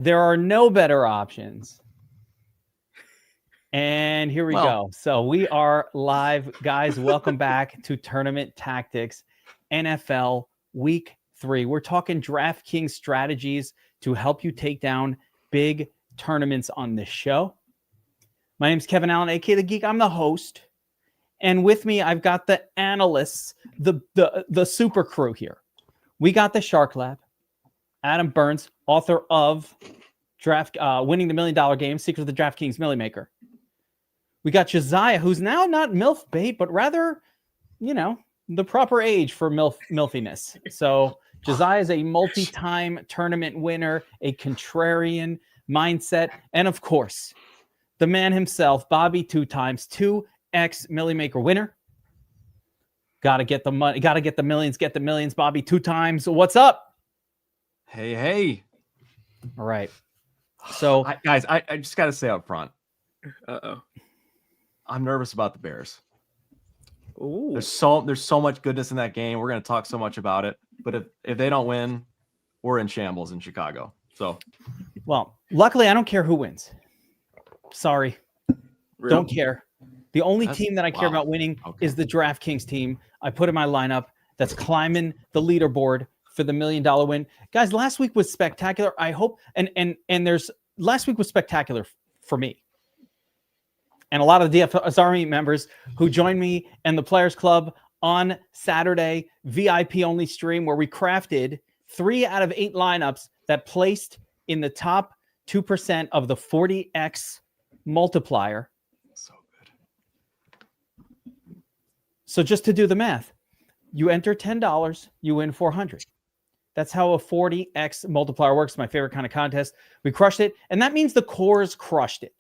There are no better options. And here we go. So we are live, guys. Welcome back to Tournament Tactics NFL Week 3. We're talking DraftKings strategies to help you take down big tournaments on this show. My name is Kevin Allen, aka the Geek. I'm the host. And with me, I've got the analysts, the super crew here. We got the Shark Lab, Adam Burns, author of Winning the $1 Million Game, Secret of the DraftKings Millie Maker. We got Josiah, who's now not MILF bait, but rather, the proper age for milfiness. So Josiah is a multi-time tournament winner, a contrarian mindset, and of course, the man himself, Bobby, 2 times, 2x Millie Maker winner. Got to get the money, got to get the millions, get the millions. Bobby, 2 times. What's up? Hey. All right. So, guys, I just got to say up front. Uh-oh. I'm nervous about the Bears. Ooh. There's so much goodness in that game. We're going to talk so much about it. But if they don't win, we're in shambles in Chicago. So, well, luckily, I don't care who wins. Sorry. Really? Don't care. The only team that I care about winning is the DraftKings team. I put in my lineup that's climbing the leaderboard for the $1 million win. Guys, last week was spectacular. I hope last week was spectacular for me. And a lot of the DFS Army members who joined me and the Players Club on Saturday, VIP only stream where we crafted 3 out of 8 lineups that placed in the top 2% of the 40x multiplier. So good. So just to do the math, you enter $10, you win 400. That's how a 40x multiplier works. My favorite kind of contest. We crushed it. And that means the cores crushed it.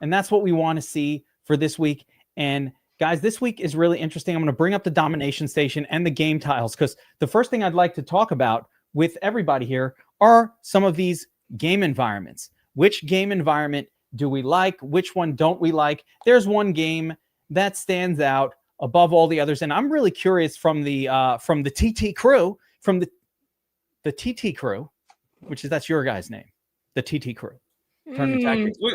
And that's what we want to see for this week. And guys, this week is really interesting. I'm going to bring up the domination station and the game tiles because the first thing I'd like to talk about with everybody here are some of these game environments. Which game environment do we like? Which one don't we like? There's one game that stands out above all the others. And I'm really curious from the TT crew, from the TT crew, that's your guy's name, the TT crew. We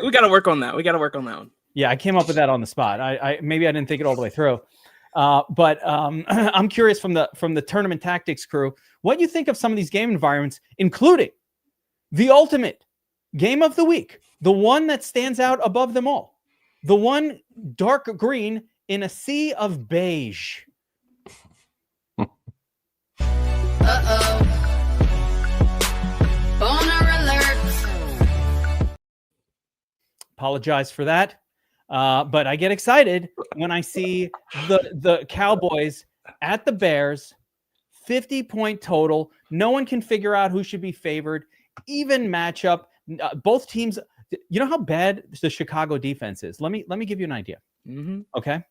got to work on that. We got to work on that one. Yeah, I came up with that on the spot. I maybe I didn't think it all the way through. But I'm curious from the Tournament Tactics crew, what you think of some of these game environments, including the ultimate game of the week, the one that stands out above them all, the one dark green in a sea of beige. Uh-oh. Boner alert. Apologize for that. But I get excited when I see the Cowboys at the Bears, 50-point total. No one can figure out who should be favored. Even matchup. Both teams, you know how bad the Chicago defense is. Let me give you an idea. Mm-hmm. Okay.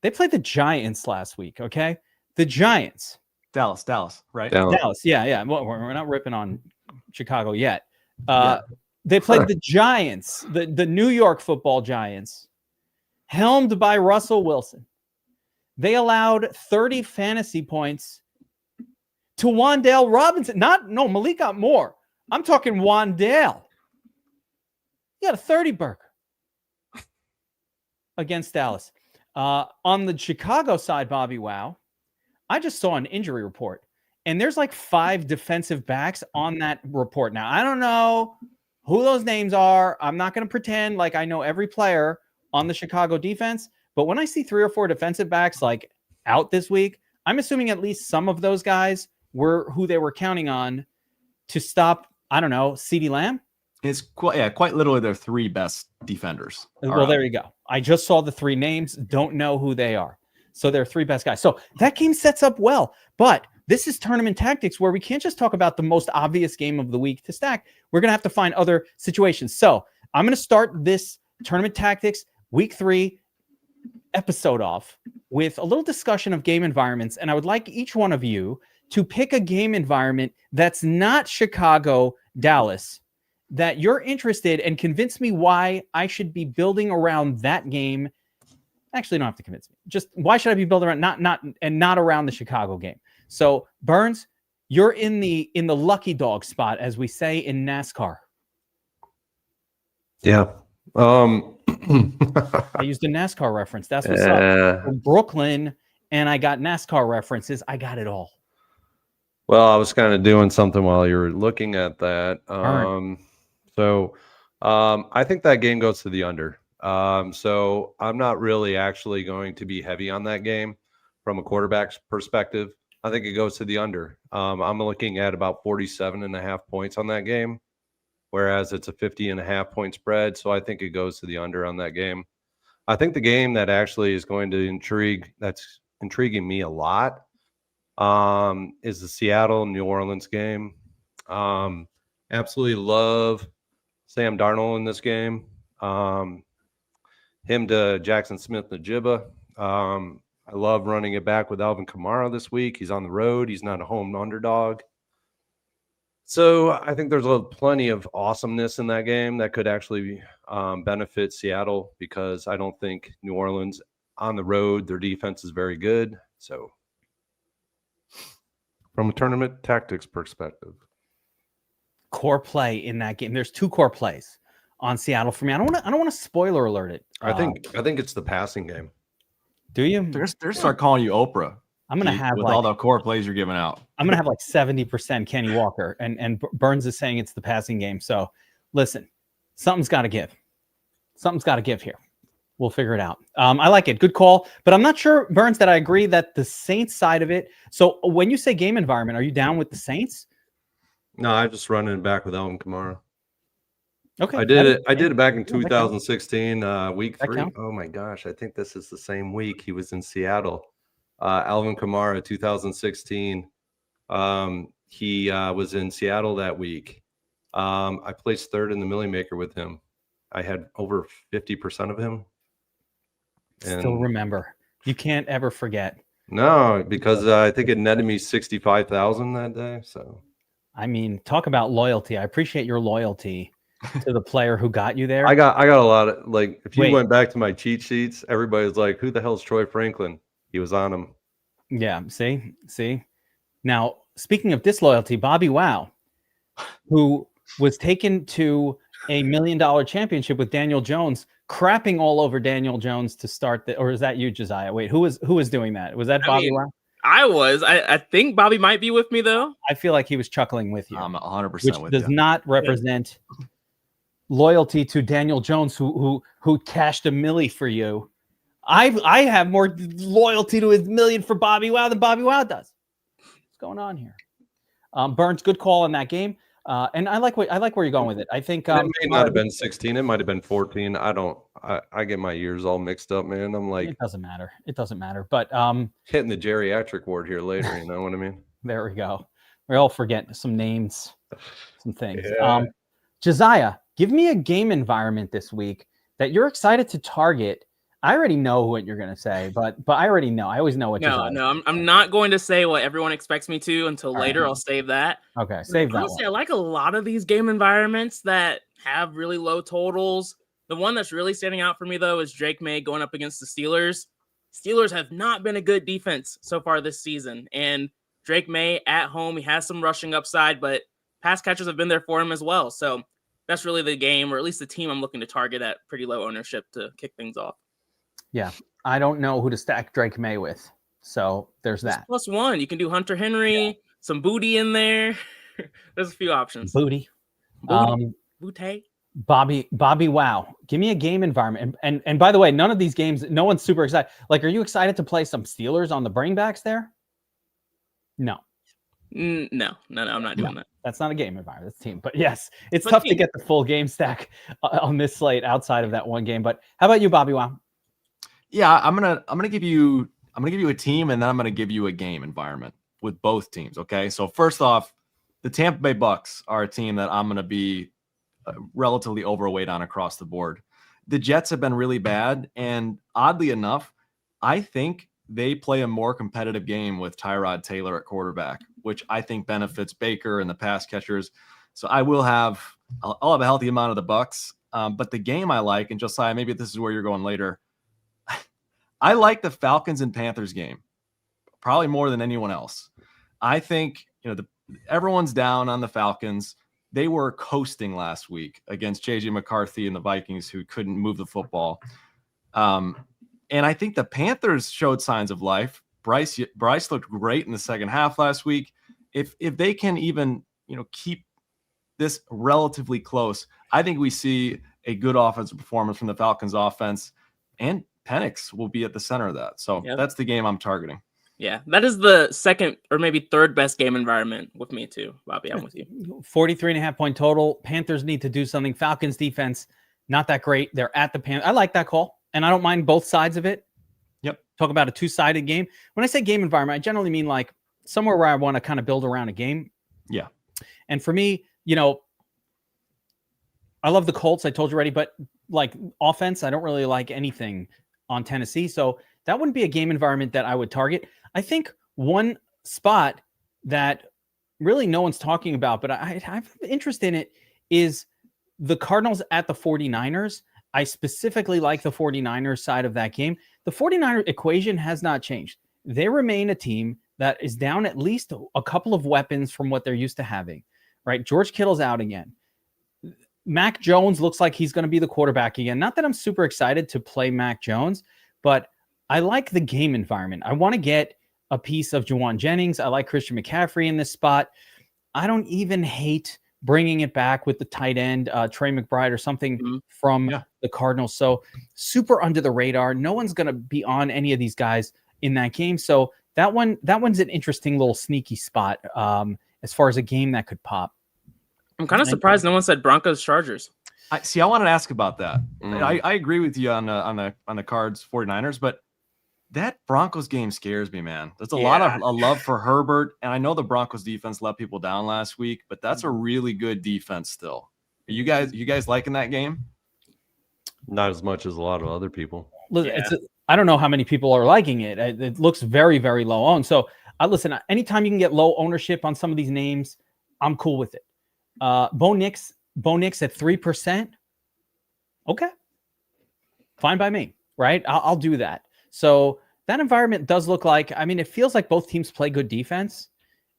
They played the Giants last week. Okay. The Giants. Dallas, right? Dallas. Yeah. Well, we're not ripping on Chicago yet. They played the Giants, the New York Football Giants, helmed by Russell Wilson. They allowed 30 fantasy points to Wan'Dale Robinson. Malik got more. I'm talking Wan'Dale. He got a 30 burger against Dallas. On the Chicago side, BobbyWow, I just saw an injury report, and there's like 5 defensive backs on that report. Now, I don't know who those names are. I'm not going to pretend like I know every player on the Chicago defense, but when I see 3 or 4 defensive backs like out this week, I'm assuming at least some of those guys were who they were counting on to stop, I don't know, CeeDee Lamb. It's quite literally their 3 best defenders. Well, there you go. I just saw the 3 names, don't know who they are. So they're 3 best guys. So that game sets up well, but this is Tournament Tactics where we can't just talk about the most obvious game of the week to stack. We're going to have to find other situations. So I'm going to start this Tournament Tactics Week 3 episode off with a little discussion of game environments. And I would like each one of you to pick a game environment that's not Chicago, Dallas, that you're interested and convince me why I should be building around that game. Actually, you don't have to convince me. Just why should I be building around not around the Chicago game? So Burns, you're in the lucky dog spot, as we say in NASCAR. Yeah. I used a NASCAR reference. That's what's up. From Brooklyn, and I got NASCAR references. I got it all. Well, I was kind of doing something while you were looking at that. I think that game goes to the under. So I'm not really actually going to be heavy on that game from a quarterback's perspective. I think it goes to the under. I'm looking at about 47.5 points on that game, whereas it's a 50.5 point spread. So I think it goes to the under on that game. I think the game that actually is going to that's intriguing me a lot, is the Seattle-New Orleans game. Absolutely love Sam Darnold in this game. Him to Jackson Smith-Njigba. I love running it back with Alvin Kamara this week. He's on the road. He's not a home underdog. So I think there's plenty of awesomeness in that game that could actually benefit Seattle, because I don't think New Orleans on the road, their defense is very good. So from a tournament tactics perspective, Core play in that game. There's 2 core plays on Seattle for me. I don't want to spoiler alert it. I think it's the passing game. Do you? They're start calling you Oprah. I'm gonna have with all the core plays you're giving out. I'm gonna have like 70% Kenny Walker, and Burns is saying it's the passing game. So listen, something's got to give. Something's got to give here. We'll figure it out. I like it. Good call. But I'm not sure, Burns, that I agree that the Saints side of it. So when you say game environment, are you down with the Saints? No, I just running it back with Alvin Kamara. Okay. I did it back in 2016, week 3. Oh my gosh, I think this is the same week he was in Seattle. Alvin Kamara, 2016. He was in Seattle that week. I placed 3rd in the Millie Maker with him. I had over 50% of him. And still remember. You can't ever forget. No, because I think it netted me 65,000 that day. So, I mean, talk about loyalty. I appreciate your loyalty to the player who got you there. I got a lot of, like, if you went back to my cheat sheets, everybody's like, "Who the hell is Troy Franklin?" He was on them. Yeah. See. Now, speaking of disloyalty, BobbyWow, who was taken to a $1 million championship with Daniel Jones, crapping all over Daniel Jones to start or is that you, Josiah? Wait, who was doing that? Was that BobbyWow? I was. I think Bobby might be with me though. I feel like he was chuckling with you. I'm 100% which with does you. not represent loyalty to Daniel Jones, who cashed $1 million for you. I have more loyalty to his $1 million for BobbyWow than BobbyWow does. What's going on here? Burns, good call in that game. And I like where you're going with it. I think it may not have been 16. It might have been 14. I get my years all mixed up, man. I'm like, it doesn't matter. It doesn't matter. But hitting the geriatric ward here later. You know what I mean? There we go. We all forget some names, some things. Yeah. Josiah, give me a game environment this week that you're excited to target. I already know what you're going to say, but I already know. I always know what. No, I'm not going to say what everyone expects me to until later. Right. I'll save that. Okay, save that. Honestly, I like a lot of these game environments that have really low totals. The one that's really standing out for me though is Drake May going up against the Steelers. Steelers have not been a good defense so far this season, and Drake May at home, he has some rushing upside, but pass catchers have been there for him as well. So that's really the game, or at least the team I'm looking to target at pretty low ownership to kick things off. Yeah, I don't know who to stack Drake May with. So there's that. It's +1. You can do Hunter Henry, some Booty in there. There's a few options. Booty. Booty. BobbyWow. Give me a game environment. And by the way, none of these games, no one's super excited. Like, are you excited to play some Steelers on the bringbacks there? No. No, I'm not doing that. That's not a game environment. That's team. But yes, it's tough to get the full game stack on this slate outside of that one game. But how about you, BobbyWow? Yeah, I'm gonna give you a team, and then I'm gonna give you a game environment with both teams. Okay, so first off, the Tampa Bay Bucks are a team that I'm gonna be relatively overweight on across the board. The Jets have been really bad, and oddly enough, I think they play a more competitive game with Tyrod Taylor at quarterback, which I think benefits Baker and the pass catchers. So I'll have a healthy amount of the Bucks, but the game I like, and Josiah, maybe this is where you're going later. I like the Falcons and Panthers game, probably more than anyone else. I think everyone's down on the Falcons. they were coasting last week against JJ McCarthy and the Vikings, who couldn't move the football. And I think the Panthers showed signs of life. Bryce looked great in the second half last week. If they can even, keep this relatively close, I think we see a good offensive performance from the Falcons offense, and Penix will be at the center of that. So that's the game I'm targeting. Yeah, that is the second or maybe third best game environment with me too, Bobby. I'm with you. 43.5 point total. Panthers need to do something. Falcons defense, not that great. They're at the Panthers. I like that call, and I don't mind both sides of it. Yep. Talk about a two-sided game. When I say game environment, I generally mean like somewhere where I want to kind of build around a game. Yeah. And for me, I love the Colts. I told you already, but like offense, I don't really like anything on Tennessee. So that wouldn't be a game environment that I would target. I think one spot that really no one's talking about, but I have interest in it, is the Cardinals at the 49ers. I specifically like the 49ers side of that game. The 49er equation has not changed. They remain a team that is down at least a couple of weapons from what they're used to having, right? George Kittle's out again. Mac Jones looks like he's going to be the quarterback again. Not that I'm super excited to play Mac Jones, but I like the game environment. I want to get a piece of Juwan Jennings. I like Christian McCaffrey in this spot. I don't even hate bringing it back with the tight end, Trey McBride or something from the Cardinals. So super under the radar. No one's going to be on any of these guys in that game. So that one's an interesting little sneaky spot as far as a game that could pop. I'm kind of surprised no one said Broncos Chargers. I wanted to ask about that. I agree with you on the Cards 49ers, but that Broncos game scares me, man. There's a lot of love for Herbert, and I know the Broncos defense let people down last week, but that's a really good defense still. Are you guys liking that game? Not as much as a lot of other people. I don't know how many people are liking it. It looks very, very low owned. So listen, anytime you can get low ownership on some of these names, I'm cool with it. Bo Nix at 3%. Okay. Fine by me, right? I'll do that. So that environment does look like, it feels like both teams play good defense.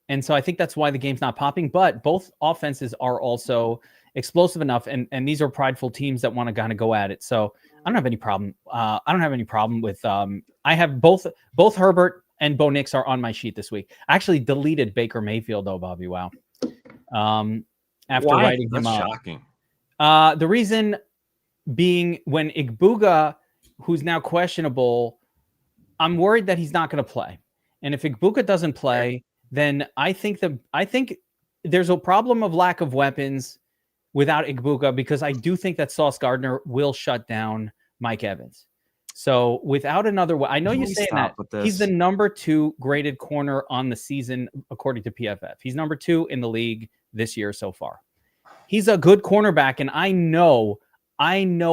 And so I think that's why the game's not popping, but both offenses are also explosive enough. And these are prideful teams that want to kind of go at it. So I don't have any problem. I don't have any problem with, I have both Herbert and Bo Nix are on my sheet this week. I actually deleted Baker Mayfield though, BobbyWow. After Why? writing him That's up. shocking. The reason being, when Igbuka, who's now questionable, I'm worried that he's not going to play. And if Igbuka doesn't play, then I think there's a problem of lack of weapons without Igbuka, because I do think that Sauce Gardner will shut down Mike Evans. So without another, I know you're saying that he's the number 2 graded corner on the season, according to PFF. He's number 2 in the league this year so far. He's a good cornerback, and I know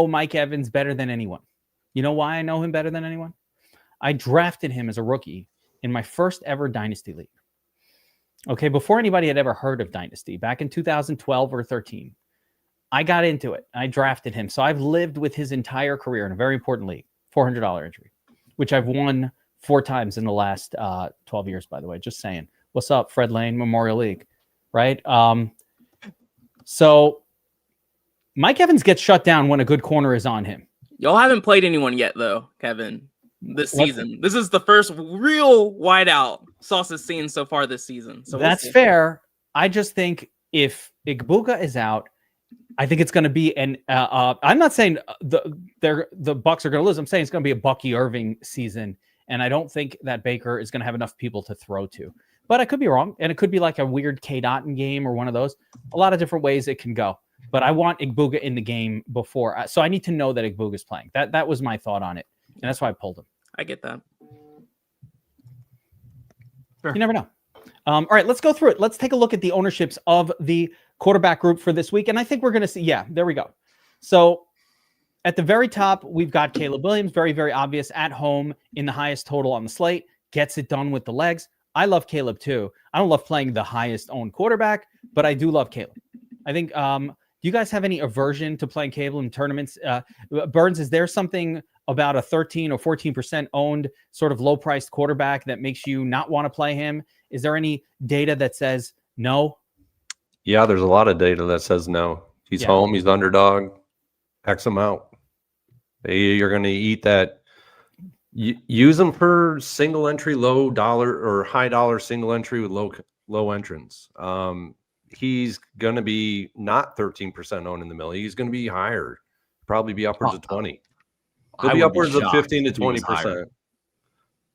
Mike Evans better than anyone. You know why I know him better than anyone? I drafted him as a rookie in my first ever Dynasty League. Okay, before anybody had ever heard of Dynasty, back in 2012 or 13, I got into it. I drafted him. So I've lived with his entire career in a very important league, $400 entry, which I've won 4 times in the last 12 years, by the way. Just saying. What's up, Fred Lane Memorial League, right? So Mike Evans gets shut down when a good corner is on him. Y'all haven't played anyone yet, though, Kevin, this season. This is the first real wideout Sauce has seen so far this season. So that's fair. I just think if Igbuka is out, I think it's going to be I'm not saying the Bucks are going to lose. I'm saying it's going to be a Bucky Irving season, and I don't think that Baker is going to have enough people to throw to. But I could be wrong, and it could be like a weird K. Dotton game or one of those. A lot of different ways it can go. But I want Igbuka in the game before. So I need to know that Igbuka is playing. That was my thought on it. And that's why I pulled him. I get that. Sure. You never know. All right, let's go through it. Let's take a look at the ownerships of the quarterback group for this week. And I think we're going to see, there we go. So at the very top, we've got Caleb Williams, very, very obvious, at home in the highest total on the slate, gets it done with the legs. I love Caleb too. I don't love playing the highest owned quarterback, but I do love Caleb. I think, do you guys have any aversion to playing Caleb in tournaments? Burns, is there something about a 13 or 14% owned sort of low priced quarterback that makes you not want to play him? Is there any data that says no? Yeah, there's a lot of data that says no. He's Yeah. home. He's underdog. X amount. You're going to eat that. Use them for single entry, low dollar or high dollar single entry with low entrance. He's going to be not 13% owned in the mill. He's going to be higher, probably be upwards of 20. He'll be upwards of 15 to 20%.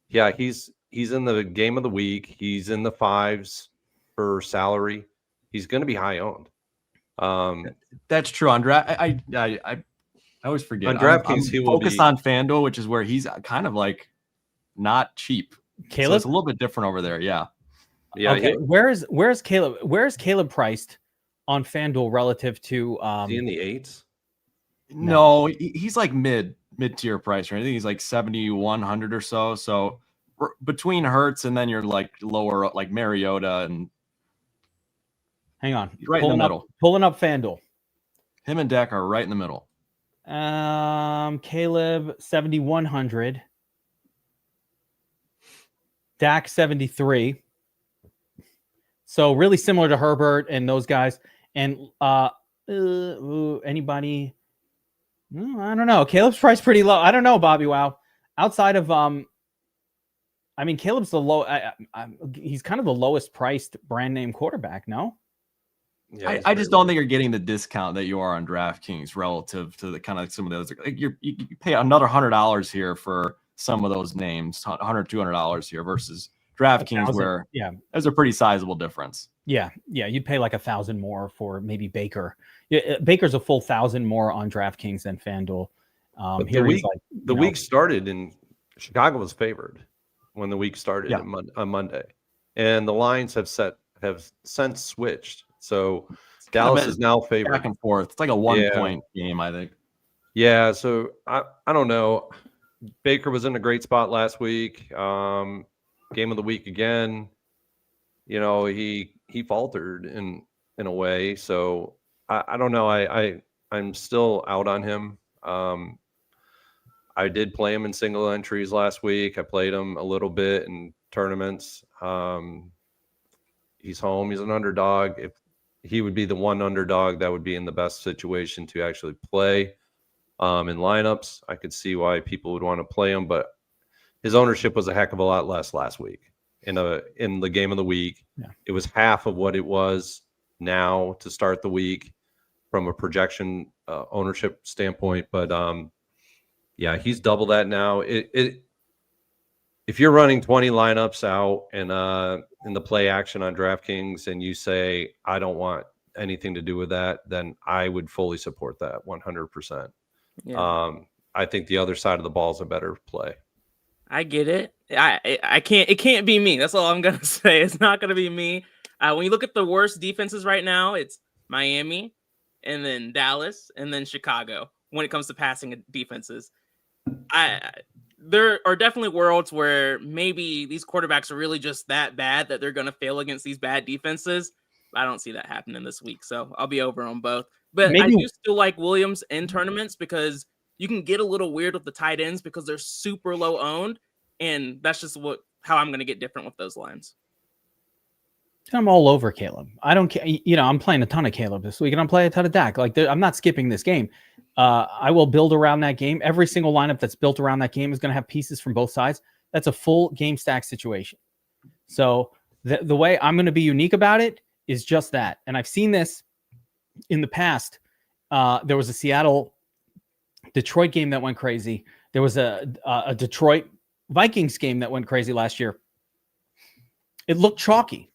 Yeah, he's in the game of the week. He's in the fives for salary. He's going to be high owned. That's true. On I always forget. On DraftKings, I'm he will focused be on FanDuel, which is where he's kind of like not cheap. Caleb, So it's a little bit different over there. Yeah. Yeah. okay. Where's Caleb? Where's Caleb priced on FanDuel relative to Is he in the 8s? No, he's like mid-tier price range. I think he's like 7,100 or so. So between Hurts and then you're like lower, like Mariota, and hang on, right in the middle. Pulling up FanDuel. Him and Dak are right in the middle. Caleb 7,100. Dak 73. So really similar to Herbert and those guys. And anybody? I don't know. Caleb's price pretty low. I don't know, BobbyWow. Outside of I mean, Caleb's the low. He's kind of the lowest priced brand name quarterback. No. Yeah, I just don't think you're getting the discount that you are on DraftKings relative to the kind of some of the others. Like you pay another $100 here for some of those names, $100, $200 here versus DraftKings, where there's a pretty sizable difference. Yeah, you'd pay like 1,000 more for maybe Baker. Yeah, Baker's a full 1,000 more on DraftKings than FanDuel. The week started and Chicago was favored when the week started on Monday, and the lines have since switched. So Dallas is now favored. Back and forth. It's like a 1-point game, I think. Yeah. So I don't know. Baker was in a great spot last week. Game of the week again. You know, he faltered in a way. So I don't know. I'm still out on him. I did play him in single entries last week. I played him a little bit in tournaments. He's home. He's an underdog. If he would be the one underdog that would be in the best situation to actually play in lineups, I could see why people would want to play him, but his ownership was a heck of a lot less last week in the game of the week. Yeah. It was half of what it was now to start the week from a projection ownership standpoint. But he's double that now. If you're running 20 lineups out and in the play action on DraftKings and you say, I don't want anything to do with that, then I would fully support that 100%. Yeah. I think the other side of the ball is a better play. I get it. I can't. It can't be me. That's all I'm gonna say. It's not gonna be me. When you look at the worst defenses right now, it's Miami, and then Dallas, and then Chicago. When it comes to passing defenses, there are definitely worlds where maybe these quarterbacks are really just that bad that they're gonna fail against these bad defenses. I don't see that happening this week, so I'll be over on both. But I do still like Williams in tournaments because you can get a little weird with the tight ends because they're super low owned, and that's just how I'm going to get different with those lines. I'm all over Caleb. I don't care. You know, I'm playing a ton of Caleb this week, and I'm playing a ton of Dak. Like, I'm not skipping this game. I will build around that game. Every single lineup that's built around that game is going to have pieces from both sides. That's a full game stack situation. So the way I'm going to be unique about it is just that. And I've seen this in the past. There was a Seattle-Detroit game that went crazy. There was a Detroit Vikings game that went crazy last year. It looked chalky.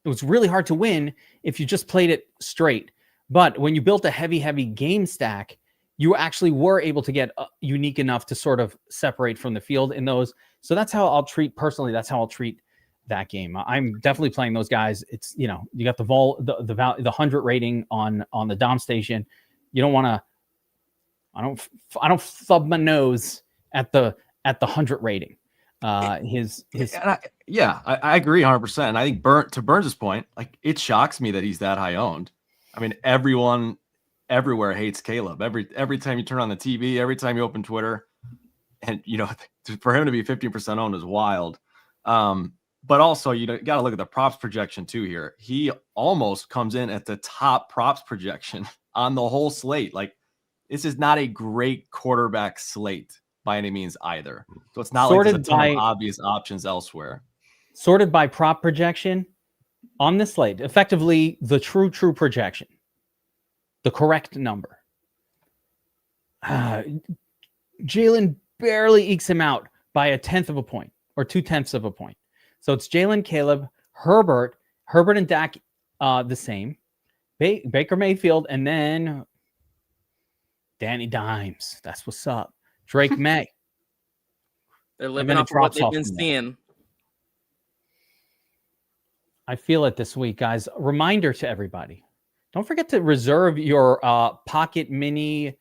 It was really hard to win if you just played it straight. But when you built a heavy game stack, you actually were able to get unique enough to sort of separate from the field in those. So that's how I'll treat that game. I'm definitely playing those guys. It's, you know, you got the 100 rating on the Dom station. You don't want to, I don't thumb my nose at the 100 rating. I agree 100%. And I think to Burns' point, like, it shocks me that he's that high owned. I mean, everyone everywhere hates Caleb. Every time you turn on the TV, every time you open Twitter, and, you know, for him to be 15% owned is wild. But also, you got to look at the props projection too here. He almost comes in at the top props projection on the whole slate. Like, this is not a great quarterback slate by any means either. So it's not like there's a ton of obvious options elsewhere. Sorted by prop projection on this slate, effectively the true projection, the correct number. Jalen barely ekes him out by 1/10 of a point or 2/10 of a point. So it's Jalen, Caleb, Herbert and Dak the same, Baker Mayfield, and then Danny Dimes. That's what's up. Drake May. They're living off of what they've been seeing. I feel it this week, guys. Reminder to everybody. Don't forget to reserve your pocket mini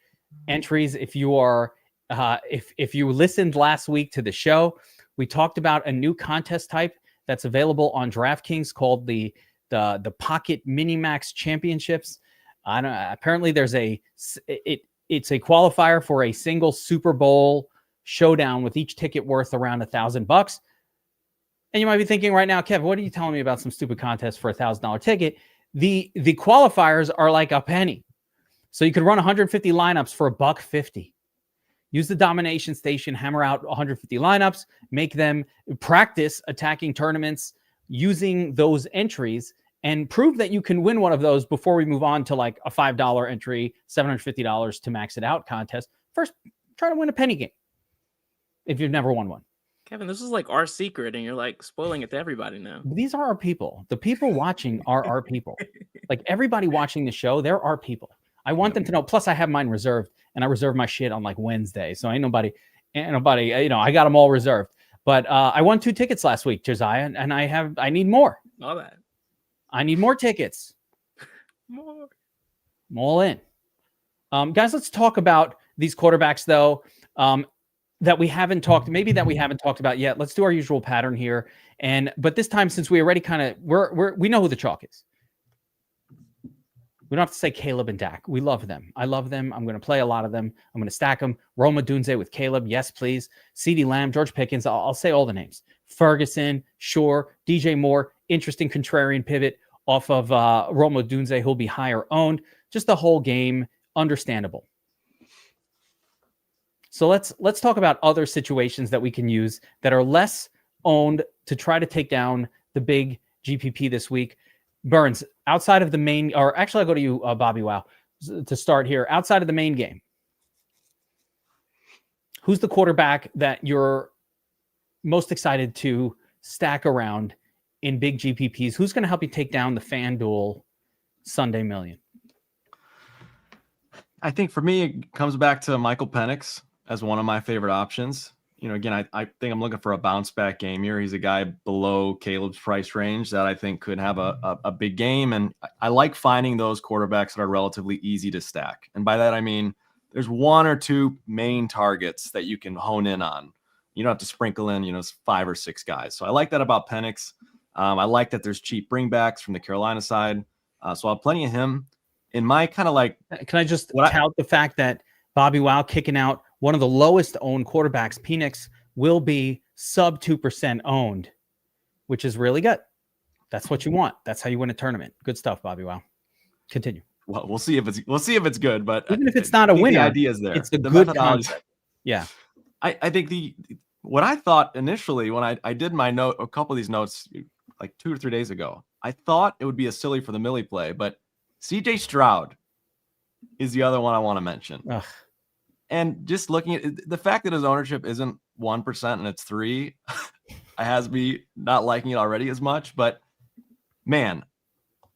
entries. If you are, if you listened last week to the show, we talked about a new contest type that's available on DraftKings called the Pocket Mini Max Championships. I don't. Apparently, there's it's a qualifier for a single Super Bowl showdown with each ticket worth around $1,000. And you might be thinking right now, Kev, what are you telling me about some stupid contest for $1,000 ticket? The qualifiers are like a penny. So you could run 150 lineups for $1.50. Use the domination station, hammer out 150 lineups, make them practice attacking tournaments using those entries, and prove that you can win one of those before we move on to like a $5 entry, $750 to max it out contest. First, try to win a penny game if you've never won one. Kevin, this is like our secret, and you're like spoiling it to everybody now. These are our people. The people watching are our people. Like everybody watching the show, they're our people. I want them to know. Plus, I have mine reserved, and I reserve my shit on like Wednesday. So ain't nobody, I got them all reserved. But I won 2 tickets last week, Josiah, and I need more. All that. I need more tickets. More. I'm all in. Guys, let's talk about these quarterbacks, though, that we haven't talked about yet. Let's do our usual pattern here. But this time, since we already kind of, we know who the chalk is. We don't have to say Caleb and Dak. We love them. I love them. I'm going to play a lot of them. I'm going to stack them. Roma Dunze with Caleb. Yes, please. CeeDee Lamb, George Pickens. I'll say all the names. Ferguson, sure. DJ Moore, interesting contrarian pivot off of Roma Dunze. Who'll be higher owned. Just the whole game. Understandable. So let's talk about other situations that we can use that are less owned to try to take down the big GPP this week. Burns, outside of the main, or actually I'll go to you, BobbyWow, to start here. Outside of the main game, who's the quarterback that you're most excited to stack around in big GPPs? Who's going to help you take down the FanDuel Sunday Million? I think for me, it comes back to Michael Penix as one of my favorite options. Again, I think I'm looking for a bounce back game here. He's a guy below Caleb's price range that I think could have a big game. And I like finding those quarterbacks that are relatively easy to stack. And by that, I mean, there's 1 or 2 main targets that you can hone in on. You don't have to sprinkle in, 5 or 6 guys. So I like that about Penix. I like that there's cheap bringbacks from the Carolina side. So I'll have plenty of him. In my kind of like, can I just tout the fact that BobbyWow kicking out one of the lowest owned quarterbacks, Penix, will be sub 2% owned, which is really good. That's what you want. That's how you win a tournament. Good stuff, BobbyWow. Continue. Well, we'll see if it's good, but even if it's not a winner, the idea is there. It's a good concept. Yeah. I think what I thought initially when I did my note, a couple of these notes like 2 or 3 days ago, I thought it would be a silly for the Millie play, but CJ Stroud is the other one I want to mention. Ugh. And just looking at the fact that his ownership isn't 1% and it's 3%, has me not liking it already as much. But man,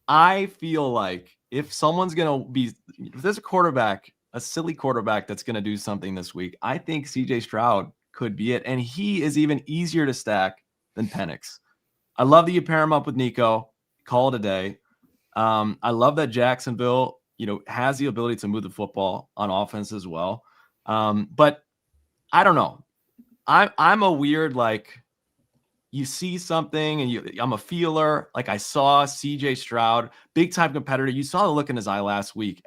I feel like if there's a quarterback, a silly quarterback that's going to do something this week, I think CJ Stroud could be it. And he is even easier to stack than Penix. I love that you pair him up with Nico. Call it a day. I love that Jacksonville, has the ability to move the football on offense as well. But I don't know. I'm a weird, like, you see something and I'm a feeler. Like I saw CJ Stroud, big time competitor. You saw the look in his eye last week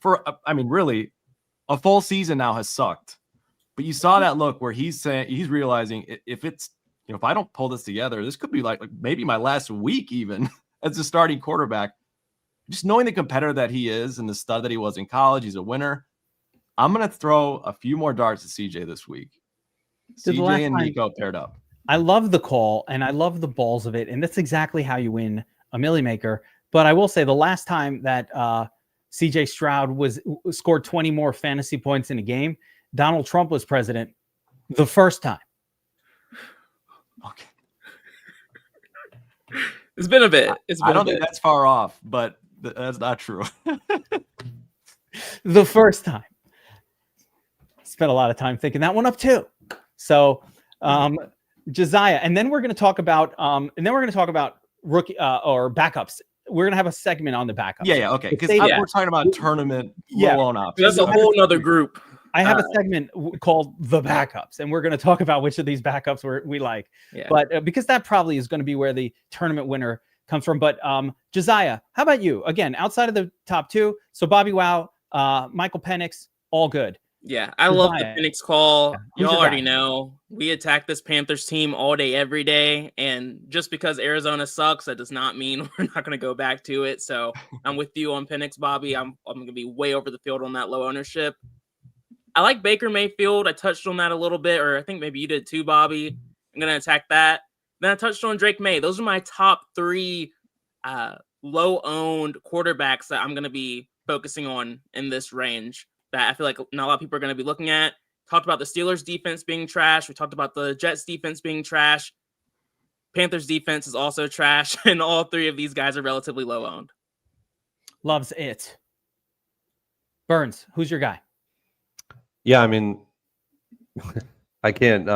really a full season now has sucked, but you saw that look where he's realizing if it's, if I don't pull this together, this could be like maybe my last week even as a starting quarterback. Just knowing the competitor that he is and the stud that he was in college, he's a winner. I'm going to throw a few more darts at CJ this week. CJ and Nico paired up. I love the call and I love the balls of it. And that's exactly how you win a Millie Maker. But I will say the last time that CJ Stroud scored 20 more fantasy points in a game, Donald Trump was president the first time. Okay. It's been a bit. I don't think that's far off, but that's not true. The first time. Spent a lot of time thinking that one up too. So Josiah, and then we're going to talk about rookie or backups. We're going to have a segment on the backups. Yeah, okay. Because we're talking about tournament low-own options. That's a whole other group. I have a segment called the backups, and we're going to talk about which of these backups we like. Yeah. But because that probably is going to be where the tournament winner comes from. But Josiah, how about you? Again, outside of the top two, so BobbyWow, Michael Penix, all good. Yeah, I love the Penix call. Yeah. Y'all already know we attack this Panthers team all day, every day. And just because Arizona sucks, that does not mean we're not going to go back to it. So I'm with you on Penix, Bobby. I'm going to be way over the field on that low ownership. I like Baker Mayfield. I touched on that a little bit, or I think maybe you did too, Bobby. I'm going to attack that. Then I touched on Drake May. Those are my top three low-owned quarterbacks that I'm going to be focusing on in this range that I feel like not a lot of people are going to be looking at. Talked about the Steelers defense being trash. We talked about the Jets defense being trash. Panthers defense is also trash. And all three of these guys are relatively low owned. Loves it. Burns, who's your guy? Yeah, I mean, I can't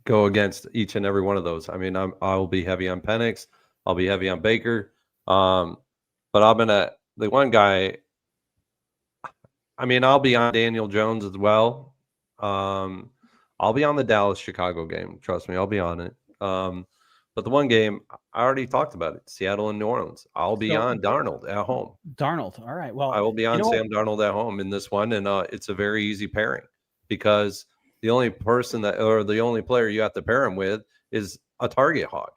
go against each and every one of those. I mean, I'll be heavy on Penix. I'll be heavy on Baker. But the one guy, I mean, I'll be on Daniel Jones as well. I'll be on the Dallas-Chicago game. Trust me, I'll be on it. But the one game, I already talked about it, Seattle and New Orleans. I'll be on Darnold at home. Darnold, all right. Well, I will be on Sam Darnold at home in this one, and it's a very easy pairing because the only player you have to pair him with is a target hog.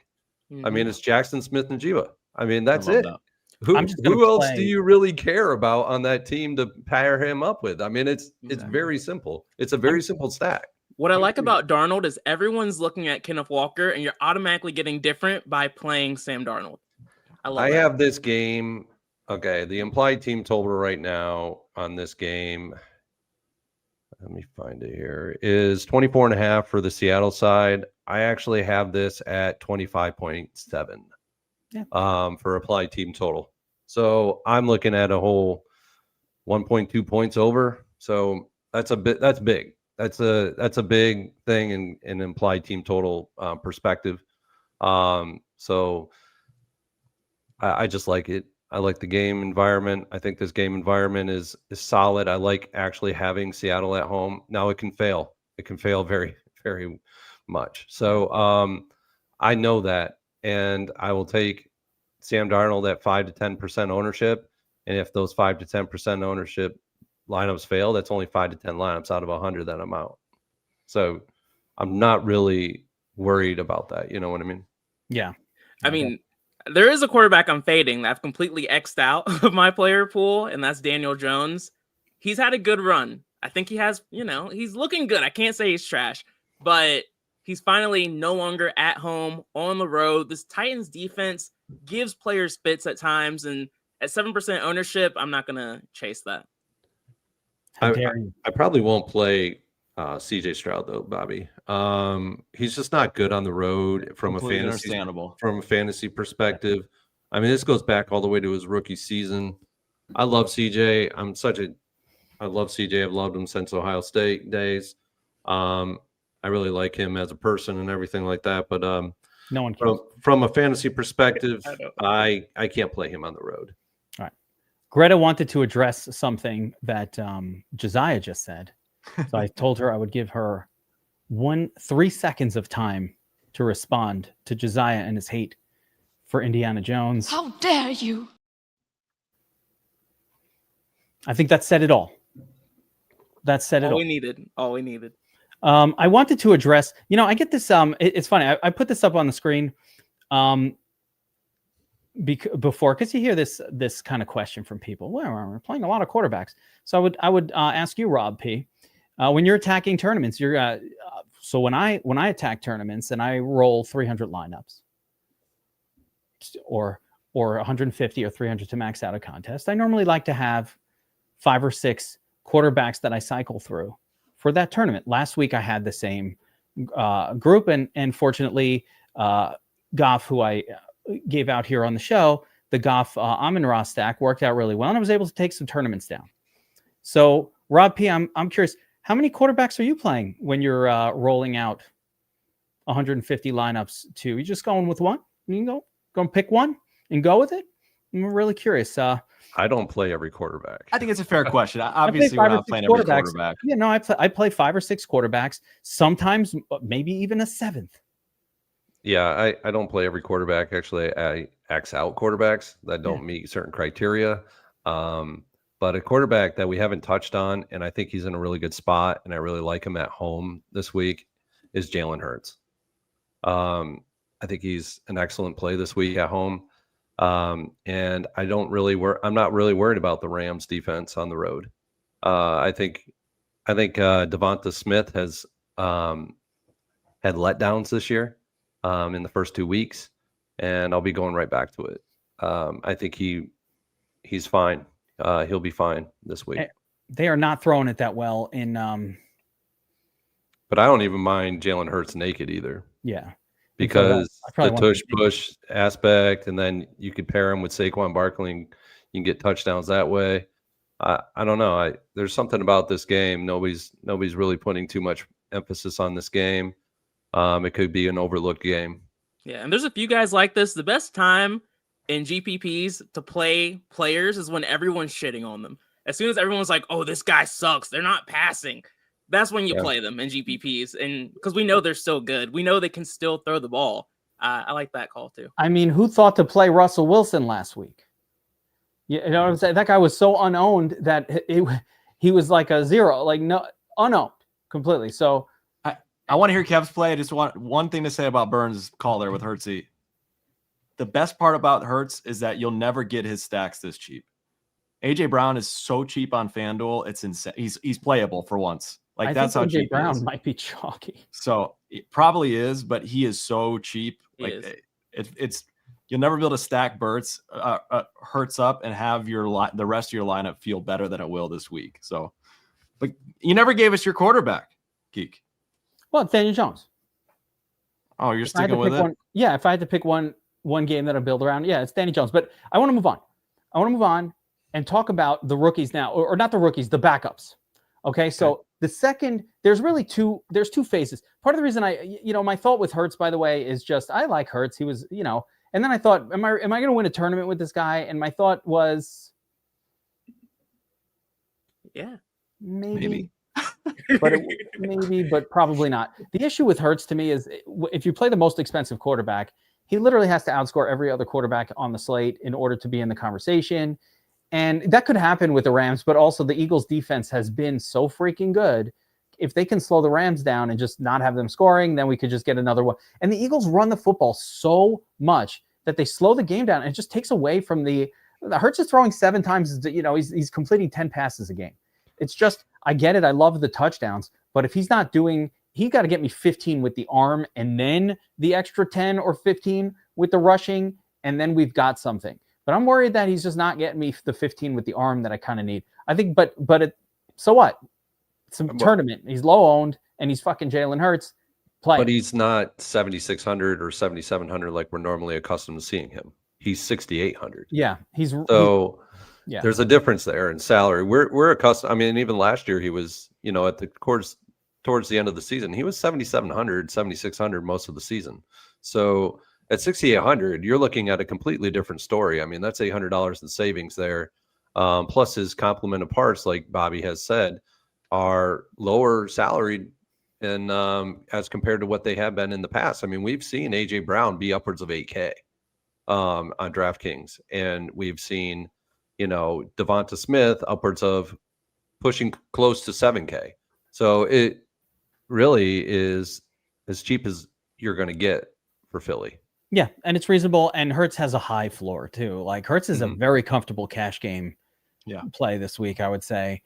Mm-hmm. I mean, it's Jackson Smith-Njigba. I mean, that's it. That. Who else do you really care about on that team to pair him up with? I mean, it's very simple. It's a very simple stack. What I like about Darnold is everyone's looking at Kenneth Walker, and you're automatically getting different by playing Sam Darnold. I have this game. Okay, the implied team total right now on this game, let me find it here, is 24.5 for the Seattle side. I actually have this at 25.7. For applied team total. So I'm looking at a whole 1.2 points over. So that's big. That's a big thing in implied team total perspective. So I just like it. I like the game environment. I think this game environment is solid. I like actually having Seattle at home. Now it can fail. It can fail very, very much. So I know that. And I will take Sam Darnold at 5 to 10% ownership. And if those 5 to 10% ownership lineups fail, that's only 5 to 10 lineups out of 100 that I'm out. So I'm not really worried about that. You know what I mean? Yeah. I mean, there is a quarterback I'm fading that I've completely X'd out of my player pool, and that's Daniel Jones. He's had a good run. I think he has, he's looking good. I can't say he's trash, but he's finally no longer at home, on the road. This Titans defense gives players fits at times, and at 7% ownership, I'm not going to chase that. I probably won't play CJ Stroud though, Bobby. He's just not good on the road from a fantasy perspective. I mean, this goes back all the way to his rookie season. I love CJ. I love CJ. I've loved him since Ohio State days. I really like him as a person and everything like that. But no one cares. From a fantasy perspective, I can't play him on the road. All right. Greta wanted to address something that Josiah just said. So I told her I would give her 3 seconds of time to respond to Josiah and his hate for Indiana Jones. How dare you? I think that said it all. That said it all. All we needed. I wanted to address, I get this, it's funny. I put this up on the screen before, because you hear this kind of question from people. Well, we're playing a lot of quarterbacks. So I would ask you, Rob P, when you're attacking tournaments, so when I attack tournaments and I roll 300 lineups or 150 or 300 to max out a contest, I normally like to have 5 or 6 quarterbacks that I cycle through for that tournament. Last week I had the same group, and fortunately, Goff, who I gave out here on the show, the Goff Amon-Ra stack worked out really well, and I was able to take some tournaments down. So, Rob P, I'm curious, how many quarterbacks are you playing when you're rolling out 150 lineups? You just going with one? You can go and pick one and go with it? I'm really curious. I don't play every quarterback. I think it's a fair question. Obviously, we're not playing every quarterback. Yeah, no, I play 5 or 6 quarterbacks, sometimes maybe even a 7th. Yeah, I don't play every quarterback. Actually, I X out quarterbacks that don't meet certain criteria. But a quarterback that we haven't touched on, and I think he's in a really good spot, and I really like him at home this week, is Jalen Hurts. I think he's an excellent play this week at home. And I'm not really worried about the Rams defense on the road. I think Devonta Smith has had letdowns this year in the first 2 weeks, and I'll be going right back to it. I think he's fine. He'll be fine this week. They are not throwing it that well in. But I don't even mind Jalen Hurts naked either. Yeah. Because the tush push aspect, and then you could pair him with Saquon Barkley, and you can get touchdowns that way. I don't know. There's something about this game. Nobody's really putting too much emphasis on this game. It could be an overlooked game. Yeah, and there's a few guys like this. The best time in GPPs to play players is when everyone's shitting on them. As soon as everyone's like, "Oh, this guy sucks. They're not passing." That's when you play them in GPPs, and because we know they're still good, we know they can still throw the ball. I like that call too. I mean, who thought to play Russell Wilson last week? You know what I'm saying? That guy was so unowned that he was like a 0, like no unowned completely. So I want to hear Kev's play. I just want one thing to say about Burns' call there with Hurtsy. The best part about Hurts is that you'll never get his stacks this cheap. AJ Brown is so cheap on FanDuel, it's insane. He's playable for once. Like, that's how cheap Brown might be chalky. So it probably is, but he is so cheap. It's you'll never be able to stack Hurts up and have the rest of your lineup feel better than it will this week. So, but you never gave us your quarterback, Geek. Well, it's Daniel Jones. Oh, you're sticking with it? Yeah, if I had to pick one game that I build around, it's Danny Jones. But I want to move on. I want to move on and talk about the rookies now, or not the rookies, the backups. Okay, so the second, there's two phases. Part of the reason my thought with Hurts, by the way, is just I like Hurts. He was, and then I thought, am I going to win a tournament with this guy? And my thought was, maybe. but probably not. The issue with Hurts to me is if you play the most expensive quarterback, he literally has to outscore every other quarterback on the slate in order to be in the conversation. And that could happen with the Rams, but also the Eagles defense has been so freaking good. If they can slow the Rams down and just not have them scoring, then we could just get another one. And the Eagles run the football so much that they slow the game down and it just takes away from the Hurts is throwing 7 times, he's completing 10 passes a game. It's just, I get it. I love the touchdowns, but if he's not doing, he got to get me 15 with the arm and then the extra 10 or 15 with the rushing. And then we've got something. But I'm worried that he's just not getting me the 15 with the arm that I kind of need. I think, so what? It's a tournament. He's low owned and he's fucking Jalen Hurts. Play. But he's not 7,600 or 7,700 like we're normally accustomed to seeing him. He's 6,800. Yeah, there's a difference there in salary. We're accustomed. I mean, even last year he was, at the course towards the end of the season, he was 7,700, 7,600 most of the season. So at 6,800, you're looking at a completely different story. I mean, that's $800 in savings there. Plus his complement of parts, like Bobby has said, are lower salaried and as compared to what they have been in the past. I mean, we've seen AJ Brown be upwards of 8K on DraftKings, and we've seen, Devonta Smith upwards of pushing close to 7K. So really is as cheap as you're going to get for Philly. Yeah, and it's reasonable. And Hertz has a high floor too. Like Hertz is a very comfortable cash game play this week, I would say.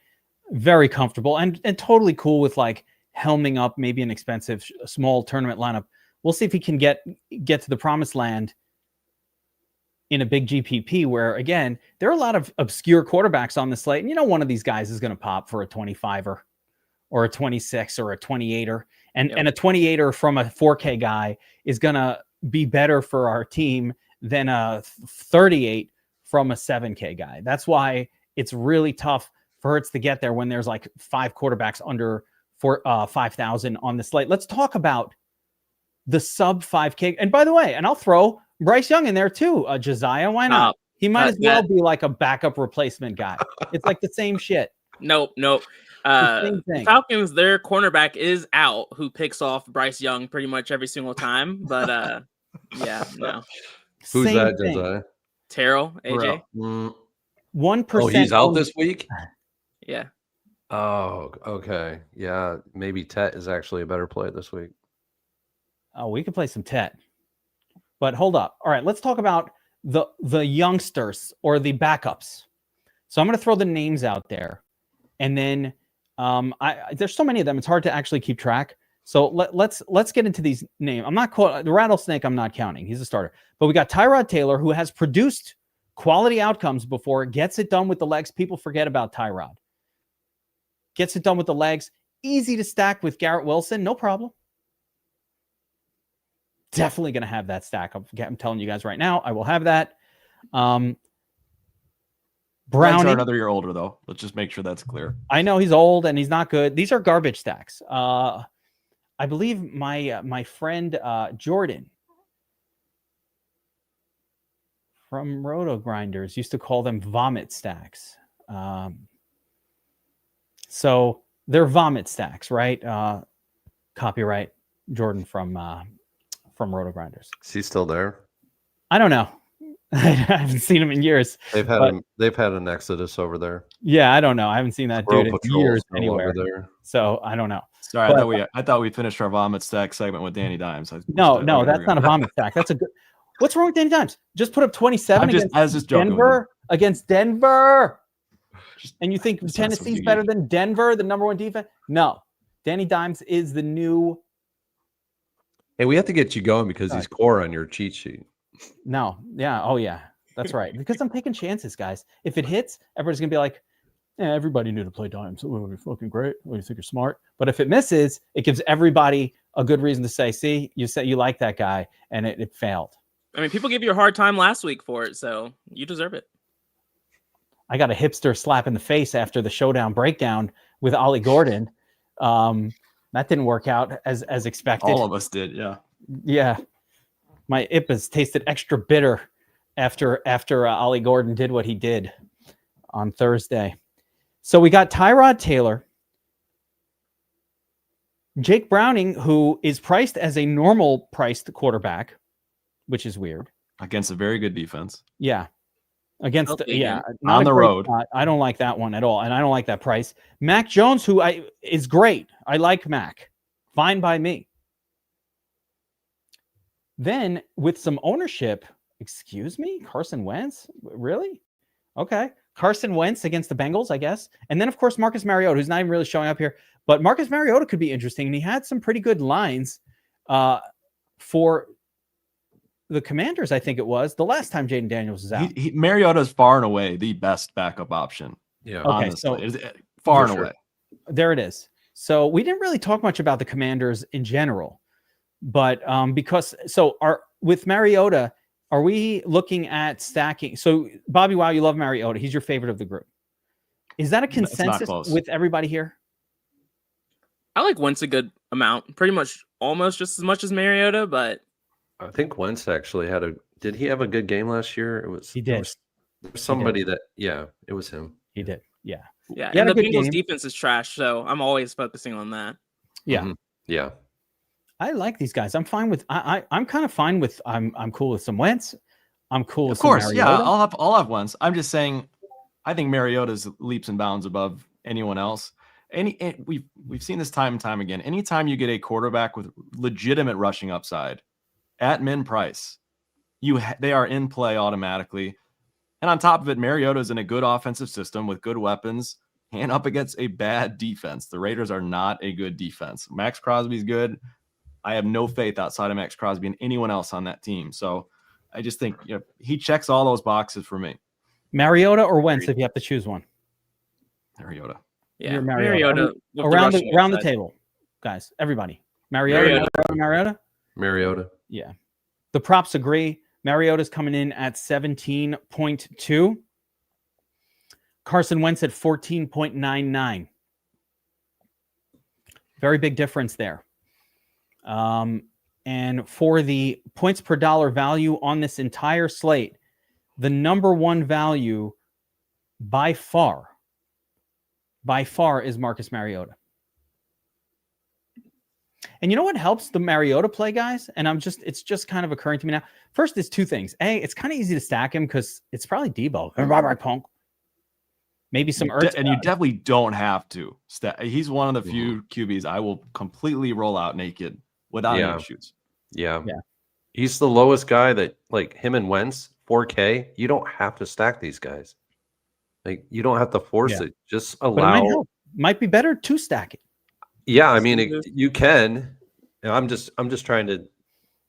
Very comfortable and totally cool with like helming up maybe an expensive small tournament lineup. We'll see if he can get to the promised land in a big GPP where, again, there are a lot of obscure quarterbacks on the slate. And one of these guys is going to pop for a 25er or a 26 or a 28er. And a 28er from a 4K guy is going to be better for our team than a 38 from a 7K guy. That's why it's really tough for Hertz to get there when there's like 5 quarterbacks under 5,000 on the slate. Let's talk about the sub 5K. And by the way, and I'll throw Bryce Young in there too. Josiah, why not? He might as well be like a backup replacement guy. It's like the same shit. Nope. Falcons, their cornerback is out, who picks off Bryce Young pretty much every single time. But yeah, no. Who's Same that, thing. Josiah? Terrell, AJ. 1%. Oh, he's out this week? Yeah. Oh, okay. Yeah, maybe Tet is actually a better play this week. Oh, we could play some Tet. But hold up. All right, let's talk about the youngsters or the backups. So I'm going to throw the names out there. And then there's so many of them, it's hard to actually keep track. So let's get into these names. I'm not the Rattlesnake. I'm not counting. He's a starter. But we got Tyrod Taylor, who has produced quality outcomes before. Gets it done with the legs. People forget about Tyrod. Gets it done with the legs. Easy to stack with Garrett Wilson. No problem. Definitely going to have that stack. I'm telling you guys right now, I will have that. Browning are another year older, though. Let's just make sure that's clear. I know he's old and he's not good. These are garbage stacks. I believe my friend Jordan from Roto Grinders used to call them vomit stacks. So they're vomit stacks, right? Copyright Jordan from Roto Grinders. Is he still there? I don't know. I haven't seen him in years. They've had an exodus over there. Yeah, I don't know. I haven't seen that dude in years no anywhere. there. So I don't know. Sorry, I thought we finished our vomit stack segment with Danny Dimes. No, that's not a vomit stack. That's a good. What's wrong with Danny Dimes? Just put up 27 against Denver. And you think Tennessee's better than Denver, the number 1 defense? No. Danny Dimes is the new. Hey, we have to get you going because he's core on your cheat sheet. No. Yeah. Oh, yeah. That's right. Because I'm taking chances, guys. If it hits, everybody's going to be like, yeah, everybody knew to play Dimes. It would be fucking great. Well, you think you're smart. But if it misses, it gives everybody a good reason to say, see, you said you like that guy, and it failed. I mean, people gave you a hard time last week for it, so you deserve it. I got a hipster slap in the face after the showdown breakdown with Ollie Gordon. That didn't work out as expected. All of us did, yeah. Yeah. My IPAs tasted extra bitter after Ollie Gordon did what he did on Thursday. So we got Tyrod Taylor, Jake Browning, who is priced as a normal priced quarterback, which is weird. Against a very good defense. Yeah. Against on the road. I don't like that one at all, and I don't like that price. Mac Jones, who is great. I like Mac. Fine by me. Then with some ownership, excuse me, Carson Wentz? Really? Okay. Carson Wentz against the Bengals, I guess. And then, of course, Marcus Mariota, who's not even really showing up here. But Marcus Mariota could be interesting, and he had some pretty good lines for the Commanders, I think it was, the last time Jaden Daniels was out. Mariota is far and away the best backup option. Yeah. Okay, so far and away. There it is. So we didn't really talk much about the Commanders in general, but with Mariota, are we looking at stacking? So BobbyWow, you love Mariota. He's your favorite of the group. Is that a consensus with everybody here? I like Wentz a good amount, pretty much almost just as much as Mariota, but I think Wentz actually did he have a good game last year? He did. There was somebody it was him. He did. Yeah. Yeah. And the Bengals defense is trash, so I'm always focusing on that. Yeah. Mm-hmm. Yeah. I like these guys. I'm fine with I'm kind of fine with I'm cool with some Wentz. I'm cool with of course, some Mariota. Yeah, I'll have Wentz. I'm just saying I think Mariota's leaps and bounds above anyone else. We've seen this time and time again. Anytime you get a quarterback with legitimate rushing upside at min price, they are in play automatically. And on top of it, Mariota is in a good offensive system with good weapons and up against a bad defense. The Raiders are not a good defense. Max Crosby's good. I have no faith outside of Max Crosby and anyone else on that team. So I just think he checks all those boxes for me. Mariota or Wentz, if you have to choose one. Mariota. Yeah, You're Mariota. Around the table, guys, everybody. Mariota. Mariota. Yeah. The props agree. Mariota's coming in at 17.2. Carson Wentz at 14.99. Very big difference there. And for the points per dollar value on this entire slate, the number one value by far is Marcus Mariota. And you know what helps the Mariota play, guys? And it's just kind of occurring to me now. First, there's two things. A, it's kind of easy to stack him because it's probably Debo. Punk. Maybe some Ertz. And you definitely don't have to. He's one of the few QBs I will completely roll out naked without any issues. Yeah. He's the lowest guy that, like him and Wentz, 4K. You don't have to stack these guys. Like you don't have to force it. Just allow. But it might be better to stack it. Yeah, I mean, you can. And I'm just trying to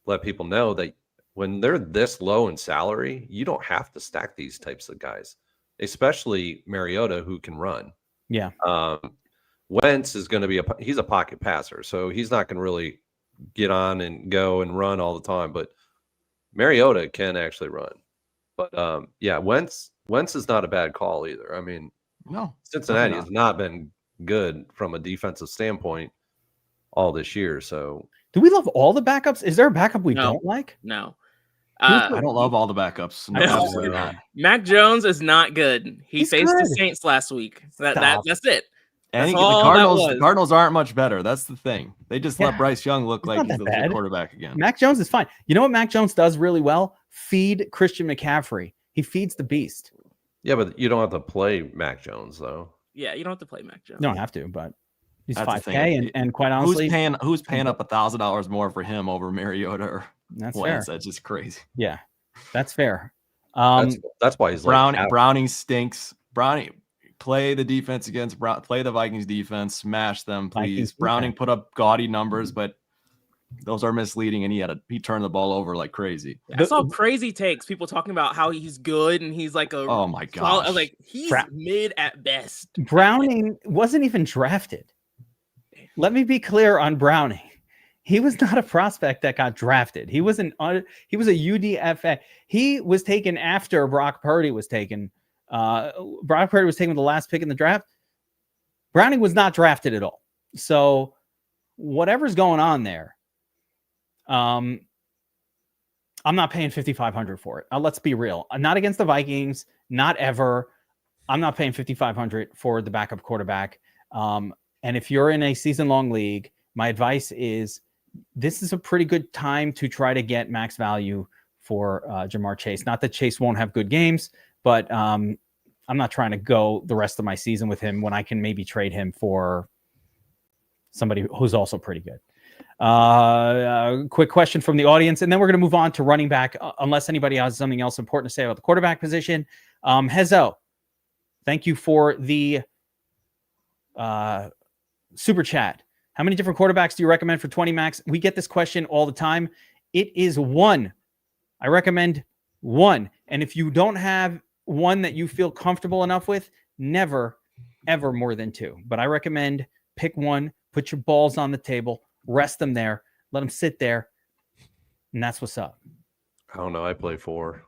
let people know that when they're this low in salary, you don't have to stack these types of guys, especially Mariota, who can run. Yeah. Wentz is going to be he's a pocket passer, so he's not going to really get on and go and run all the time. But Mariota can actually run. But Wentz is not a bad call either. I mean, no, Cincinnati has not been good from a defensive standpoint all this year. So do we love all the backups? Is there a backup we don't like? No. I don't love all the backups. No, absolutely not. Mac Jones is not good. He faced the Saints last week. That's it. And the Cardinals aren't much better. That's the thing. They just let Bryce Young look like he's the lead quarterback again. Mac Jones is fine. You know what Mac Jones does really well? Feed Christian McCaffrey. He feeds the beast. Yeah, but you don't have to play Mac Jones, though. Yeah, you don't have to play Mac Jones. You don't have to, but he's 5K, and quite honestly, who's paying up $1,000 more for him over Mariota or that's Wentz? Fair. That's just crazy. Yeah, that's fair. That's why he's Browning stinks. Browning, play the defense play the Vikings defense, smash them, please. Browning put up gaudy numbers, but those are misleading, and he turned the ball over like crazy. I saw crazy takes. People talking about how he's good and he's like oh my god, like he's mid at best. Browning wasn't even drafted. Let me be clear on Browning. He was not a prospect that got drafted. He was a UDFA. He was taken after Brock Purdy was taken. Brock Purdy was taken with the last pick in the draft. Browning was not drafted at all. So whatever's going on there, I'm not paying $5,500 for it. Let's be real. I'm not against the Vikings, not ever. I'm not paying $5,500 for the backup quarterback. And if you're in a season-long league, my advice is this is a pretty good time to try to get max value for Jamar Chase. Not that Chase won't have good games, but I'm not trying to go the rest of my season with him when I can maybe trade him for somebody who's also pretty good. Quick question from the audience, and then we're going to move on to running back, unless anybody has something else important to say about the quarterback position. Hezo, thank you for the super chat. How many different quarterbacks do you recommend for 20 max? We get this question all the time. It is one. I recommend one. And if you don't have one that you feel comfortable enough with, never, ever more than two. But I recommend pick one, put your balls on the table, rest them there, let them sit there, and that's what's up. I don't know. I play 4.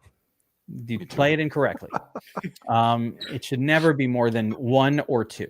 You play it incorrectly. It should never be more than 1 or 2.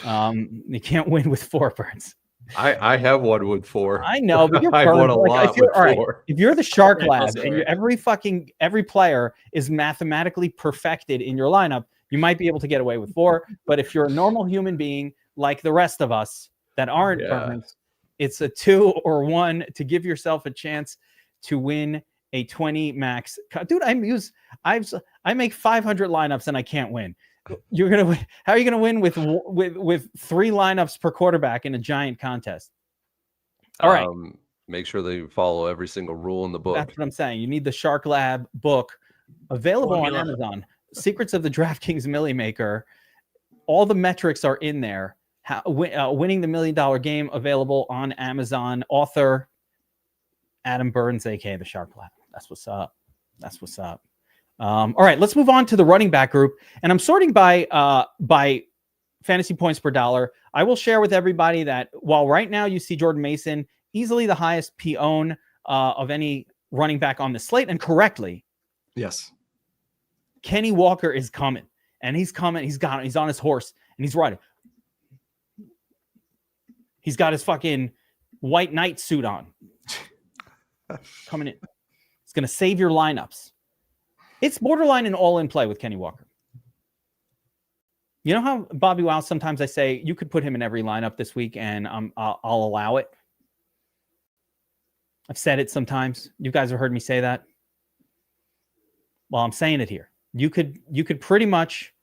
You can't win with 4 birds. I have one with 4. I know, but you're I've won a lot with 4. Right, if you're the Shark Lab and every player is mathematically perfected in your lineup, you might be able to get away with 4. But if you're a normal human being like the rest of us that aren't perfect, it's a 2 or 1 to give yourself a chance to win a 20 max. Dude, I make 500 lineups and I can't win. You're gonna win. How are you gonna win with 3 lineups per quarterback in a giant contest? All right. Make sure they follow every single rule in the book. That's what I'm saying. You need the Shark Lab book available Formula. on Amazon. Secrets of the DraftKings Millie Maker. All the metrics are in there. Winning the $1 million game available on Amazon. Author Adam Burns, aka the Shark Lab. That's what's up. That's what's up. All right, let's move on to the running back group, and I'm sorting by fantasy points per dollar. I will share with everybody that while right now you see Jordan Mason easily the highest P-own of any running back on the slate, and correctly, Yes. Kenny Walker is coming, and he's coming. He's on his horse, and he's riding. He's got his fucking white knight suit on. Coming in. It's going to save your lineups. It's borderline an all-in play with Kenny Walker. You know how BobbyWow, sometimes I say you could put him in every lineup this week and I'll allow it. I've said it sometimes. You guys have heard me say that. Well, I'm saying it here. You could pretty much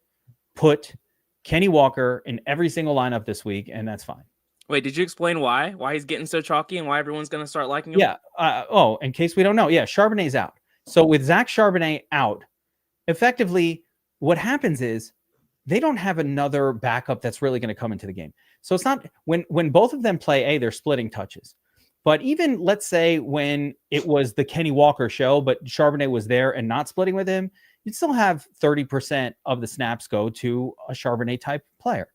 put Kenny Walker in every single lineup this week, and that's fine. Wait, did you explain why he's getting so chalky and why everyone's going to start liking him? Yeah. In case we don't know. Yeah, Charbonnet's out. So with Zach Charbonnet out, effectively what happens is they don't have another backup that's really going to come into the game. So it's not when both of them play, they're splitting touches. But even let's say when it was the Kenny Walker show, but Charbonnet was there and not splitting with him, you'd still have 30% of the snaps go to a Charbonnet type player.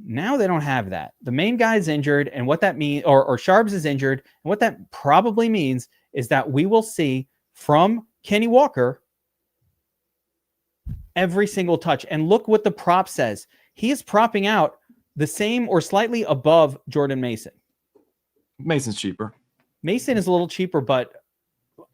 Now they don't have that. The main guy's injured, and what that means, or Charbs is injured, and what that probably means is that we will see from Kenny Walker every single touch. And look what the prop says. He is propping out the same or slightly above Jordan Mason. Mason's cheaper. Mason is a little cheaper, but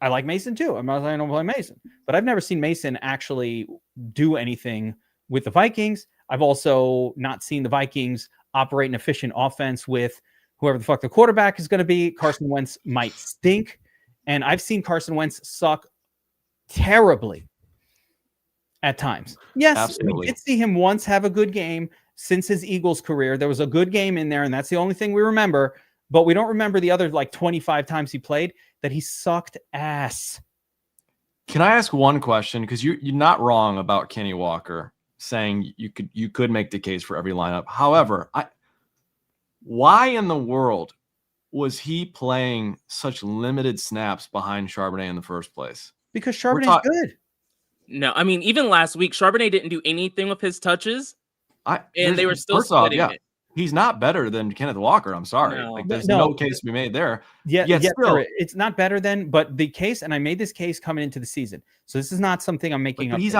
I like Mason too. I'm not saying I don't play Mason, but I've never seen Mason actually do anything with the Vikings. I've also not seen the Vikings operate an efficient offense with whoever the fuck the quarterback is going to be. Carson Wentz might stink. And I've seen Carson Wentz suck terribly at times. Yes, absolutely. We did see him once have a good game since his Eagles career. There was a good game in there, and that's the only thing we remember. But we don't remember the other 25 times he played that he sucked ass. Can I ask one question? Because you're not wrong about Kenny Walker saying you could make the case for every lineup. However, why in the world was he playing such limited snaps behind Charbonnet in the first place? Because Charbonnet's good. No, I mean, even last week, Charbonnet didn't do anything with his touches, and they were still splitting it. He's not better than Kenneth Walker. I'm sorry. No. There's no case to be made there. Yeah, still, it's not better than, but the case, and I made this case coming into the season. So this is not something I'm making up. He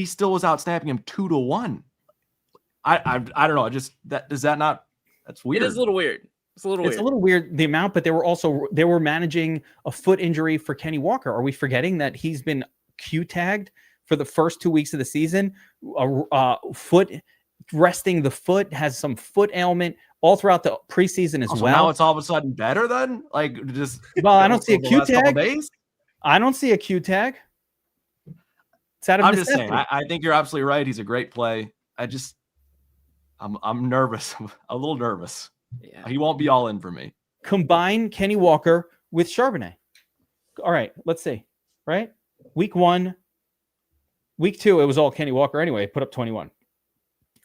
still was outsnapping him 2-1. I don't know. That's weird. It is a little weird. It's a little weird, the amount, but they were managing a foot injury for Kenny Walker. Are we forgetting that he's been Q tagged for the first 2 weeks of the season? Foot resting the foot, has some foot ailment all throughout the preseason as well. Now it's all of a sudden better then? I don't see a Q tag. I don't see a Q tag. It's out of I'm necessity. just saying, I think you're absolutely right. He's a great play. I'm nervous. A little nervous. Yeah. He won't be all in for me. Combine Kenny Walker with Charbonnet. All right, let's see. Right? Week 1. Week 2, it was all Kenny Walker anyway. Put up 21.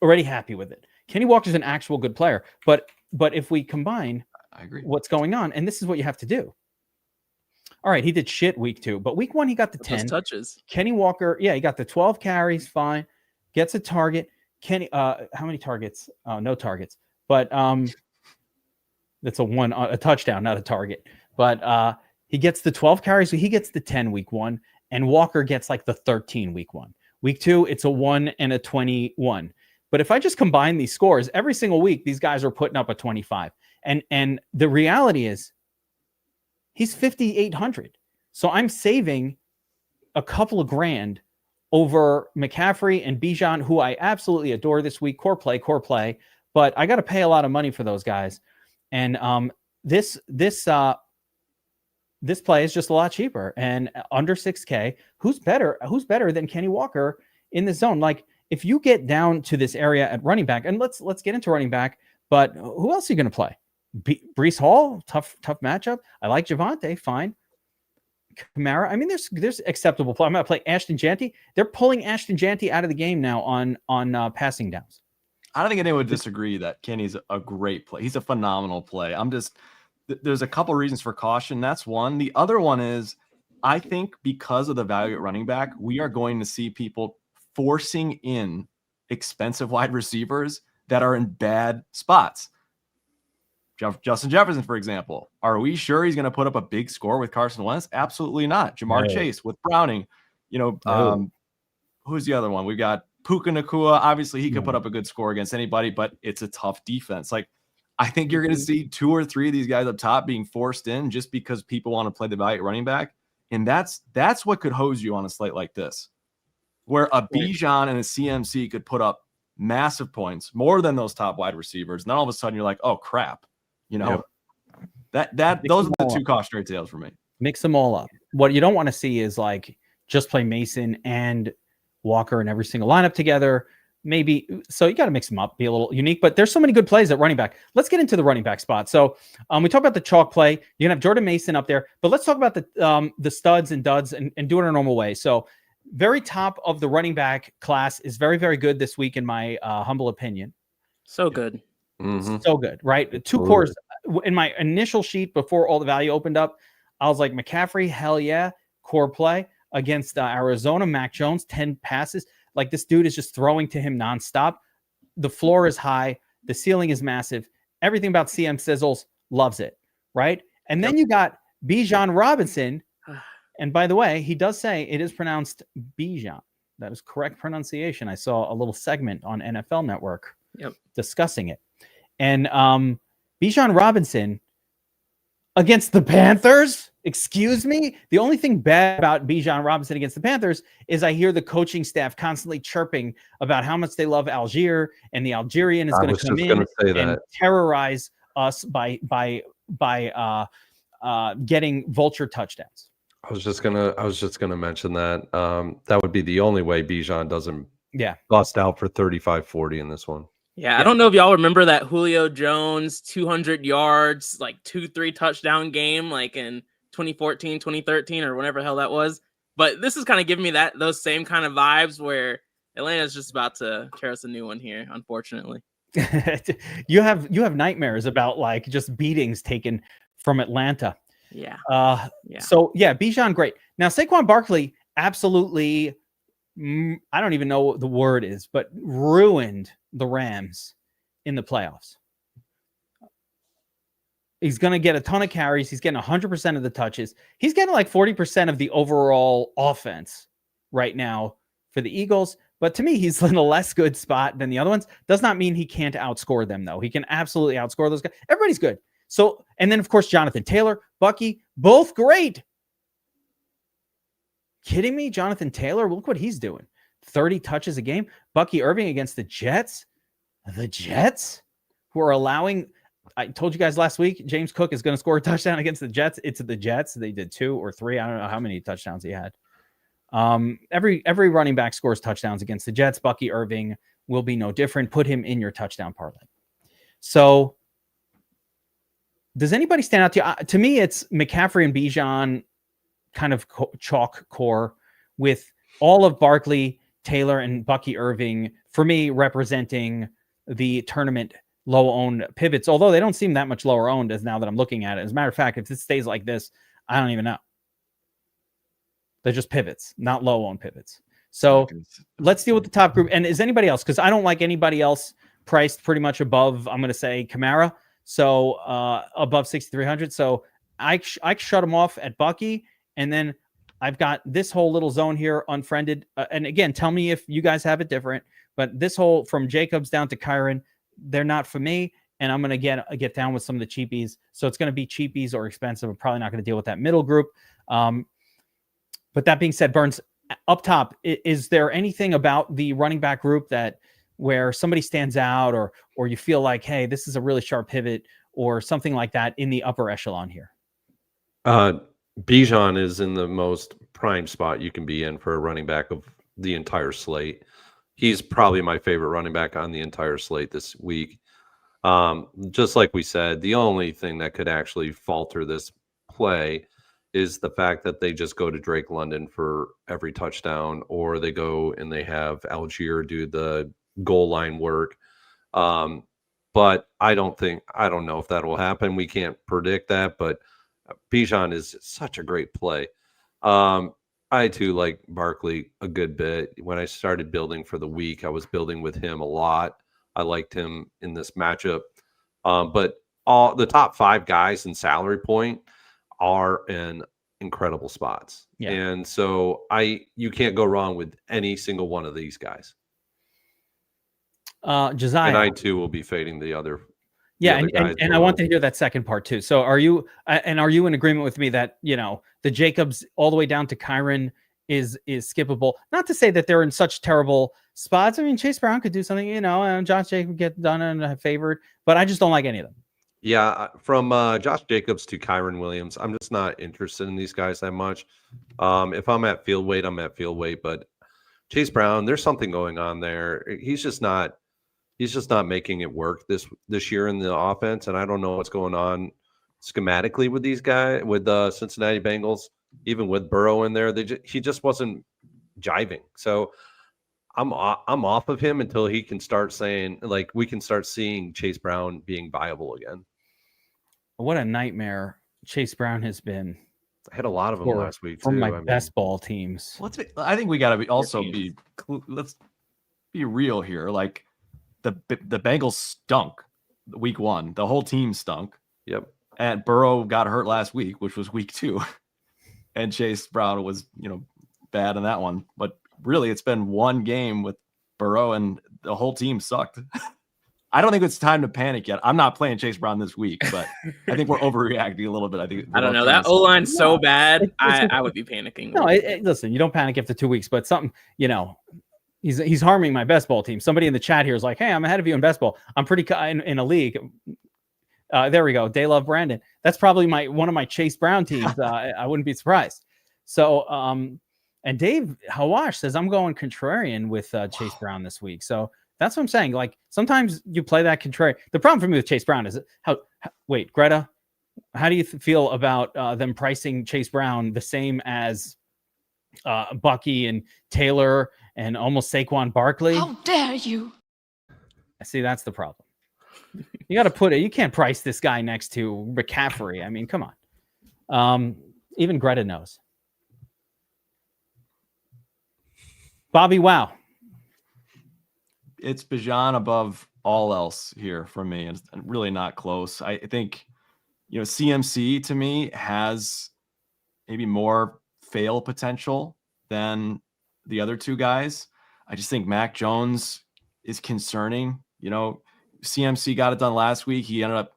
Already happy with it. Kenny Walker's an actual good player. But if we combine I agree. What's going on, and this is what you have to do. All right, he did shit week 2, but week 1 he got the 10 touches. Kenny Walker, he got the 12 carries, fine. Gets a target. Kenny, how many targets? No targets. But that's a touchdown, not a target. But he gets the 12 carries, so he gets the 10 week 1, and Walker gets like the 13 week 1. Week 2, it's a 1 and a 21. But if I just combine these scores, every single week, these guys are putting up a 25. And the reality is he's 5,800. So I'm saving a couple of grand over McCaffrey and Bijan, who I absolutely adore this week. Core play. But I got to pay a lot of money for those guys. And this play is just a lot cheaper and under 6K. Who's better than Kenny Walker in the zone? Like, if you get down to this area at running back, and let's get into running back, but who else are you going to play? Brees Hall, tough matchup. I like Javonte, fine. Kamara, I mean, there's acceptable play. I'm going to play Ashton Janty. They're pulling Ashton Janty out of the game now on passing downs. I don't think anyone would disagree that Kenny's a great play. He's a phenomenal play. There's a couple reasons for caution. That's one. The other one is, I think because of the value at running back, we are going to see people forcing in expensive wide receivers that are in bad spots. Justin Jefferson, for example. Are we sure he's going to put up a big score with Carson Wentz? Absolutely not. Jamar Chase with Browning. Who's the other one? We got Puka Nacua. Obviously, he could put up a good score against anybody, but it's a tough defense. Like, I think you're going to see 2 or 3 of these guys up top being forced in just because people want to play the value at running back. And that's what could hose you on a slate like this, where a Bijan and a CMC could put up massive points, more than those top wide receivers. And then all of a sudden you're like, oh crap. Those are the 2 cautionary tales for me. Mix them all up. What you don't want to see is like just play Mason and Walker in every single lineup together. Maybe so you got to mix them up, be a little unique. But there's so many good plays at running back. Let's get into the running back spot. So we talk about the chalk play. You're gonna have Jordan Mason up there, but let's talk about the studs and duds and do it in a normal way. So very top of the running back class is very, very good this week in my humble opinion. So good. Mm-hmm. So good, right? 2 cores in my initial sheet before all the value opened up. I was like, McCaffrey, hell yeah, core play against Arizona. Mac Jones, 10 passes. Like, this dude is just throwing to him nonstop. The floor is high. The ceiling is massive. Everything about CM Sizzles loves it, right? And then you got Bijan Robinson. And by the way, he does say it is pronounced Bijan. That is correct pronunciation. I saw a little segment on NFL Network discussing it. And Bijan Robinson against the Panthers? Excuse me? The only thing bad about Bijan Robinson against the Panthers is I hear the coaching staff constantly chirping about how much they love Algier, and the Algerian is going to come in and terrorize us by getting vulture touchdowns. I was just gonna mention that. That would be the only way Bijan doesn't bust out for 35-40 in this one. Yeah, I don't know if y'all remember that Julio Jones 200 yards, like 2-3 touchdown game, like in 2014, 2013, or whenever the hell that was. But this is kind of giving me those same kind of vibes where Atlanta's just about to tear us a new one here, unfortunately. you have nightmares about like just beatings taken from Atlanta. Yeah. So yeah, Bijan, great. Now Saquon Barkley absolutely, I don't even know what the word is, but ruined the Rams in the playoffs. He's going to get a ton of carries. He's getting 100% of the touches. He's getting like 40% of the overall offense right now for the Eagles. But to me, he's in a less good spot than the other ones. Does not mean he can't outscore them, though. He can absolutely outscore those guys. Everybody's good. So, and then, of course, Jonathan Taylor, Bucky, both great. Kidding me? Jonathan Taylor, look what he's doing. 30 touches a game. Bucky Irving against the Jets. The Jets, who are allowing, I told you guys last week, James Cook is going to score a touchdown against the Jets. It's the Jets. They did 2 or 3. I don't know how many touchdowns he had. Every running back scores touchdowns against the Jets. Bucky Irving will be no different. Put him in your touchdown parlay. So does anybody stand out to you? To me, it's McCaffrey and Bijan kind of chalk core, with all of Barkley, Taylor, and Bucky Irving, for me, representing the tournament low-owned pivots, although they don't seem that much lower-owned as now that I'm looking at it. As a matter of fact, if this stays like this, I don't even know. They're just pivots, not low-owned pivots. So let's deal with the top group. And is anybody else? Because I don't like anybody else priced pretty much above, I'm going to say, Kamara. So above 6,300. So I shut them off at Bucky. And then I've got this whole little zone here unfriended. And again, tell me if you guys have it different. But this whole from Jacobs down to Kyron, they're not for me. And I'm going to get down with some of the cheapies. So it's going to be cheapies or expensive. I'm probably not going to deal with that middle group. But that being said, Burns, up top, is there anything about the running back group that where somebody stands out or you feel like, hey, this is a really sharp pivot or something like that in the upper echelon here? Bijan is in the most prime spot you can be in for a running back of the entire slate. he's probably my favorite running back on the entire slate this week. Just like we said, the only thing that could actually falter this play is the fact that they just go to Drake London for every touchdown, or they go and they have Algier do the goal line work. But I don't know if that will happen. We can't predict that, but Bijan is such a great play. I too like Barkley a good bit. When I started building for the week, I was building with him a lot. I liked him in this matchup. But all the top 5 guys in salary point are in incredible spots. Yeah. And so you can't go wrong with any single one of these guys. Josiah. And I too will be fading the other. Yeah, and I want to hear that second part too. So are you in agreement with me that, the Jacobs all the way down to Kyron is skippable? Not to say that they're in such terrible spots. I mean, Chase Brown could do something, and Josh Jacobs get done and favored, but I just don't like any of them. Yeah, from Josh Jacobs to Kyron Williams, I'm just not interested in these guys that much. If I'm at field weight, I'm at field weight, but Chase Brown, there's something going on there. He's just not making it work this year in the offense, and I don't know what's going on schematically with these guys, with the Cincinnati Bengals, even with Burrow in there. He just wasn't jiving. So I'm off of him until he can start saying, like, we can start seeing Chase Brown being viable again. What a nightmare Chase Brown has been. I had a lot of them last week from too. my best ball teams. I think we got to let's be real here. Like, the Bengals stunk week 1. The whole team stunk. Yep. And Burrow got hurt last week, which was week 2. And Chase Brown was, bad in that one. But really, it's been one game with Burrow and the whole team sucked. I don't think it's time to panic yet. I'm not playing Chase Brown this week, but I think we're overreacting a little bit. I don't know. That O-line's so bad. I would be panicking. No, listen, you don't panic after 2 weeks, but something, he's harming my best ball team. Somebody in the chat here is like, hey, I'm ahead of you in best ball. I'm pretty in a league. There we go. Day Love Brandon. That's probably one of my Chase Brown teams. I wouldn't be surprised. So, and Dave Hawash says I'm going contrarian with Chase Brown this week. So that's what I'm saying. Like, sometimes you play that contrarian. The problem for me with Chase Brown is wait, Greta, how do you feel about them pricing Chase Brown the same as Bucky and Taylor and almost Saquon Barkley? How dare you? See, that's the problem. You got to put it. You can't price this guy next to McCaffrey. I mean, come on. Even Greta knows. BobbyWow. It's Bijan above all else here for me. It's really not close. I think, CMC to me has maybe more fail potential than the other two guys. I just think Mac Jones is concerning. CMC got it done last week. He ended up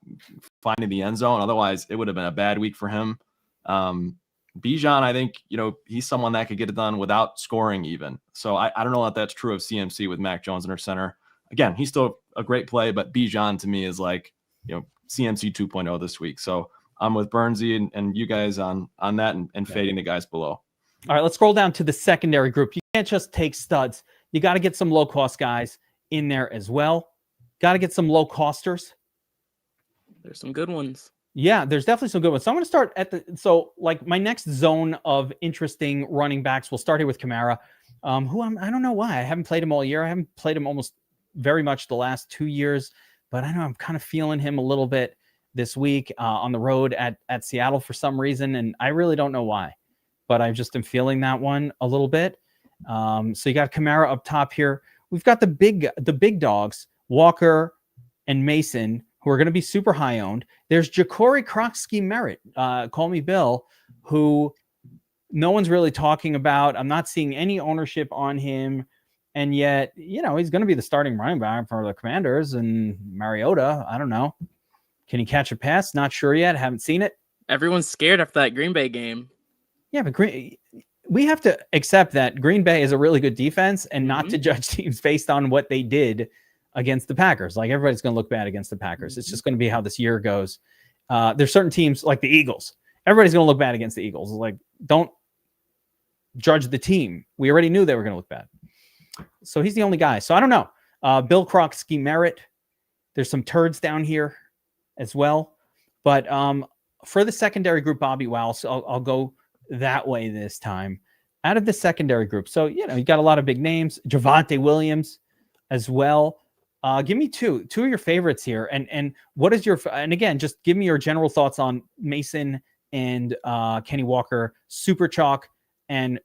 finding the end zone. Otherwise, it would have been a bad week for him. Bijan, I think, he's someone that could get it done without scoring even. So I don't know if that's true of CMC with Mac Jones in her center. Again, he's still a great play, but Bijan to me is like, CMC 2.0 this week. So I'm with Bernsey and you guys on that and fading the guys below. All right, let's scroll down to the secondary group. You can't just take studs. You got to get some low-cost guys in there as well. Got to get some low-costers. There's some good ones. Yeah, there's definitely some good ones. So I'm going to start my next zone of interesting running backs. We'll start here with Kamara, I don't know why. I haven't played him all year. I haven't played him almost very much the last 2 years, but I know I'm kind of feeling him a little bit this week on the road at Seattle for some reason, and I really don't know why, but I just am feeling that one a little bit. So you got Kamara up top here. We've got the big dogs, Walker and Mason, who are going to be super high owned. There's Ja'Cory Croxky-Merritt, call me Bill, who no one's really talking about. I'm not seeing any ownership on him. And yet, he's going to be the starting running back for the Commanders. And Mariota, I don't know. Can he catch a pass? Not sure yet. Haven't seen it. Everyone's scared after that Green Bay game. Yeah, but we have to accept that Green Bay is a really good defense and not to judge teams based on what they did against the Packers. Like, everybody's going to look bad against the Packers. It's just going to be how this year goes. There's certain teams like the Eagles. Everybody's going to look bad against the Eagles. Like, don't judge the team. We already knew they were going to look bad. So he's the only guy. So I don't know. Bill Kroksky Merritt. There's some turds down here as well. But for the secondary group, BobbyWow, so I'll go that way this time. Out of the secondary group. So, you got a lot of big names. Javonte Williams as well. Give me two of your favorites here. And what is and again, just give me your general thoughts on Mason and Kenny Walker, Super Chalk, and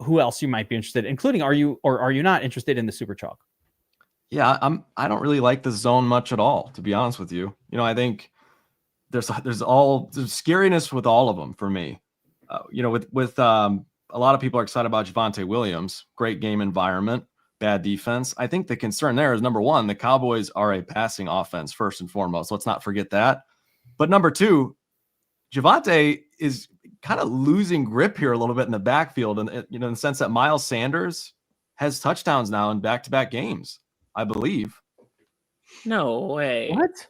who else you might be interested in, including are you not interested in the Super Chalk? Yeah, I don't really like the zone much at all, to be honest with you. I think there's scariness with all of them for me. With a lot of people are excited about Javonte Williams, great game environment, bad defense. I think the concern there is, number one, the Cowboys are a passing offense first and foremost. Let's not forget that. But number two, Javonte is kind of losing grip here a little bit in the backfield, and in the sense that Miles Sanders has touchdowns now in back-to-back games, I believe. No way. What?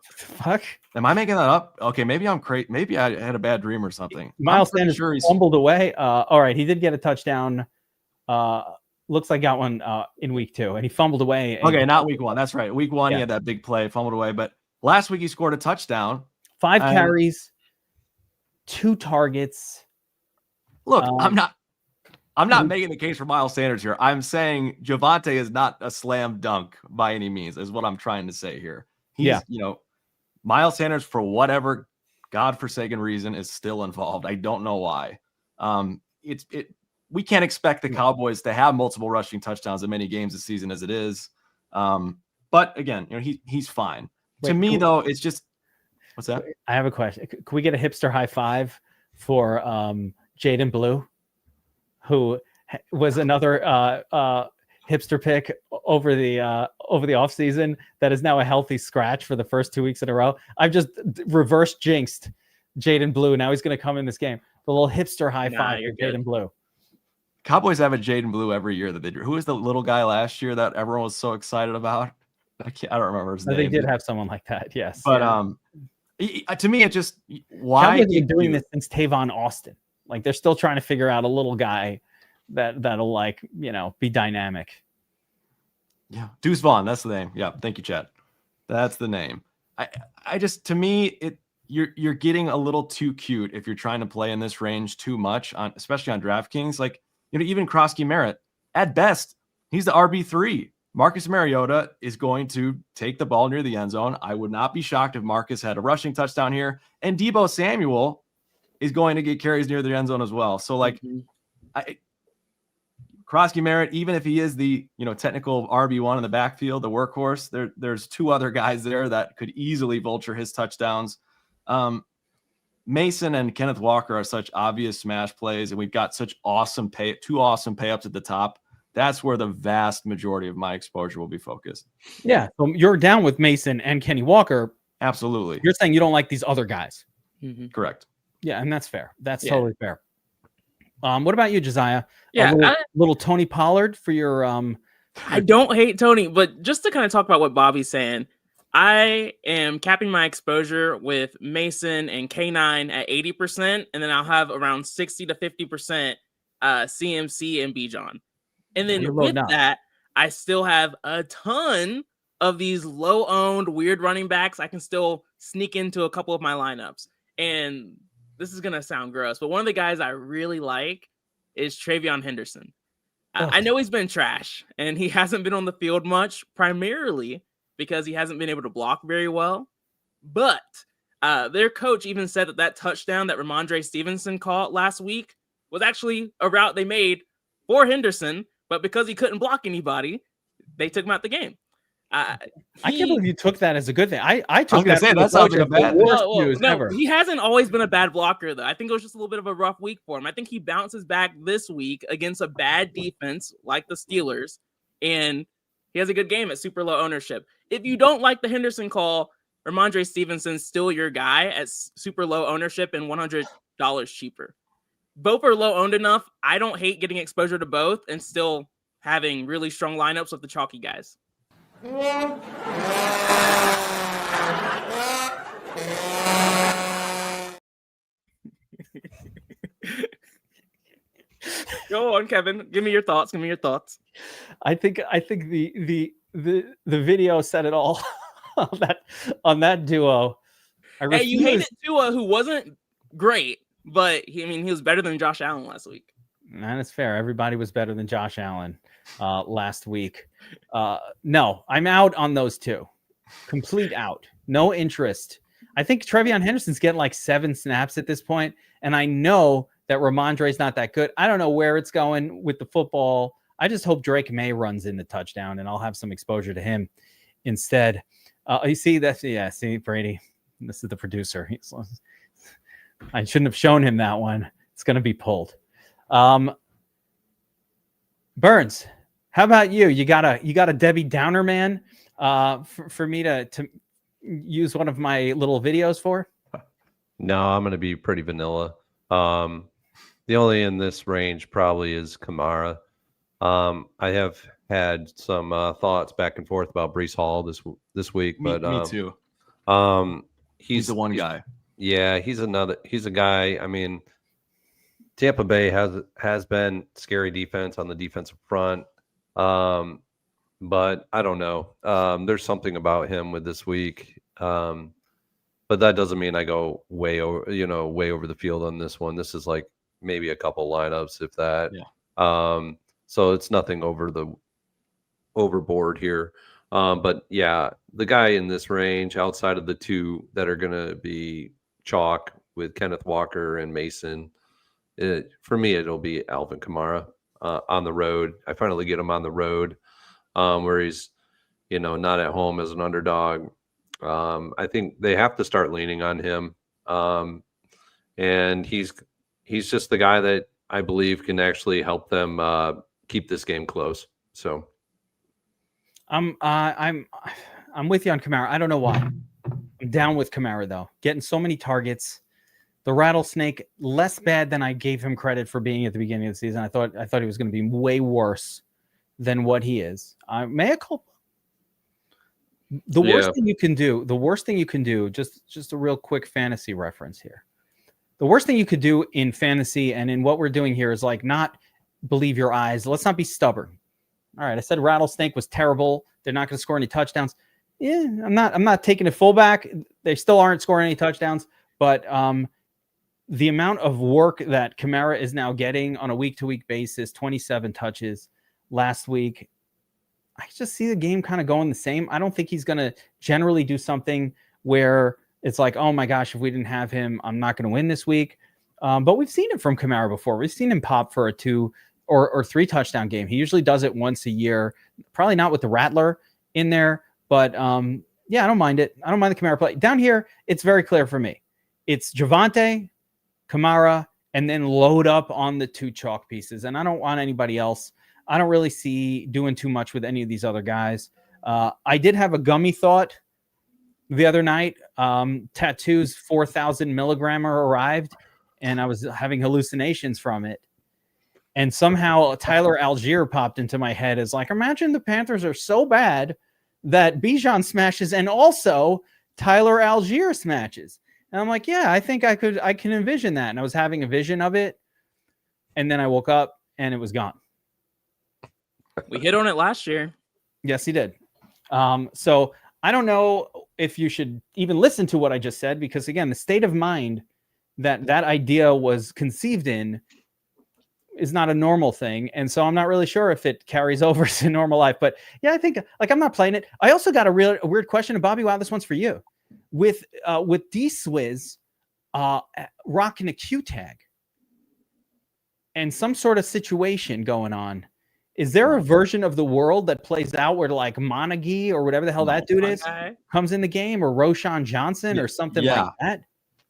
Fuck. Am I making that up? Okay, maybe I'm crazy. Maybe I had a bad dream or something. Miles Sanders fumbled away. All right, he did get a touchdown. Looks like got one in week 2, and he fumbled away. Okay, not week 1. That's right. Week 1, Yeah. He had that big play, fumbled away. But last week he scored a touchdown. 5 carries, 2 targets. Look, I'm not making the case for Miles Sanders here. I'm saying Javonte is not a slam dunk by any means, is what I'm trying to say here. He's, Miles Sanders, for whatever godforsaken reason, is still involved. I don't know why. We can't expect the Cowboys to have multiple rushing touchdowns in many games this season as it is. But again, he's fine. Wait, to me, though, it's just, what's that? I have a question. Can we get a hipster high five for Jaden Blue, who was another hipster pick over the offseason that is now a healthy scratch for the first 2 weeks in a row? I've just reverse jinxed Jaden Blue. Now he's going to come in this game. The little hipster high five for Jaden Blue. Cowboys have a Jaden Blue every year that they do. Who was the little guy last year that everyone was so excited about? I don't remember his name. They did have someone like that, yes. But to me, it just, why Cowboys been doing this since Tavon Austin? Like, they're still trying to figure out a little guy that'll be dynamic. Yeah, Deuce Vaughn, that's the name. Yeah, thank you, Chad. That's the name. I just, to me, you're getting a little too cute if you're trying to play in this range too much, especially on DraftKings. Like, even Kroksky Merritt, at best, he's the RB3. Marcus Mariota is going to take the ball near the end zone. I would not be shocked if Marcus had a rushing touchdown here. And Deebo Samuel is going to get carries near the end zone as well. So, Kroksky Merritt, even if he is the technical RB1 in the backfield, the workhorse, there's 2 other guys there that could easily vulture his touchdowns. Mason and Kenneth Walker are such obvious smash plays, and we've got such 2 awesome payups at the top. That's where the vast majority of my exposure will be focused. Yeah, so you're down with Mason and Kenny Walker. Absolutely. You're saying you don't like these other guys. Mm-hmm. Correct. Yeah, and that's fair. That's totally fair. What about you, Josiah? Yeah, little Tony Pollard for your I don't hate Tony, but just to kind of talk about what Bobby's saying, I am capping my exposure with Mason and K9 at 80%, and then I'll have around 60 to 50% CMC and Bijan. And then with that, I still have a ton of these low-owned weird running backs. I can still sneak into a couple of my lineups. And this is going to sound gross, but one of the guys I really like is Travion Henderson. I know he's been trash, and he hasn't been on the field much, primarily because he hasn't been able to block very well. But their coach even said that touchdown that Ramondre Stevenson caught last week was actually a route they made for Henderson, but because he couldn't block anybody, they took him out the game. I can't believe you took that as a good thing. I took that. That sounds like a bad news ever. He hasn't always been a bad blocker, though. I think it was just a little bit of a rough week for him. I think he bounces back this week against a bad defense like the Steelers, and he has a good game at super low ownership. If you don't like the Henderson call, Ramondre Stevenson's still your guy at super low ownership and $100 cheaper. Both are low owned enough. I don't hate getting exposure to both and still having really strong lineups with the chalky guys. Go on, Kevin. Give me your thoughts. I think the video said it all on that duo. Hey, you hated Tua, who wasn't great, but he was better than Josh Allen last week. And it's fair. Everybody was better than Josh Allen last week. No, I'm out on those two. Complete out. No interest. I think Trevion Henderson's getting like 7 snaps at this point, and I know that Ramondre's not that good. I don't know where it's going with the football. I just hope Drake May runs in the touchdown, and I'll have some exposure to him instead. You see that? Yeah, see, Brady. This is the producer. I shouldn't have shown him that one. It's going to be pulled. Burns, how about you? You got a Debbie Downer man for me to use one of my little videos for? No, I'm going to be pretty vanilla. The only in this range probably is Kamara. I have had some thoughts back and forth about Breece Hall this week, but me too. He's the one guy. Yeah, he's a guy. I mean, Tampa Bay has been scary defense on the defensive front. But I don't know. There's something about him with this week. But that doesn't mean I go way over the field on this one. This is like maybe a couple lineups, if that. Yeah. So it's nothing overboard here. But yeah, the guy in this range outside of the two that are going to be chalk with Kenneth Walker and Mason, for me, it'll be Alvin Kamara on the road. I finally get him on the road where he's, not at home as an underdog. I think they have to start leaning on him. And he's just the guy that I believe can actually help them keep this game close. So I'm with you on Kamara. I don't know why. I'm down with Kamara though. Getting so many targets. The rattlesnake, less bad than I gave him credit for being at the beginning of the season. I thought he was going to be way worse than what he is. Mea culpa. The worst thing you can do, just a real quick fantasy reference here. The worst thing you could do in fantasy and in what we're doing here is like not believe your eyes. Let's not be stubborn. All right, I said rattlesnake was terrible. They're not going to score any touchdowns. Yeah, I'm not taking it full back. They still aren't scoring any touchdowns, but the amount of work that Kamara is now getting on a week-to-week basis, 27 touches last week, I just see the game kind of going the same. I don't think he's going to generally do something where it's like, oh my gosh, if we didn't have him, I'm not going to win this week. But we've seen it from Kamara before. We've seen him pop for a 2 or 3 touchdown game. He usually does it once a year, probably not with the Rattler in there. But yeah, I don't mind it. I don't mind the Kamara play. Down here, it's very clear for me. It's Javonte, Kamara, and then load up on the 2 chalk pieces. And I don't want anybody else. I don't really see doing too much with any of these other guys. I did have a gummy thought the other night. Tattoo's 4,000 milligrammer arrived, and I was having hallucinations from it. And somehow Tyler Algier popped into my head as like, imagine the Panthers are so bad that Bijan smashes and also Tyler Algier smashes. And I'm like, yeah, I think I can envision that. And I was having a vision of it. And then I woke up and it was gone. We hit on it last year. Yes, he did. So I don't know if you should even listen to what I just said, because again, the state of mind that idea was conceived in is not a normal thing. And so I'm not really sure if it carries over to normal life, but yeah, I think like I'm not playing it. I also got a weird question. And BobbyWow, this one's for you. With D-Swizz rocking a Q tag and some sort of situation going on, is there a version of the world that plays out where like Monaghy or whatever the hell that dude is comes in the game, or Roshan Johnson or something like that?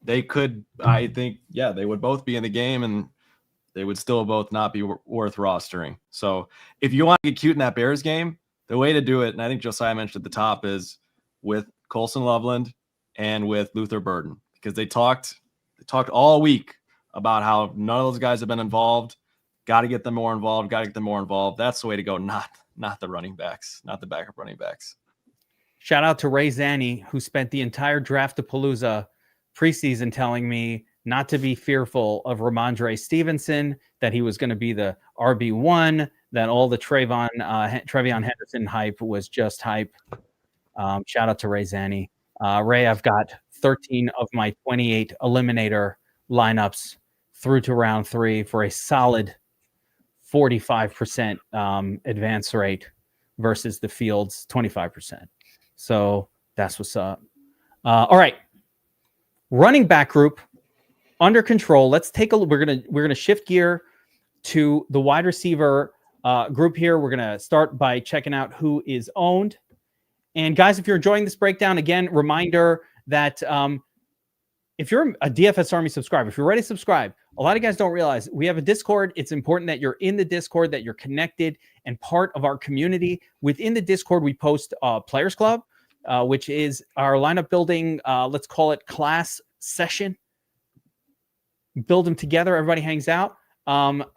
They could, I think, they would both be in the game and they would still both not be worth rostering. So if you want to get cute in that Bears game, the way to do it, and I think Josiah mentioned at the top, is with Colson Loveland and with Luther Burden, because they talked all week about how none of those guys have been involved. Got to get them more involved. That's the way to go. Not the running backs, not the backup running backs. Shout out to Ray Zanny, who spent the entire Draft-a-Palooza preseason telling me not to be fearful of Ramondre Stevenson, that he was going to be the RB1, that all the Trevion Henderson hype was just hype. Shout out to Ray Zanny. Ray, I've got 13 of my 28 eliminator lineups through to round 3 for a solid 45% advance rate versus the field's 25%. So that's what's up. All right. Running back group under control. Let's take a look. We're gonna shift gear to the wide receiver group here. We're gonna start by checking out who is owned. And guys, if you're enjoying this breakdown, again, reminder that if you're a DFS Army subscriber, if you're ready to subscribe, a lot of guys don't realize we have a Discord. It's important that you're in the Discord, that you're connected and part of our community. Within the Discord, we post Players Club, which is our lineup building, let's call it class session. Build them together. Everybody hangs out.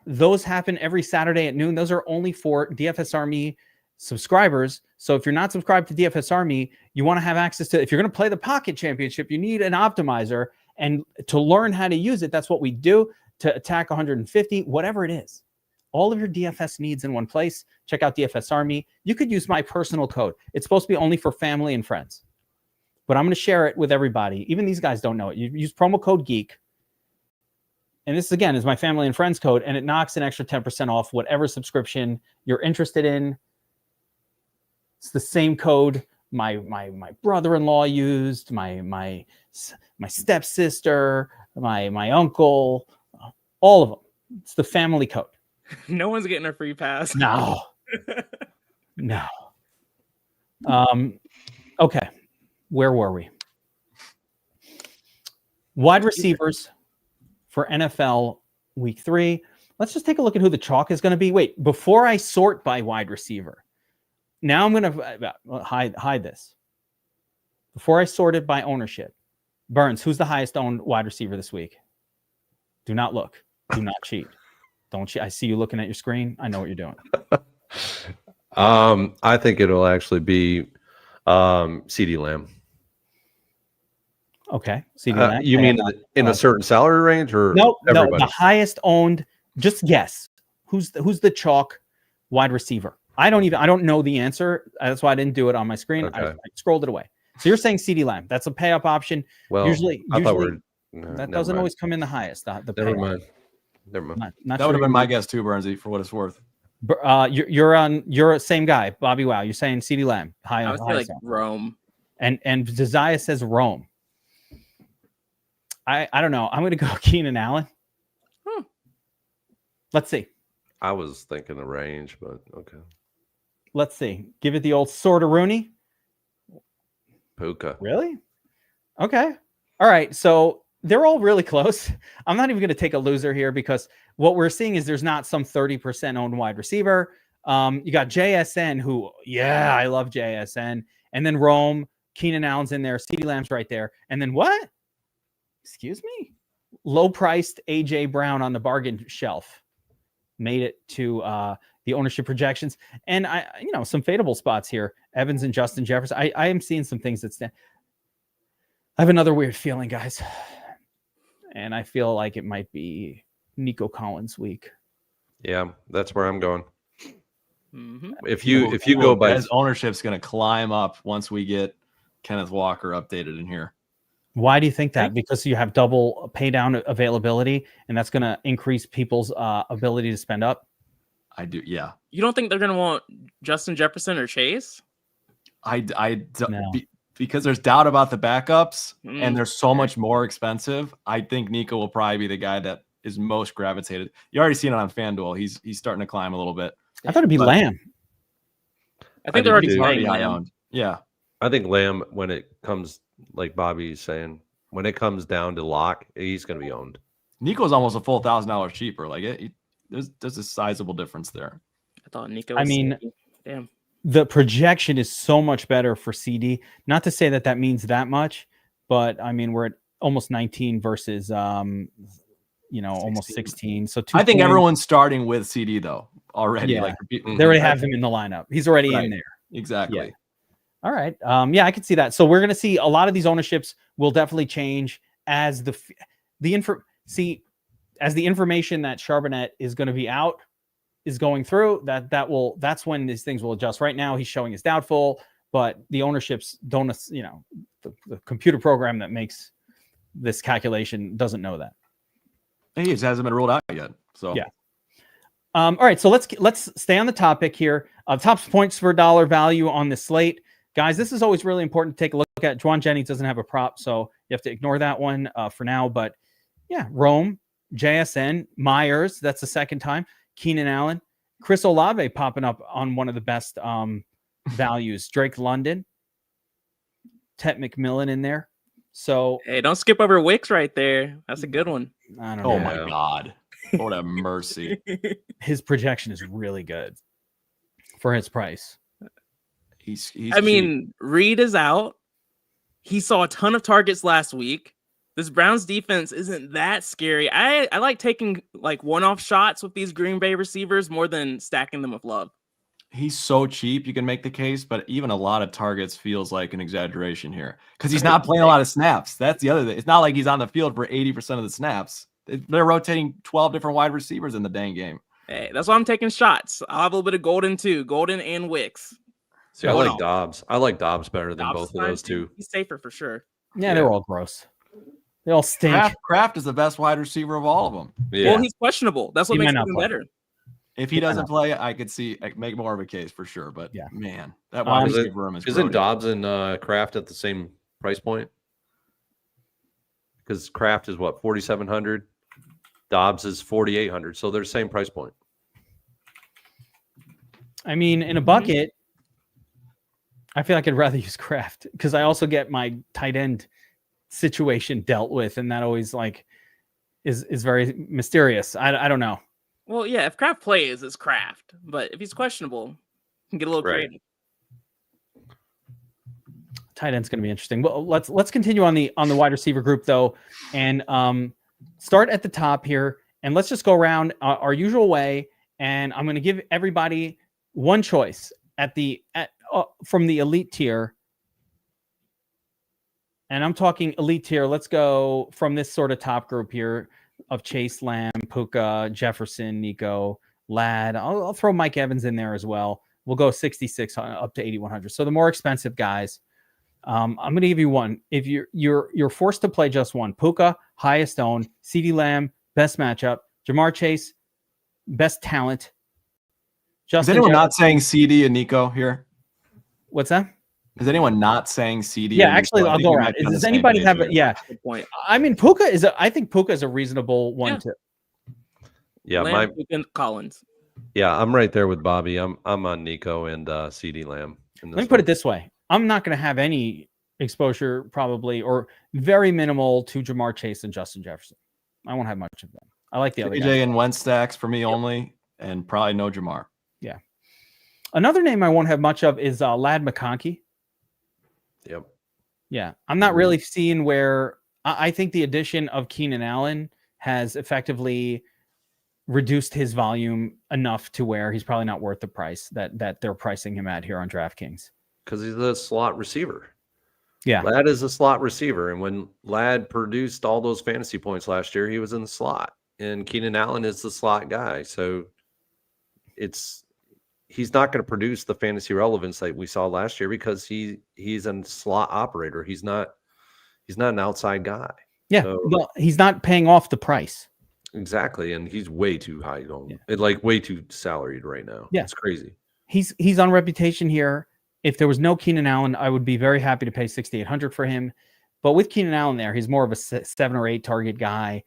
Those happen every Saturday at noon. Those are only for DFS Army subscribers. So if you're not subscribed to DFS Army, you want to have access to, if you're going to play the Pocket Championship, you need an optimizer. And to learn how to use it, that's what we do, to attack 150, whatever it is. All of your DFS needs in one place. Check out DFS Army. You could use my personal code. It's supposed to be only for family and friends, but I'm going to share it with everybody. Even these guys don't know it. You use promo code GEEK. And this, again, is my family and friends code, and it knocks an extra 10% off whatever subscription you're interested in. It's the same code my brother-in-law used, my stepsister, my uncle, all of them. It's the family code. No one's getting a free pass. No. No. Okay. Where were we? Wide receivers for NFL week 3. Let's just take a look at who the chalk is going to be. Wait, before I sort by wide receiver, now I'm going to hide this. Before I sort it by ownership, Burns, who's the highest owned wide receiver this week? Do not look. Do not cheat. Don't cheat. I see you looking at your screen. I know what you're doing. I think it'll actually be CeeDee Lamb. Okay. CeeDee Lamb. You mean in a certain salary range, or no, everybody? The highest owned. Just guess. Who's the chalk wide receiver? I don't know the answer. That's why I didn't do it on my screen. Okay. I scrolled it away. So you're saying CeeDee Lamb. That's a pay up option. Well, usually no, that doesn't always come in the highest. Never mind. Not That would have been my guess too, Burnsy, for what it's worth. You're a same guy, BobbyWow. You're saying CeeDee Lamb. I would say like Rome. And Josiah says Rome. I don't know. I'm going to go Keenan Allen. Let's see. I was thinking the range, but okay. Let's see. Give it the old sort of Rooney. Puka. Really? Okay. All right. So they're all really close. I'm not even going to take a loser here, because what we're seeing is there's not some 30% owned wide receiver. You got JSN, who, yeah, I love JSN. And then Rome, Keenan Allen's in there. CeeDee Lamb's right there. And then what? Excuse me? Low-priced A.J. Brown on the bargain shelf made it to the ownership projections. And some fadeable spots here. Evans and Justin Jefferson. I am seeing some things that stand. I have another weird feeling, guys. And I feel like it might be Nico Collins week. Yeah, that's where I'm going. Mm-hmm. If you go by his ownership's going to climb up once we get Kenneth Walker updated in here. Why do you think that? Because you have double pay down availability, and that's going to increase people's ability to spend up. I do, yeah. You don't think they're going to want Justin Jefferson or Chase? Because there's doubt about the backups and they're so much more expensive. I think Nico will probably be the guy that is most gravitated. You already seen it on FanDuel. He's starting to climb a little bit. I thought it'd be Lamb. I think they're already high Lamb. owned. Yeah. I think Lamb, when it comes, like Bobby's saying, when it comes down to lock, he's going to be owned. Nico's almost a full $1,000 cheaper. Like there's a sizable difference there. I thought Nico was damn. The projection is so much better for CD. Not to say that means that much, but I mean, we're at almost 19 versus, almost 16. So I think everyone's starting with CD though already. Yeah. Like they already have him in the lineup. He's already in there. Exactly. Yeah. All right. I can see that. So we're going to see a lot of these ownerships will definitely change as as the information that Charbonnet is going to be out is going through, that's when these things will adjust. Right now, he's showing as doubtful, but the ownerships don't, the computer program that makes this calculation doesn't know that. He just hasn't been ruled out yet. So yeah. All right, so let's stay on the topic here. Top points for dollar value on the slate, guys. This is always really important to take a look at. Juwan Jennings doesn't have a prop, so you have to ignore that one for now. But yeah, Rome, JSN, Myers. That's the second time. Keenan Allen, Chris Olave popping up on one of the best values. Drake London, Tet McMillan in there. So hey, don't skip over Wicks right there. That's a good one. I don't know. Oh my God. Lord have mercy. His projection is really good for his price. He's I mean, Reed is out. He saw a ton of targets last week. This Browns defense isn't that scary. I like taking like one-off shots with these Green Bay receivers more than stacking them with Love. He's so cheap, you can make the case, but even a lot of targets feels like an exaggeration here because he's not playing a lot of snaps. That's the other thing. It's not like he's on the field for 80% of the snaps. They're rotating 12 different wide receivers in the dang game. Hey, that's why I'm taking shots. I'll have a little bit of Golden too. Golden and Wicks. See, I like Dobbs. I like Dobbs better than Dobbs both of those two. He's safer for sure. Yeah, they're all gross. They all stink. Kraft is the best wide receiver of all of them. Yeah. Well, he's questionable. That's what He makes might him not better. If he doesn't play, I could make more of a case for sure. But yeah, man, that wide receiver room is Isn't Dobbs and Kraft at the same price point? Because Kraft is what, 4,700? Dobbs is 4,800. So they're the same price point. I mean, in a bucket, I feel like I'd rather use Kraft because I also get my tight end situation dealt with, and that always is very mysterious. I don't know. Well, yeah, if Kraft plays, it's Kraft. But if he's questionable, you can get a little creative. Tight end's going to be interesting. Well, let's continue on the wide receiver group though, and start at the top here, and let's just go around our usual way. And I'm going to give everybody one choice from the elite tier. And I'm talking elite tier. Let's go from this sort of top group here of Chase, Lamb, Puka, Jefferson, Nico, Ladd. I'll throw Mike Evans in there as well. We'll go 66 up to 8,100. So the more expensive guys. I'm going to give you one. If you're forced to play just one, Puka, highest owned, CeeDee Lamb, best matchup, Jamar Chase, best talent. Is anyone not saying CD and Nico here? What's that? Is anyone not saying CD? Yeah, actually, I'll go around. Does anybody have it? Yeah. Good point. I mean, I think Puka is a reasonable one too. Yeah, Lamb, and Collins. Yeah, I'm right there with Bobby. I'm on Nico and CeeDee Lamb. Let me put it this way. I'm not going to have any exposure probably or very minimal to Jamar Chase and Justin Jefferson. I won't have much of them. I like the other guys. AJ and Wentz stacks for me only, and probably no Jamar. Yeah. Another name I won't have much of is Ladd McConkey. Yep. Yeah. I'm not really seeing where I think the addition of Keenan Allen has effectively reduced his volume enough to where he's probably not worth the price that they're pricing him at here on DraftKings. Because he's a slot receiver. Yeah. Ladd is a slot receiver. And when Ladd produced all those fantasy points last year, he was in the slot. And Keenan Allen is the slot guy. So he's not going to produce the fantasy relevance that we saw last year because he's a slot operator. He's not an outside guy. Yeah. So, well, he's not paying off the price. Exactly. And he's way too high way too salaried right now. Yeah. It's crazy. He's on reputation here. If there was no Keenan Allen, I would be very happy to pay 6,800 for him. But with Keenan Allen there, he's more of a 7 or 8 target guy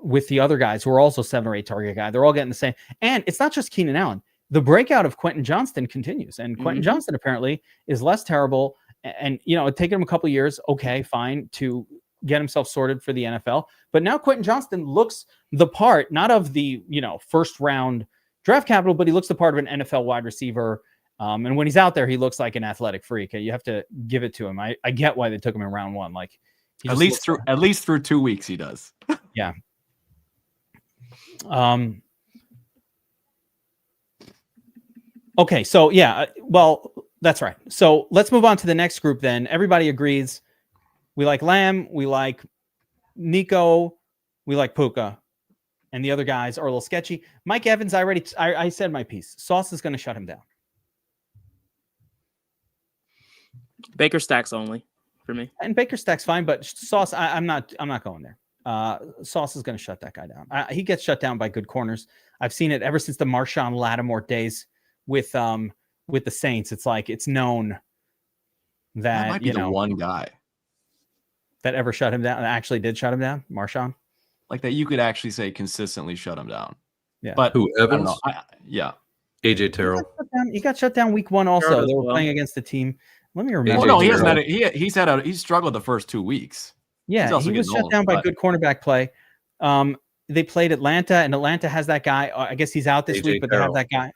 with the other guys who are also 7 or 8 target guy. They're all getting the same. And it's not just Keenan Allen. The breakout of Quentin Johnston continues. And Quentin Johnston apparently is less terrible. And, it's taken him a couple years. Okay, fine, to get himself sorted for the NFL. But now Quentin Johnston looks the part, not of the, first round draft capital, but he looks the part of an NFL wide receiver. And when he's out there, he looks like an athletic freak. You have to give it to him. I get why they took him in round 1. Like at least through 2 weeks, he does. Yeah. Okay. So well, that's right. So let's move on to the next group then. Everybody agrees. We like Lamb. We like Nico. we like Puka, and the other guys are a little sketchy. Mike Evans, I said my piece. Sauce is going to shut him down. Baker stacks only for me. And Baker Stack's fine, but Sauce, I'm not going there. Sauce is going to shut that guy down. He gets shut down by good corners. I've seen it ever since the Marshawn Lattimore days with the Saints. It's like it's known that might be the one guy that ever shut him down. Actually, did shut him down, Marshawn. like that you could actually say consistently shut him down. Yeah, but Who, I don't Evans? know. Yeah. AJ Terrell. He got shut down week 1. Also, Terrell they as were well. playing against the team. Let me remember. Well, no, he Terrell. hasn't had he's struggled the first 2 weeks. Yeah, He's also he was getting shut old, down by but- good cornerback play. They played Atlanta, and Atlanta has that guy. I guess he's out this AJ week, but they have that guy.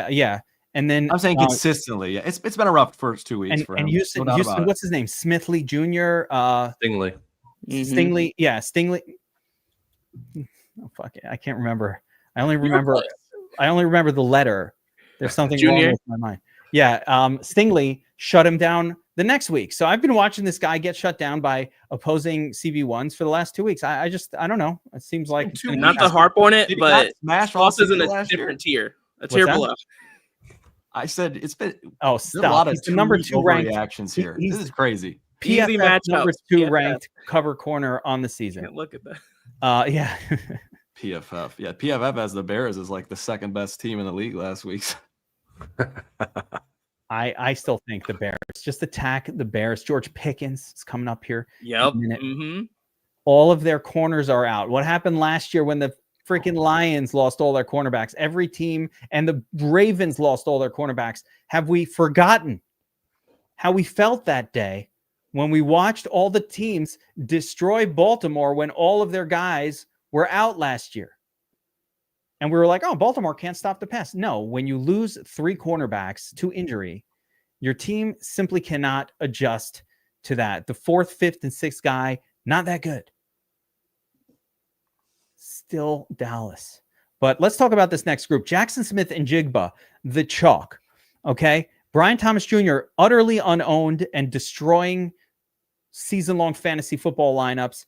Yeah, and then I'm saying consistently. Yeah, it's been a rough first 2 weeks for him. and Houston, No doubt about it. what's his name? Smithley Jr. Stingley. Stingley. Yeah, Stingley. Oh, fuck it. I can't remember. I only remember the letter. There's something wrong Junior? with my mind. Yeah, Stingley shut him down the next week. So I've been watching this guy get shut down by opposing CB1s for the last 2 weeks. I don't know. It seems like Two Not to harp on it, Did he not but smash all Sauce is in season a last year? different tier. A What's tier that? below. I said it's been oh there's stop. a lot of He's the number 2 ranked reactions here. he's- This is crazy. Easy PFF matchup. number 2 PFF. ranked cover corner on the season. Can't look at that. Yeah. PFF. Yeah, PFF as the Bears is like the second best team in the league last week. I still think the Bears. Just attack the Bears. George Pickens is coming up here. Yep. minute. Mm-hmm. All of their corners are out. What happened last year when the freaking Lions lost all their cornerbacks? Every team and the Ravens lost all their cornerbacks. Have we forgotten how we felt that day when we watched all the teams destroy Baltimore when all of their guys were out last year? And we were like, oh, Baltimore can't stop the pass. No, when you lose 3 cornerbacks to injury, your team simply cannot adjust to that. The 4th, 5th, and 6th guy, not that good. Still Dallas. But let's talk about this next group. Jackson Smith and Jigba, the chalk. Okay. Brian Thomas Jr., utterly unowned and destroying season-long fantasy football lineups.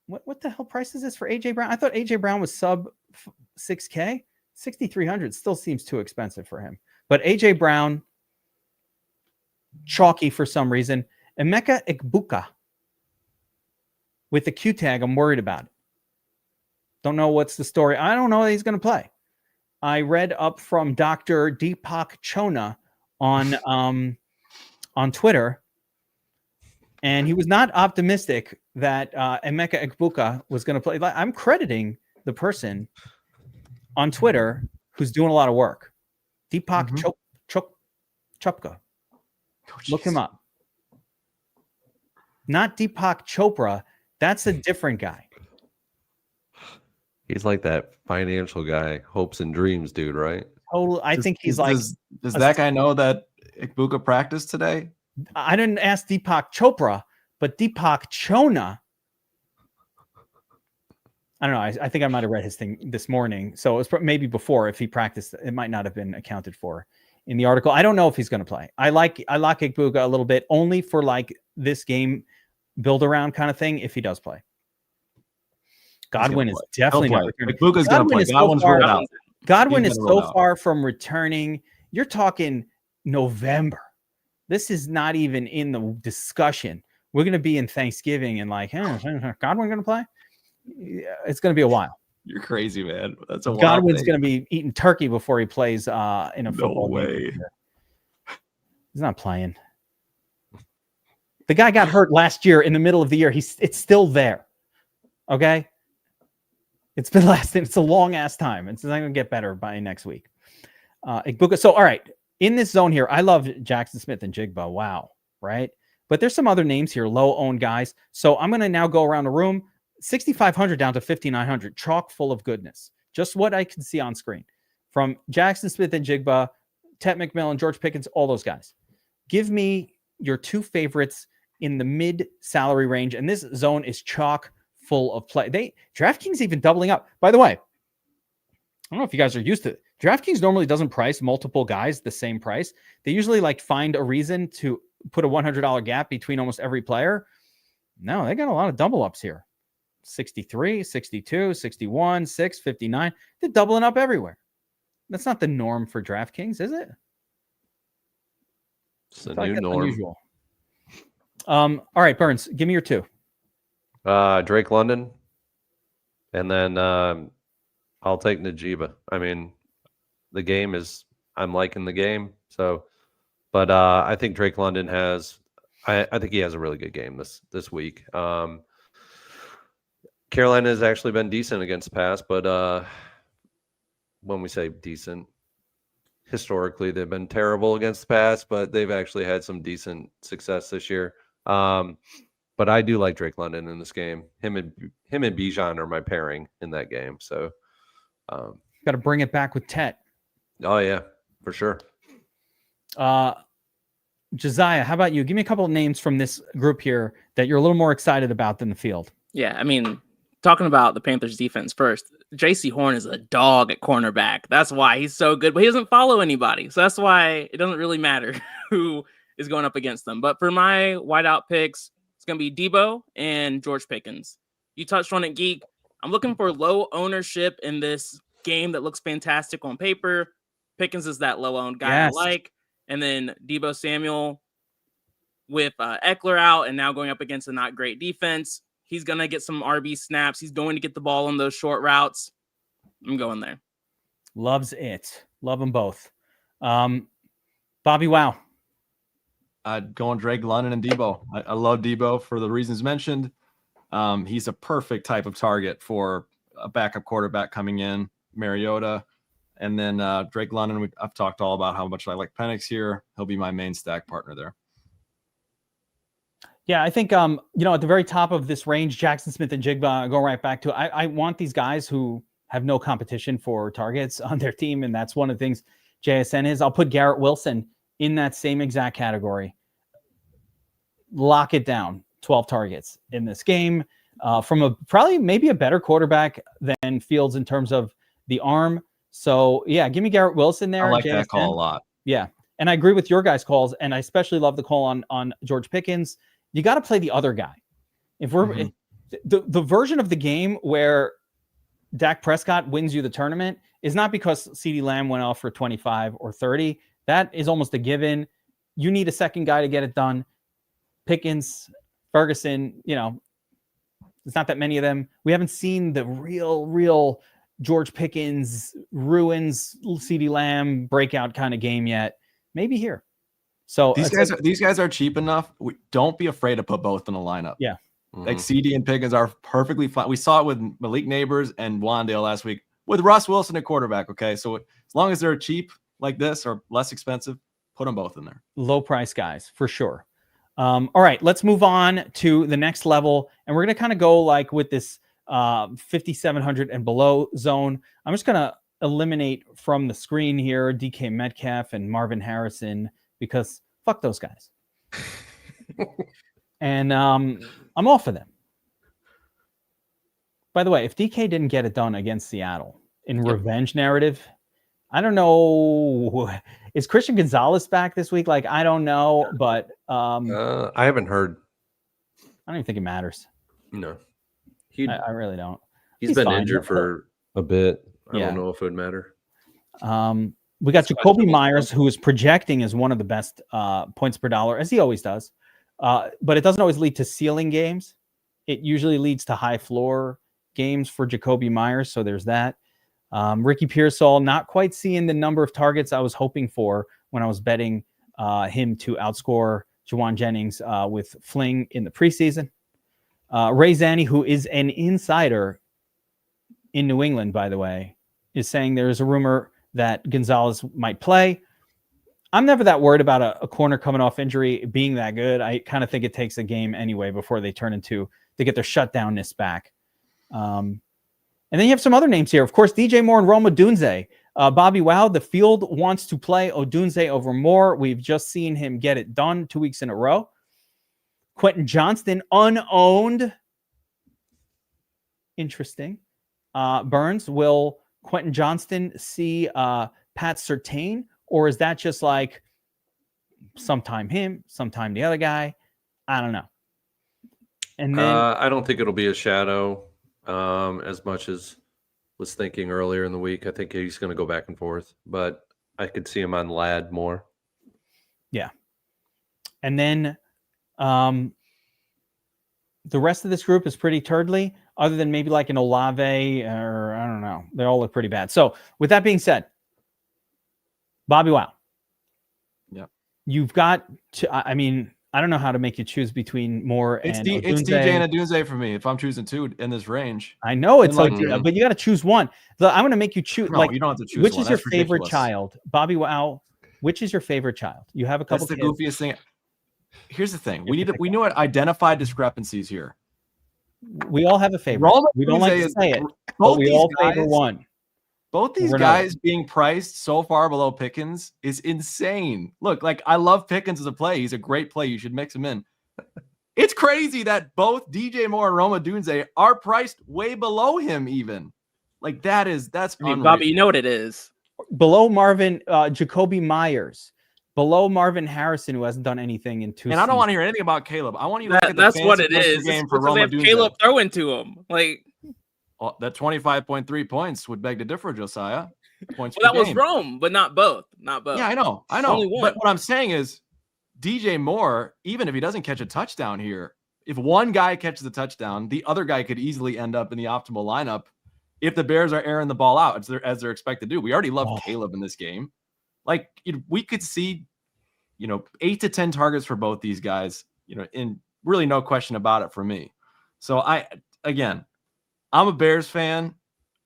What the hell price is this for AJ Brown? I thought AJ Brown was sub 6K. 6,300 still seems too expensive for him. But AJ Brown, chalky for some reason. Emeka Egbuka with the Q tag, I'm worried about it. Don't know what's the story. I don't know that he's going to play. I read up from Dr. Deepak Chona on Twitter, and he was not optimistic that Emeka Egbuka was going to play. I'm crediting the person on Twitter who's doing a lot of work. Deepak Chopra. Look him up. Not Deepak Chopra. That's a different guy. He's like that financial guy, hopes and dreams dude, right? Total. I think he's like. Does that guy know that Egbuka practiced today? I didn't ask Deepak Chopra, but Deepak Chona. I don't know. I think I might have read his thing this morning. So it was maybe before if he practiced. It might not have been accounted for in the article. I don't know if he's going to play. I like Egbuka a little bit only for like this game build around kind of thing if he does play. Godwin is definitely not returning. Egbuka's going to play. Godwin's ruled out. Godwin He's is been so ruled out. far from returning. You're talking November. This is not even in the discussion. We're going to be in Thanksgiving and like, Godwin going to play? Yeah, it's going to be a while. You're crazy, man. That's a wild Godwin's thing. going to be eating turkey before he plays in a football No game. way. He's not playing. The guy got hurt last year in the middle of the year. It's still there. Okay. It's been lasting. It's a long ass time. It's not going to get better by next week. Egbuka. So, all right. In this zone here, I love Jackson Smith and Jigba. Wow. Right. But there's some other names here, low owned guys. So I'm going to now go around the room. 6,500 down to 5,900. Chalk full of goodness. Just what I can see on screen. From Jackson Smith and Jigba, Ted McMillan, George Pickens, all those guys. Give me your 2 favorites in the mid salary range. And this zone is chalk full of play. DraftKings even doubling up. By the way, I don't know if you guys are used to it. DraftKings normally doesn't price multiple guys the same price. They usually like find a reason to put a $100 gap between almost every player. No, they got a lot of double ups here. 63, 62, 61, 6, 59. They're doubling up everywhere. That's not the norm for DraftKings, is it? It's the I feel like new that's norm. unusual. All right, Burns, give me your 2. Drake London, and then I'll take Najiba. I mean, the game is I'm liking the game, so but I think Drake London has I think he has a really good game this week. Carolina has actually been decent against the pass, but when we say decent, historically they've been terrible against the pass, but they've actually had some decent success this year. But I do like Drake London in this game. Him and Bijan are my pairing in that game. So Got to bring it back with Tet. oh yeah, for sure. Josiah, how about you? Give me a couple of names from this group here that you're a little more excited about than the field. Yeah, I mean, talking about the Panthers defense first, JC Horn is a dog at cornerback. That's why he's so good, but he doesn't follow anybody. So that's why it doesn't really matter who is going up against them. But for my wideout picks, it's going to be Debo and George Pickens. You touched on it, Geek. I'm looking for low ownership in this game that looks fantastic on paper. Pickens is that low-owned guy Yes. I like. And then Debo Samuel with Eckler out and now going up against a not great defense. He's going to get some RB snaps. He's going to get the ball on those short routes. I'm going there. Loves it. Love them both. BobbyWow. I'd go on Drake London and Debo. I love Debo for the reasons mentioned. He's a perfect type of target for a backup quarterback coming in, Mariota. And then Drake London, I've talked all about how much I like Penix here. He'll be my main stack partner there. Yeah, I think, at the very top of this range, Jackson Smith and Jigba, go right back to, I want these guys who have no competition for targets on their team. And that's one of the things JSN is. I'll put Garrett Wilson in that same exact category. Lock it down. 12 targets in this game from maybe a better quarterback than Fields in terms of the arm. So yeah, give me Garrett Wilson there. I like JSN. that call a lot. Yeah. And I agree with your guys' calls. And I especially love the call on George Pickens. You got to play the other guy. If we're the version of the game where Dak Prescott wins you the tournament is not because CeeDee Lamb went off for 25 or 30. That is almost a given. You need a second guy to get it done. Pickens, Ferguson, it's not that many of them. We haven't seen the real George Pickens ruins CeeDee Lamb breakout kind of game yet. Maybe here. So these guys are cheap enough. Don't be afraid to put both in a lineup. Yeah. Like CD and Pickens are perfectly fine. We saw it with Malik Neighbors and Wandale last week with Russ Wilson at quarterback. Okay. So as long as they're cheap like this or less expensive, put them both in there. Low price guys for sure. All right, let's move on to the next level. And we're going to kind of go like with this 5,700 and below zone. I'm just going to eliminate from the screen here DK Metcalf and Marvin Harrison because fuck those guys. And I'm off of them. By the way, if DK didn't get it done against Seattle in revenge narrative, I don't know. Is Christian Gonzalez back this week? Like, I don't know, but I haven't heard. I don't even think it matters. No, I really don't. He's been fine. injured for a bit. I don't know if it would matter. We got Jacoby Myers, who is projecting as one of the best points per dollar, as he always does. But it doesn't always lead to ceiling games. It usually leads to high floor games for Jacoby Myers. So there's that. Ricky Pearsall, not quite seeing the number of targets I was hoping for when I was betting him to outscore Juwan Jennings with Fling in the preseason. Ray Zanny, who is an insider in New England, by the way, is saying there's a rumor that Gonzalez might play. I'm never that worried about a corner coming off injury being that good. I kind of think it takes a game anyway before they get their shutdownness back. And then you have some other names here. Of course, DJ Moore and Rome Odunze. BobbyWow, the field wants to play Odunze over Moore. We've just seen him get it done 2 weeks in a row. Quentin Johnston, unowned. Interesting. Burns, will Quentin Johnston see Pat Surtain? Or is that just like sometime him, sometime the other guy? I don't know. And then I don't think it'll be a shadow. as much as was thinking earlier in the week. I think he's going to go back and forth, but I could see him on Lad more. Yeah. And then the rest of this group is pretty turdly, other than maybe like an Olave or I don't know. They all look pretty bad. So with that being said, BobbyWow. Yeah. You've got to, I mean, I don't know how to make you choose between Moore It's and it's Odunze. DJ and Odunze for me. If I'm choosing two in this range, I know it's like, like, but you got to choose one. So I'm going to make you choose. no, Like, you don't have to choose. which one. is your That's favorite ridiculous. child, BobbyWow? Which is your favorite child? You have a couple. That's the kids. goofiest thing. Here's the thing: we know what identify discrepancies here. We all have a favorite. Roma We don't like to is- say it, but Both we these all guys, favor one. both these We're guys being priced so far below Pickens is insane. Look, like I love Pickens as a play. He's a great play. You should mix him in. It's crazy that both DJ Moore and Roma Odunze are priced way below him. Even like that's I mean, unreal. Bobby, you know what it is. Below Marvin, Jacoby Myers, below Marvin Harrison, who hasn't done anything in 2 And I don't want to seasons. hear anything about Caleb. I want you to look at the That's what fantasy it points is. per game It's for because they Roma have Odunze. Caleb throwing to him. Like, Oh, that 25.3 points would beg to differ, Josiah. Points well, per that was game. Rome, but not both. Not both. Yeah, I know. Only one. But what I'm saying is DJ Moore, even if he doesn't catch a touchdown here, if one guy catches a touchdown, the other guy could easily end up in the optimal lineup if the Bears are airing the ball out as they're expected to do. We already love Caleb in this game. Like we could see, 8 to 10 targets for both these guys, in really no question about it for me. So I'm a Bears fan.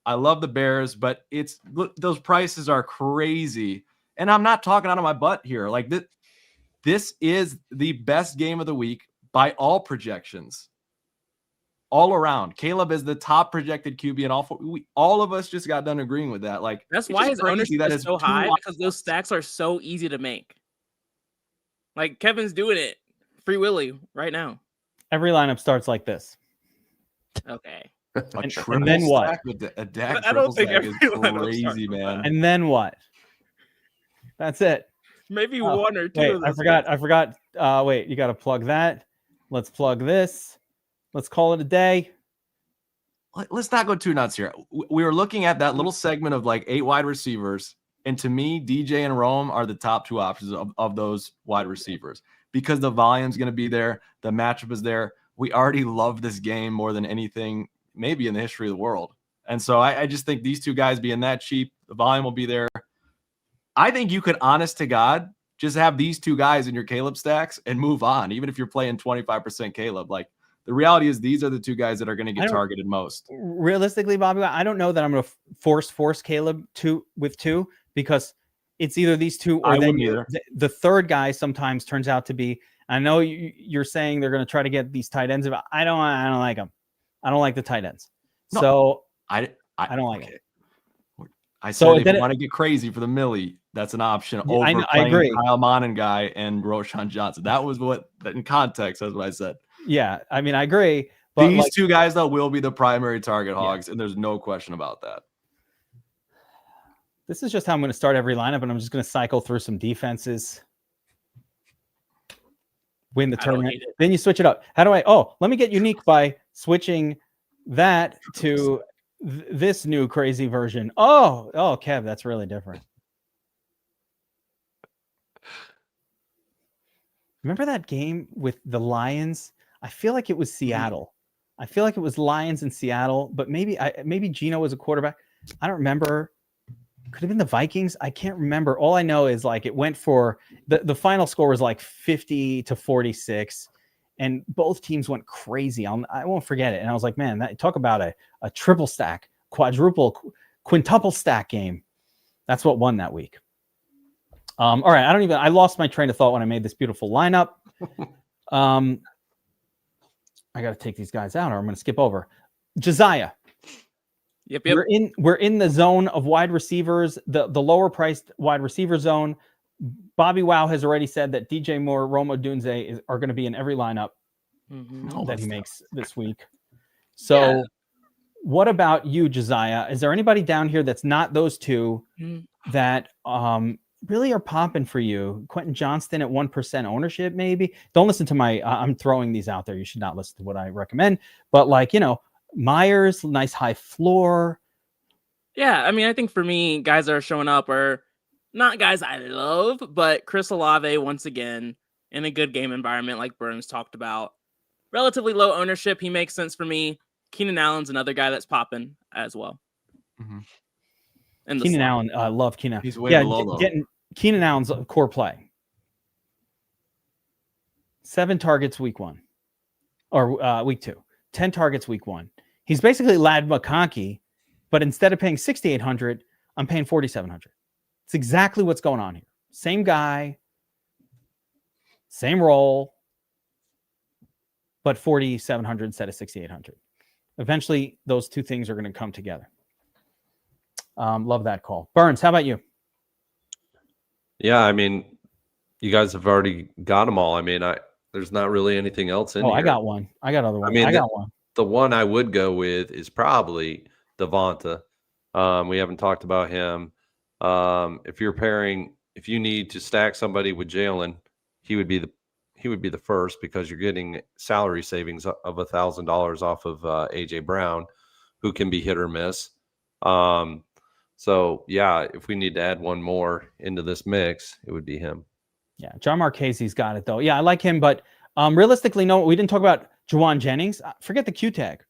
I love the Bears, but those prices are crazy. And I'm not talking out of my butt here. Like this is the best game of the week by all projections. All around. Caleb is the top projected QB in all four. All of us just got done agreeing with that. Like That's it's why just his crazy ownership that is it's so 2 high, lines. because those stacks are so easy to make. Like Kevin's doing it free willy right now. Every lineup starts like this. Okay. A And triple then what? stack with a Dak I don't triple think stack is every lineup crazy, starts with man. And then what? That's it. Maybe Oh, one or two. Wait, of I those forgot. Wait, you got to plug that. Let's plug this. Let's call it a day. Let's not go too nuts here. We were looking at that little segment of like 8 wide receivers. And to me, DJ and Rome are the top 2 options of those wide receivers because the volume's going to be there. The matchup is there. We already love this game more than anything, maybe in the history of the world. And so I just think these 2 guys being that cheap, the volume will be there. I think you could, honest to God, just have these 2 guys in your Caleb stacks and move on, even if you're playing 25% Caleb. Like the reality is these are the 2 guys that are going to get targeted most. Realistically, Bobby, I don't know that I'm going to force Caleb with 2 because it's either these 2 or then the third guy sometimes turns out to be. I know you're saying they're going to try to get these tight ends. I don't like them. I don't like the tight ends. No, so I don't like it. I said if you want to get crazy for the millie, that's an option over I agree. Kyle Monin guy and Roshan Johnson. That was in context, that's what I said. Yeah, I mean, I agree. But these 2 guys, though, will be the primary target hogs, and there's no question about that. This is just how I'm going to start every lineup, and I'm just going to cycle through some defenses. Win the tournament. Then you switch it up. How do I? Oh, let me get unique by switching that to this new crazy version. Oh, Kev, that's really different. Remember that game with the Lions? I feel like it was Seattle. I feel like it was Lions in Seattle, but maybe Gino was a quarterback. I don't remember. Could have been the Vikings. I can't remember. All I know is like it went for the final score was like 50-46, and both teams went crazy. I won't forget it. And I was like, man, talk about a triple stack, quintuple stack game. That's what won that week. All right. I lost my train of thought when I made this beautiful lineup. I got to take these guys out or I'm going to skip over. Josiah. Yep. We're in the zone of wide receivers, the lower priced wide receiver zone. BobbyWow has already said that DJ Moore, Rome Odunze are going to be in every lineup that he makes this week. So what about you, Josiah? Is there anybody down here that's not those 2 that really are popping for you? Quentin Johnston at 1% ownership, maybe. Don't listen to I'm throwing these out there. You should not listen to what I recommend. But Myers, nice high floor. Yeah, I mean, I think for me, guys that are showing up are not guys I love, but Chris Olave, once again, in a good game environment like Burns talked about. Relatively low ownership. He makes sense for me. Keenan Allen's another guy that's popping as well. And Keenan Allen, I love Keenan. He's way below though. Getting Keenan Allen's a core play. 7 targets week 1 or week 2. 10 targets week 1. He's basically Lad McConkey, but instead of paying $6,800, I'm paying $4,700. It's exactly what's going on here. Same guy, same role, but $4,700 instead of $6,800. Eventually, those two things are going to come together. Love that call. Burns, how about you? Yeah, I mean, you guys have already got them all. I mean, there's not really anything else in here. I got one. I got other one. I mean, I got one. The one I would go with is probably Devonta. We haven't talked about him. If you need to stack somebody with Jalen, he would be the first because you're getting salary savings of $1,000 off of AJ Brown, who can be hit or miss. So yeah, if we need to add one more into this mix, it would be him. Yeah, John Marchese's got it though. Yeah, I like him, but realistically, no, we didn't talk about Juwan Jennings. Forget the Q tag.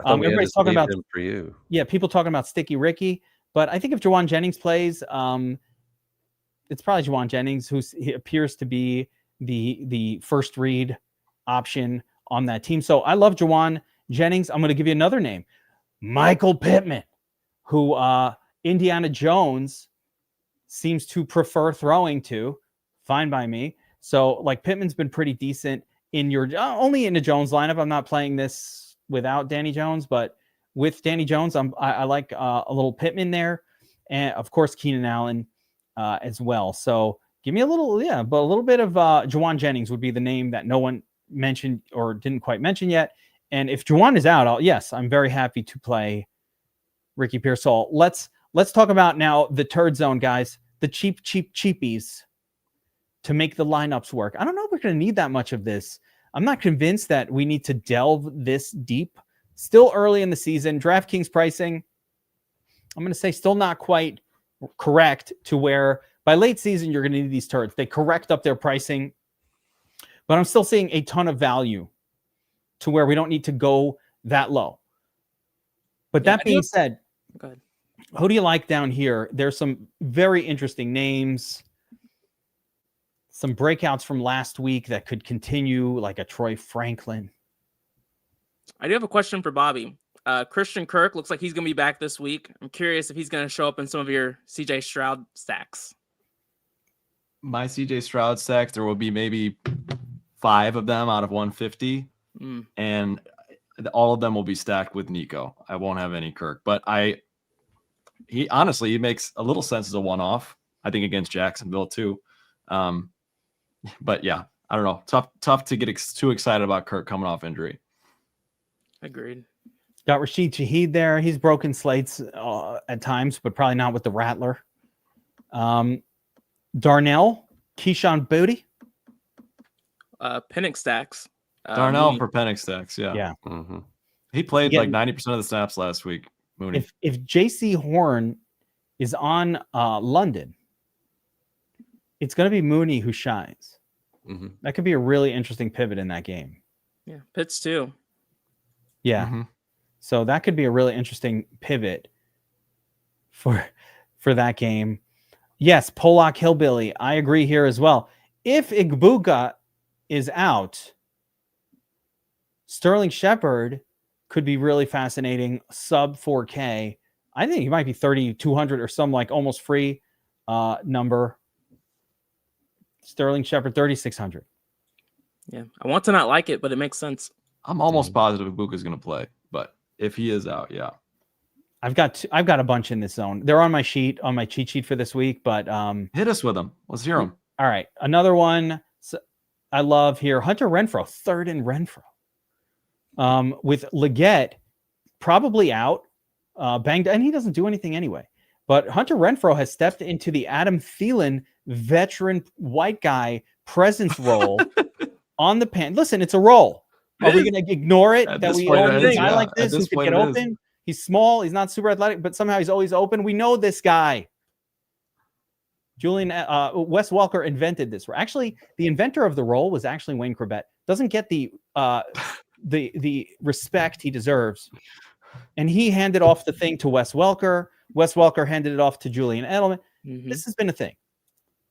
Everybody's talking about him for you. Yeah, people talking about Sticky Ricky, but I think if Juwan Jennings plays, it's probably Juwan Jennings, he appears to be the first read option on that team. So I love Juwan Jennings. I'm going to give you another name, Michael Pittman, who Indiana Jones seems to prefer throwing to. Fine by me. So like Pittman's been pretty decent in your only in the Jones lineup. I'm not playing this without Danny Jones, but with Danny Jones, I like a little Pittman there, and of course Keenan Allen as well. So give me a little bit of Juwan Jennings would be the name that no one mentioned or didn't quite mention yet. And if Juwan is out, I'm very happy to play Ricky Pearsall. Let's talk about now the turd zone guys, the cheapies to make the lineups work. I don't know if we're going to need that much of this. I'm not convinced that we need to delve this deep. Still early in the season. DraftKings pricing, I'm going to say still not quite correct to where by late season you're going to need these turds. They correct up their pricing, but I'm still seeing a ton of value to where we don't need to go that low. But that being said, go ahead. Who do you like down here? There's some very interesting names. Some breakouts from last week that could continue, like a Troy Franklin. I do have a question for Bobby. Christian Kirk looks like he's going to be back this week. I'm curious if he's going to show up in some of your CJ Stroud stacks. My CJ Stroud stacks, there will be maybe 5 of them out of 150. And all of them will be stacked with Nico. I won't have any Kirk, but he honestly, he makes a little sense as a one-off. I think against Jacksonville too. But yeah, I don't know. Tough to get too excited about Kirk coming off injury. Agreed. Got Rashid Shaheed there. He's broken slates at times, but probably not with the Rattler. Darnell, Keyshawn Booty. Penix stacks. Darnell for Penix stacks, yeah. Yeah. Mm-hmm. He played like 90% of the snaps last week, Mooney. If JC Horn is on London, it's going to be Mooney who shines. Mm-hmm. That could be a really interesting pivot in that game. Yeah, Pitts too. Yeah. Mm-hmm. So that could be a really interesting pivot for that game. Yes, Pollock Hillbilly. I agree here as well. If Igbuka is out, Sterling Shepard could be really fascinating. Sub 4K. I think he might be 3,200 or some like almost free number. Sterling Shepard 3,600. Yeah, I want to not like it, but it makes sense. I'm almost positive Ibuka's going to play, but if he is out, yeah. I've got a bunch in this zone. They're on my sheet, on my cheat sheet for this week, but hit us with them. Let's hear them. All right, another one I love here. Hunter Renfrow, third in Renfrow. With Leggett probably out, banged, and he doesn't do anything anyway. But Hunter Renfrow has stepped into the Adam Thielen veteran white guy presence role on the pan. Listen, it's a role. Are we going to ignore it At that this we point, own it a is, guy yeah. like At this who this can point, get it is. open? He's small. He's not super athletic, but somehow he's always open. We know this guy. Julian Wes Welker invented this. Actually, the inventor of the role was actually Wayne Corbett. Doesn't get the respect he deserves. And he handed off the thing to Wes Welker. Wes Welker handed it off to Julian Edelman. This has been a thing.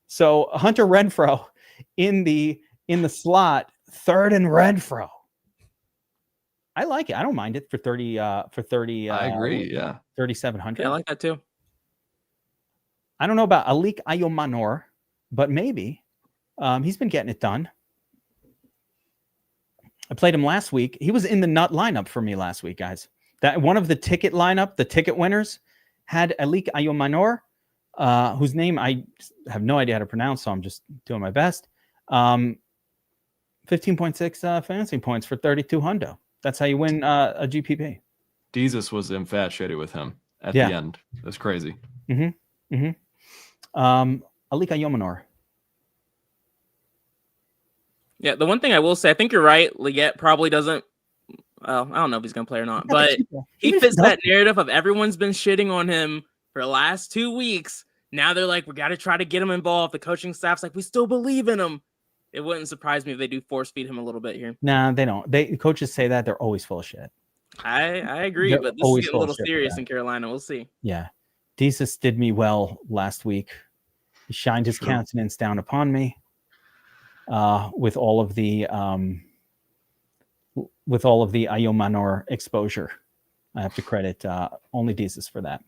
So Hunter Renfrow in the slot, third and Renfrow. I like it. I don't mind it for 30 I agree. Yeah. 3,700. Yeah, I like that too. I don't know about Alik Ayomanor, but maybe he's been getting it done. I played him last week. He was in the nut lineup for me last week, guys. That one of the ticket lineup, the ticket winners, had Alik Ayomanor, whose name I have no idea how to pronounce, so I'm just doing my best. 15.6 fantasy points for 32 hundo. That's how you win a GPP. Jesus was infatuated with him at Yeah. the end. That's crazy. Alik Ayomanor. Yeah, the one thing I will say, I think you're right. Liget probably doesn't. Well, I don't know if he's going to play or not, but he fits that narrative of everyone's been shitting on him for the last 2 weeks. Now they're like, we got to try to get him involved. The coaching staff's like, we still believe in him. It wouldn't surprise me if they do force feed him a little bit here. Nah, they don't. Coaches say that. They're always full of shit. I agree, They're but this is always getting a little full of shit for serious that. in Carolina. We'll see. Yeah. Jesus did me well last week. He shined his countenance down upon me with all of the Ayomanor exposure. I have to credit only Jesus for that.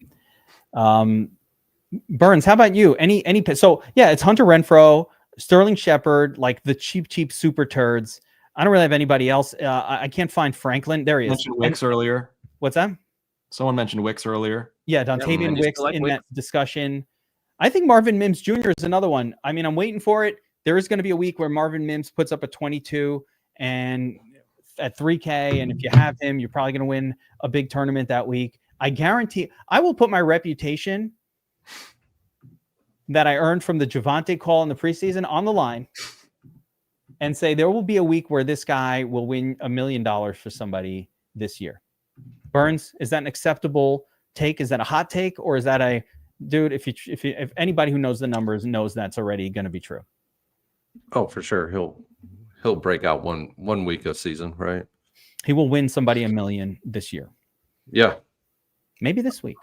Burns, how about you? Any so yeah, it's Hunter Renfrow, Sterling Shepard, like the cheap super turds. I don't really have anybody else. I can't find Franklin. There he is. Mentioned Wicks earlier. What's that? Someone mentioned Wicks earlier. Yeah, Dontavian Wicks like in Wicks. that discussion. I think Marvin Mims Jr. is another one. I mean, I'm waiting for it. There is going to be a week where Marvin Mims puts up a 22 and at 3K. And if you have him, you're probably going to win a big tournament that week. I guarantee I will put my reputation that I earned from the Javonte call in the preseason on the line and say there will be a week where this guy will win $1 million for somebody this year. Burns, is that an acceptable take? Is that a hot take, or is that a dude? If anybody who knows the numbers knows that's already going to be true. Oh, for sure. He'll break out one week of season, right? He will win somebody $1 million this year. Yeah, Maybe this week.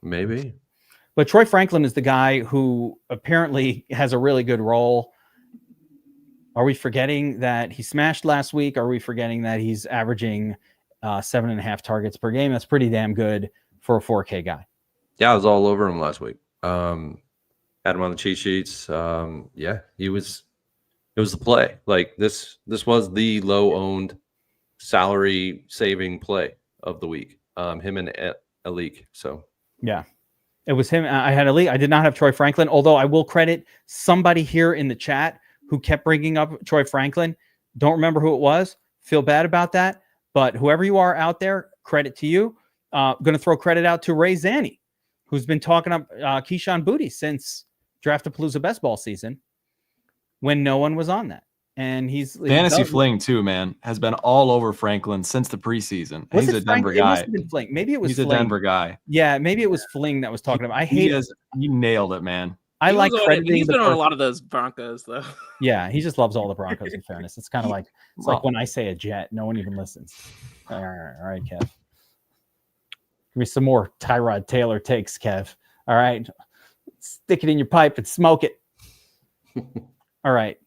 maybe. But Troy Franklin is the guy who apparently has a really good role. Are we forgetting that he smashed last week? Are we forgetting that he's averaging 7.5 targets per game? That's pretty damn good for a 4K guy. Yeah, I was all over him last week. Had him on the cheat sheets. Yeah, it was the play. Like this was the low owned salary saving play of the week. Him and Alik. So yeah, it was him. I had Alik. I did not have Troy Franklin, although I will credit somebody here in the chat who kept bringing up Troy Franklin. Don't remember who it was. Feel bad about that. But whoever you are out there, credit to you. Going to throw credit out to Ray Zanny, who's been talking up Keyshawn Booty since Draftapalooza best ball season when no one was on that. And he's Fantasy Fling too, man, has been all over Franklin since the preseason. He's a Denver guy. Maybe it was He's Fling. a Denver guy. Yeah, maybe it was Fling that was talking about. I hate it. He nailed it, man. I like crediting. He's been on a lot of those Broncos, though. Yeah, he just loves all the Broncos. In fairness, it's kind of like like when I say a Jet, no one even listens. All right, Kev. Give me some more Tyrod Taylor takes, Kev. All right, stick it in your pipe and smoke it. All right,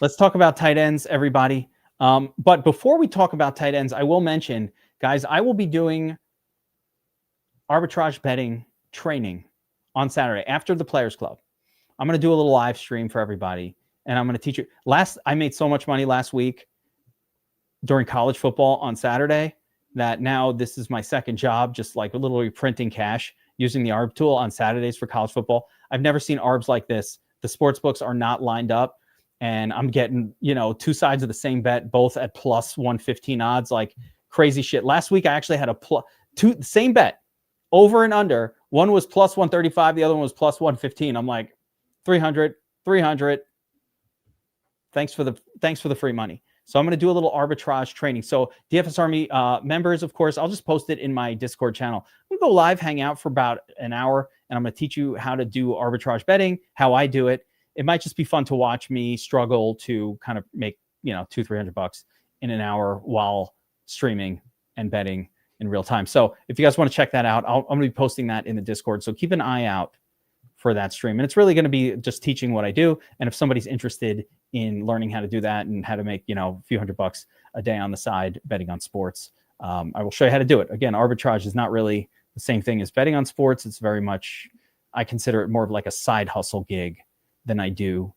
let's talk about tight ends, everybody. But before we talk about tight ends, I will mention, guys, I will be doing arbitrage betting training on Saturday after the Players Club. I'm going to do a little live stream for everybody, and I'm going to teach you. I made so much money last week during college football on Saturday that now this is my second job, just like literally printing cash using the ARB tool on Saturdays for college football. I've never seen ARBs like this. The sports books are not lined up, and I'm getting, two sides of the same bet, both at plus 115 odds, like crazy shit. Last week, I actually had the same bet, over and under. One was plus 135. The other one was plus 115. I'm like, 300. Thanks for the free money. So I'm going to do a little arbitrage training. So DFS Army members, of course, I'll just post it in my Discord channel. We'll go live, hang out for about an hour, and I'm going to teach you how to do arbitrage betting, how I do it. It might just be fun to watch me struggle to kind of make, $200-300 in an hour while streaming and betting in real time. So if you guys want to check that out, I'm going to be posting that in the Discord. So keep an eye out for that stream. And it's really going to be just teaching what I do. And if somebody's interested in learning how to do that and how to make, a few $100 a day on the side betting on sports, I will show you how to do it. Again, arbitrage is not really the same thing as betting on sports. It's very much, I consider it more of like a side hustle gig than I do,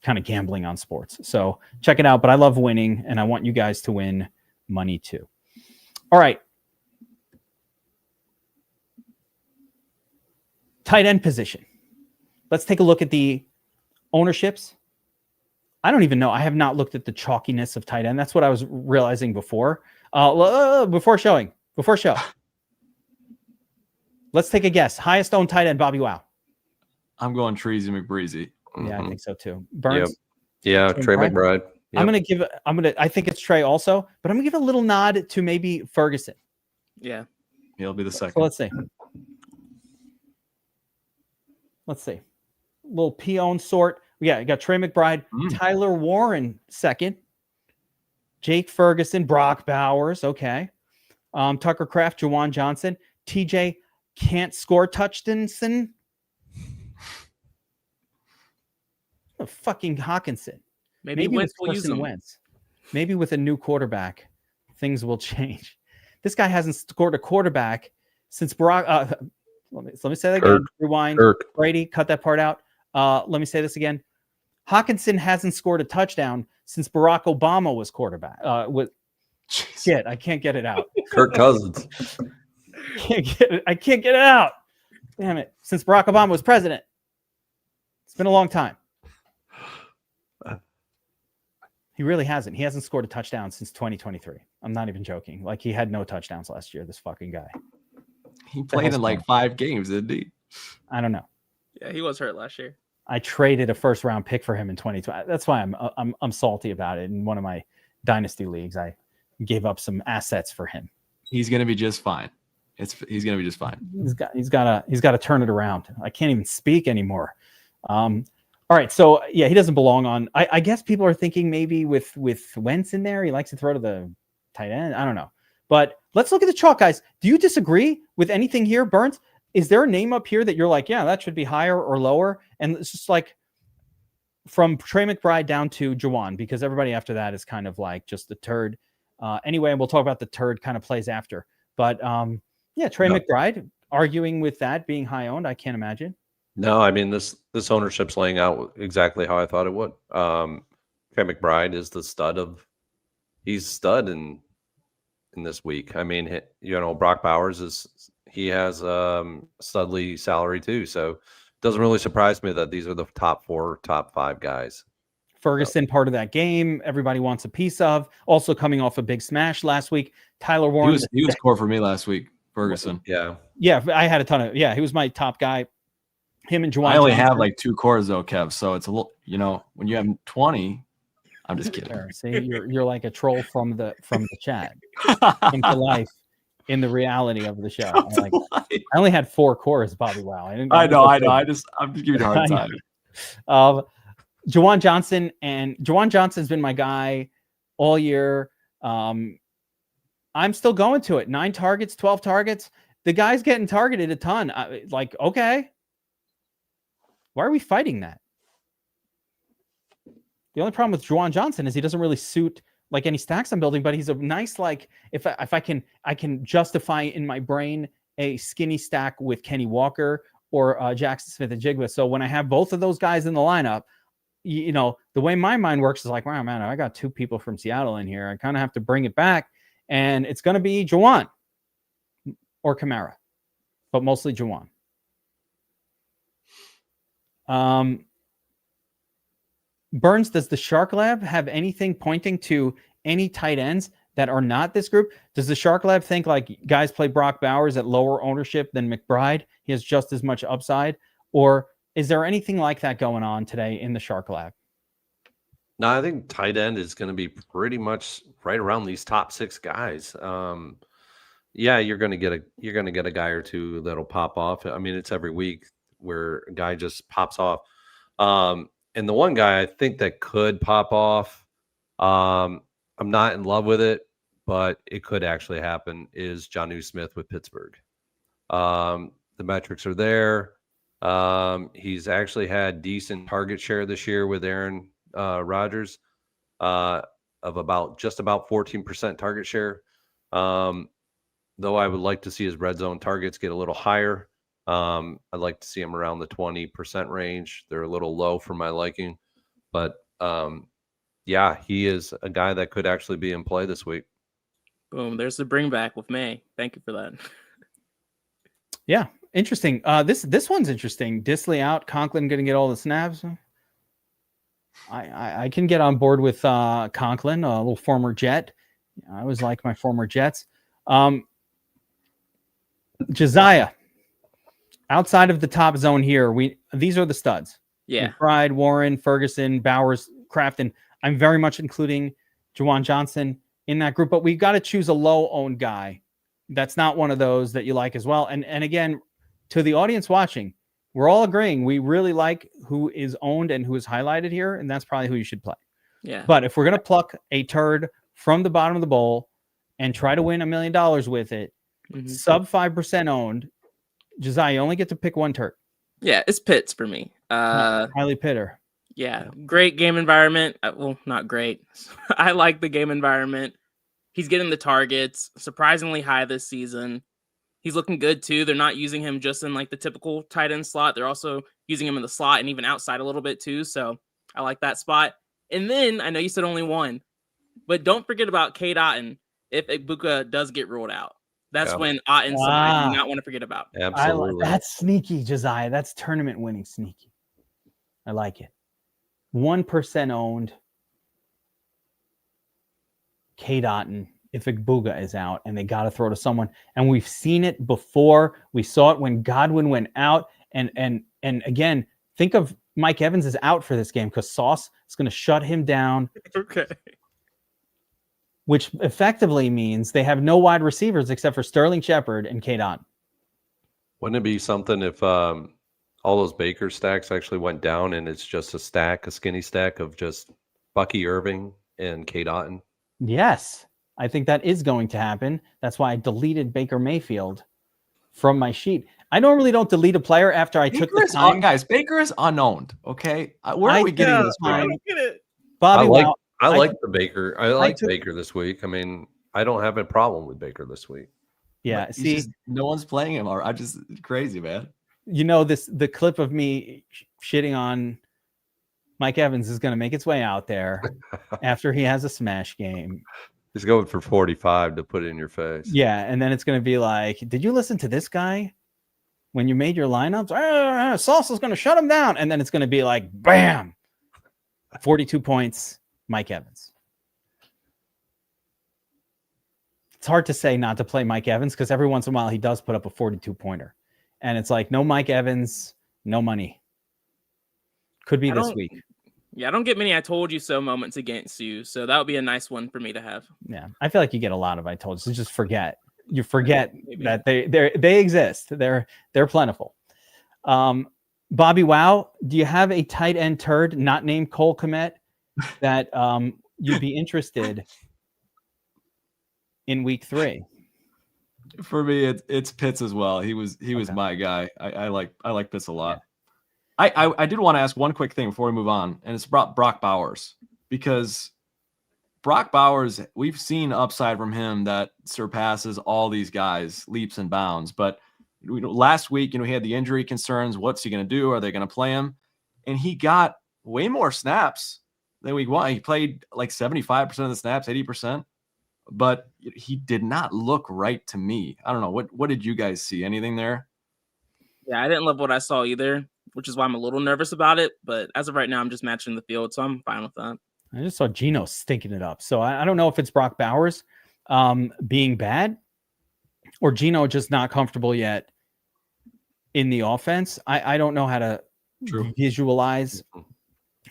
kind of gambling on sports. So check it out. But I love winning, and I want you guys to win money too. All right. Tight end position. Let's take a look at the ownerships. I don't even know. I have not looked at the chalkiness of tight end. That's what I was realizing before. Before show. Let's take a guess. Highest owned tight end, BobbyWow. I'm going Treasy McBreezy. Yeah, I think so too. Burns. Yep. Yeah, Trey McBride. Yep. I think it's Trey also, but I'm gonna give a little nod to maybe Ferguson. Yeah. He'll be the second. So let's see. A little P-owned sort. Yeah, you got Trey McBride, Tyler Warren second, Jake Ferguson, Brock Bowers, okay. Tucker Kraft, Juwan Johnson, TJ can't score touchdowns. Fucking Hawkinson. Maybe Wentz will use him. Wentz. Maybe with a new quarterback, things will change. This guy hasn't scored a quarterback since Barack. Let me say that again. Rewind. Brady, cut that part out. Let me say this again. Hawkinson hasn't scored a touchdown since Barack Obama was quarterback. Shit, I can't get it out. Kirk Cousins. I can't get it out. Damn it. Since Barack Obama was president. It's been a long time. He really hasn't. He hasn't scored a touchdown since 2023. I'm not even joking. Like, he had no touchdowns last year, this fucking guy. He played in like 5 games, didn't he? I don't know. Yeah, he was hurt last year. I traded a first round pick for him in 2020. That's why I'm salty about it. In one of my dynasty leagues, I gave up some assets for him. He's gonna be just fine. He's gonna be just fine. He's got to turn it around. I can't even speak anymore. All right, so yeah, he doesn't belong on. I guess people are thinking maybe with Wentz in there, he likes to throw to the tight end. I don't know, but let's look at the chalk, guys. Do you disagree with anything here, Burns? Is there a name up here that you're like, yeah, that should be higher or lower? And it's just like from Trey McBride down to Juwan, because everybody after that is kind of like just the turd. Anyway, and we'll talk about the turd kind of plays after. But yeah, Trey McBride arguing with that being high owned. I can't imagine. No, I mean this ownership's laying out exactly how I thought it would. Trey McBride is the he's stud in this week. I mean, Brock Bowers has studly salary too, so it doesn't really surprise me that these are the top 4, top 5 guys. Ferguson, part of that game, everybody wants a piece of. Also coming off a big smash last week. Tyler Warren, he was core for me last week. Ferguson, yeah, I had a ton of he was my top guy. Him and Juwan. I only have like 2 cores though, Kev. So it's a little, when you have 20, I'm just kidding. See, you're like a troll from the chat. Come to life in the reality of the show. I only had 4 cores, BobbyWow. I know. I'm just giving you a hard time. Juwan Johnson's been my guy all year. I'm still going to it. 9 targets, 12 targets. The guy's getting targeted a ton. Okay. Why are we fighting that? The only problem with Juwan Johnson is he doesn't really suit like any stacks I'm building, but he's a nice, like, if I can justify in my brain a skinny stack with Kenny Walker or Jackson Smith-Njigba. So when I have both of those guys in the lineup, the way my mind works is like, wow, man, I got 2 people from Seattle in here. I kind of have to bring it back, and it's going to be Juwan or Kamara, but mostly Juwan. Burns, does the Shark Lab have anything pointing to any tight ends that are not this group? Does the Shark Lab think like guys play Brock Bowers at lower ownership than McBride? He has just as much upside, or is there anything like that going on today in the Shark Lab? No, I think tight end is going to be pretty much right around these top 6 guys. Yeah, you're going to get a guy or two that'll pop off. I mean, it's every week where a guy just pops off. And the one guy I think that could pop off, I'm not in love with it, but it could actually happen, is Jonnu Smith with Pittsburgh. The metrics are there. He's actually had decent target share this year with Aaron Rodgers of just about 14% target share. Though I would like to see his red zone targets get a little higher. I'd like to see him around the 20% range. They're a little low for my liking, but yeah, he is a guy that could actually be in play this week. Boom. There's the bring back with May. Thank you for that. Yeah. Interesting. This one's interesting. Disley out. Conklin going to get all the snaps. I can get on board with Conklin, a little former Jet. I always like my former Jets. Josiah, outside of the top zone here, these are the studs. Yeah. McBride, Warren, Ferguson, Bowers, Crafton. I'm very much including Juwan Johnson in that group, but we've got to choose a low-owned guy. That's not one of those that you like as well. And again, to the audience watching, we're all agreeing we really like who is owned and who is highlighted here, and that's probably who you should play. Yeah. But if we're going to pluck a turd from the bottom of the bowl and try to win $1 million with it, sub 5% owned, Josiah, you only get to pick one turd. Yeah, it's Pitts for me. Riley Pitter. Yeah, great game environment. Well, not great. I like the game environment. He's getting the targets surprisingly high this season. He's looking good too. They're not using him just in like the typical tight end slot. They're also using him in the slot and even outside a little bit too. So I like that spot. And then I know you said only one, but don't forget about Cade Otton if Ibuka does get ruled out. That's when Otton's somebody you do not want to forget about. Absolutely. That's sneaky, Josiah. That's tournament winning sneaky. I like it. 1% owned. Cade Otton if Ibuka is out and they got to throw to someone. And we've seen it before. We saw it when Godwin went out. And again, think of Mike Evans is out for this game because Sauce is going to shut him down. Okay. Which effectively means they have no wide receivers except for Sterling Shepard and Cade Otton. Wouldn't it be something if all those Baker stacks actually went down and it's just a skinny stack of just Bucky Irving and Cade Otton? Yes, I think that is going to happen. That's why I deleted Baker Mayfield from my sheet. I normally don't delete a player after I took the time. Guys, Baker is unowned. Okay, where are we getting this from? Bobby, I like the Baker. I like Baker this week. I mean, I don't have a problem with Baker this week. Yeah, But see, no one's playing him. I just crazy, man. you know the clip of me shitting on Mike Evans is going to make its way out there after he has a smash game. He's going for 45 to put it in your face. Yeah, and then it's going to be like, did you listen to this guy when you made your lineups? Sauce is going to shut him down. And then it's going to be like, bam, 42 points, Mike Evans. It's hard to say not to play Mike Evans because every once in a while he does put up a 42-pointer. And it's like, no Mike Evans, no money. Could be this week. Yeah, I don't get many I told you so moments against you. So that would be a nice one for me to have. Yeah, I feel like you get a lot of I told you. So just forget. You forget that they exist. They're plentiful. BobbyWow, do you have a tight end turd not named Cole Kmet that you'd be interested in week 3? For me, it's Pitts as well. He was my guy. I like Pitts a lot. Yeah. I did want to ask one quick thing before we move on, and it's about Brock Bowers, because Brock Bowers, we've seen upside from him that surpasses all these guys leaps and bounds. But last week, he had the injury concerns. What's he going to do? Are they going to play him? And he got way more snaps than week 1. He played like 75% of the snaps, 80%. But he did not look right to me. I don't know. What did you guys see? Anything there? Yeah, I didn't love what I saw either, which is why I'm a little nervous about it. But as of right now, I'm just matching the field, so I'm fine with that. I just saw Geno stinking it up. So I don't know if it's Brock Bowers being bad or Geno just not comfortable yet in the offense. I don't know how to visualize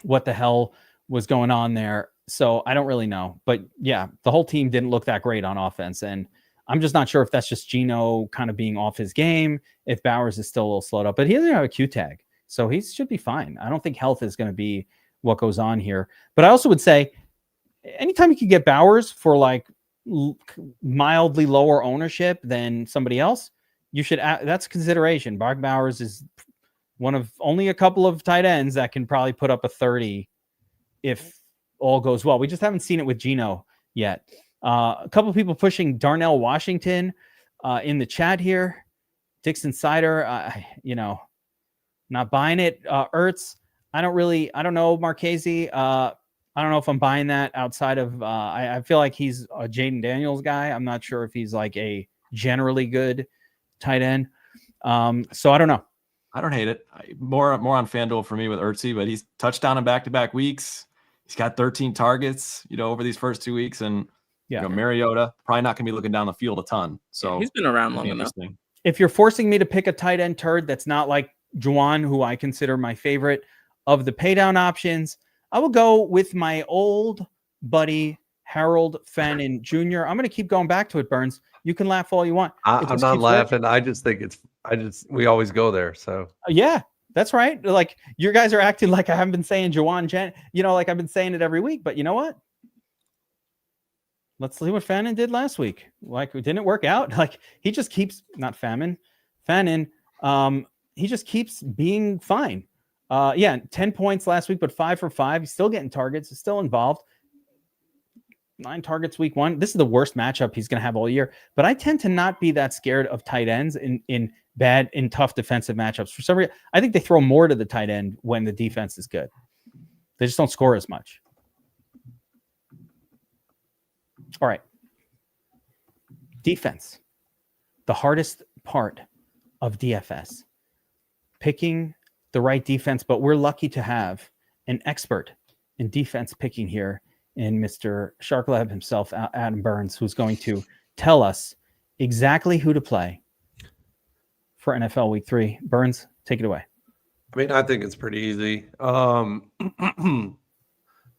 what the hell was going on there. So I don't really know. But yeah, the whole team didn't look that great on offense. And I'm just not sure if that's just Geno kind of being off his game, if Bowers is still a little slowed up. But he doesn't have a Q tag, so he should be fine. I don't think health is going to be what goes on here. But I also would say anytime you can get Bowers for like mildly lower ownership than somebody else, you should that's consideration. Brock Bowers is one of only a couple of tight ends that can probably put up a 30 if all goes well. We just haven't seen it with Geno yet. A couple of people pushing Darnell Washington in the chat here. Dixon Sider, not buying it. Ertz, I don't know Marchese. I don't know if I'm buying that outside of, I feel like he's a Jaden Daniels guy. I'm not sure if he's like a generally good tight end. So I don't know. I don't hate it. More on FanDuel for me with Ertzy, but he's touchdown in back-to-back weeks. He's got 13 targets, over these first 2 weeks. And, Mariota probably not going to be looking down the field a ton. So he's been around long enough. If you're forcing me to pick a tight end turd that's not like Juwan, who I consider my favorite of the pay down options, I will go with my old buddy, Harold Fannin Jr. I'm going to keep going back to it, Burns. You can laugh all you want. I'm not laughing. I just think we always go there. So yeah, that's right. Like you guys are acting like I haven't been saying Juwan like I've been saying it every week, but you know what? Let's see what Fannin did last week. Like it didn't work out. Like he just keeps Fannin. He just keeps being fine. 10 points last week, but 5 for 5. He's still getting targets. He's still involved. 9 targets week 1. This is the worst matchup he's going to have all year. But I tend to not be that scared of tight ends in tough defensive matchups. For some reason, I think they throw more to the tight end when the defense is good. They just don't score as much. All right. Defense. The hardest part of DFS. Picking the right defense, but we're lucky to have an expert in defense picking here in Mr. Sharklab himself, Adam Burns, who's going to tell us exactly who to play for NFL Week 3. Burns, take it away. I mean, I think it's pretty easy.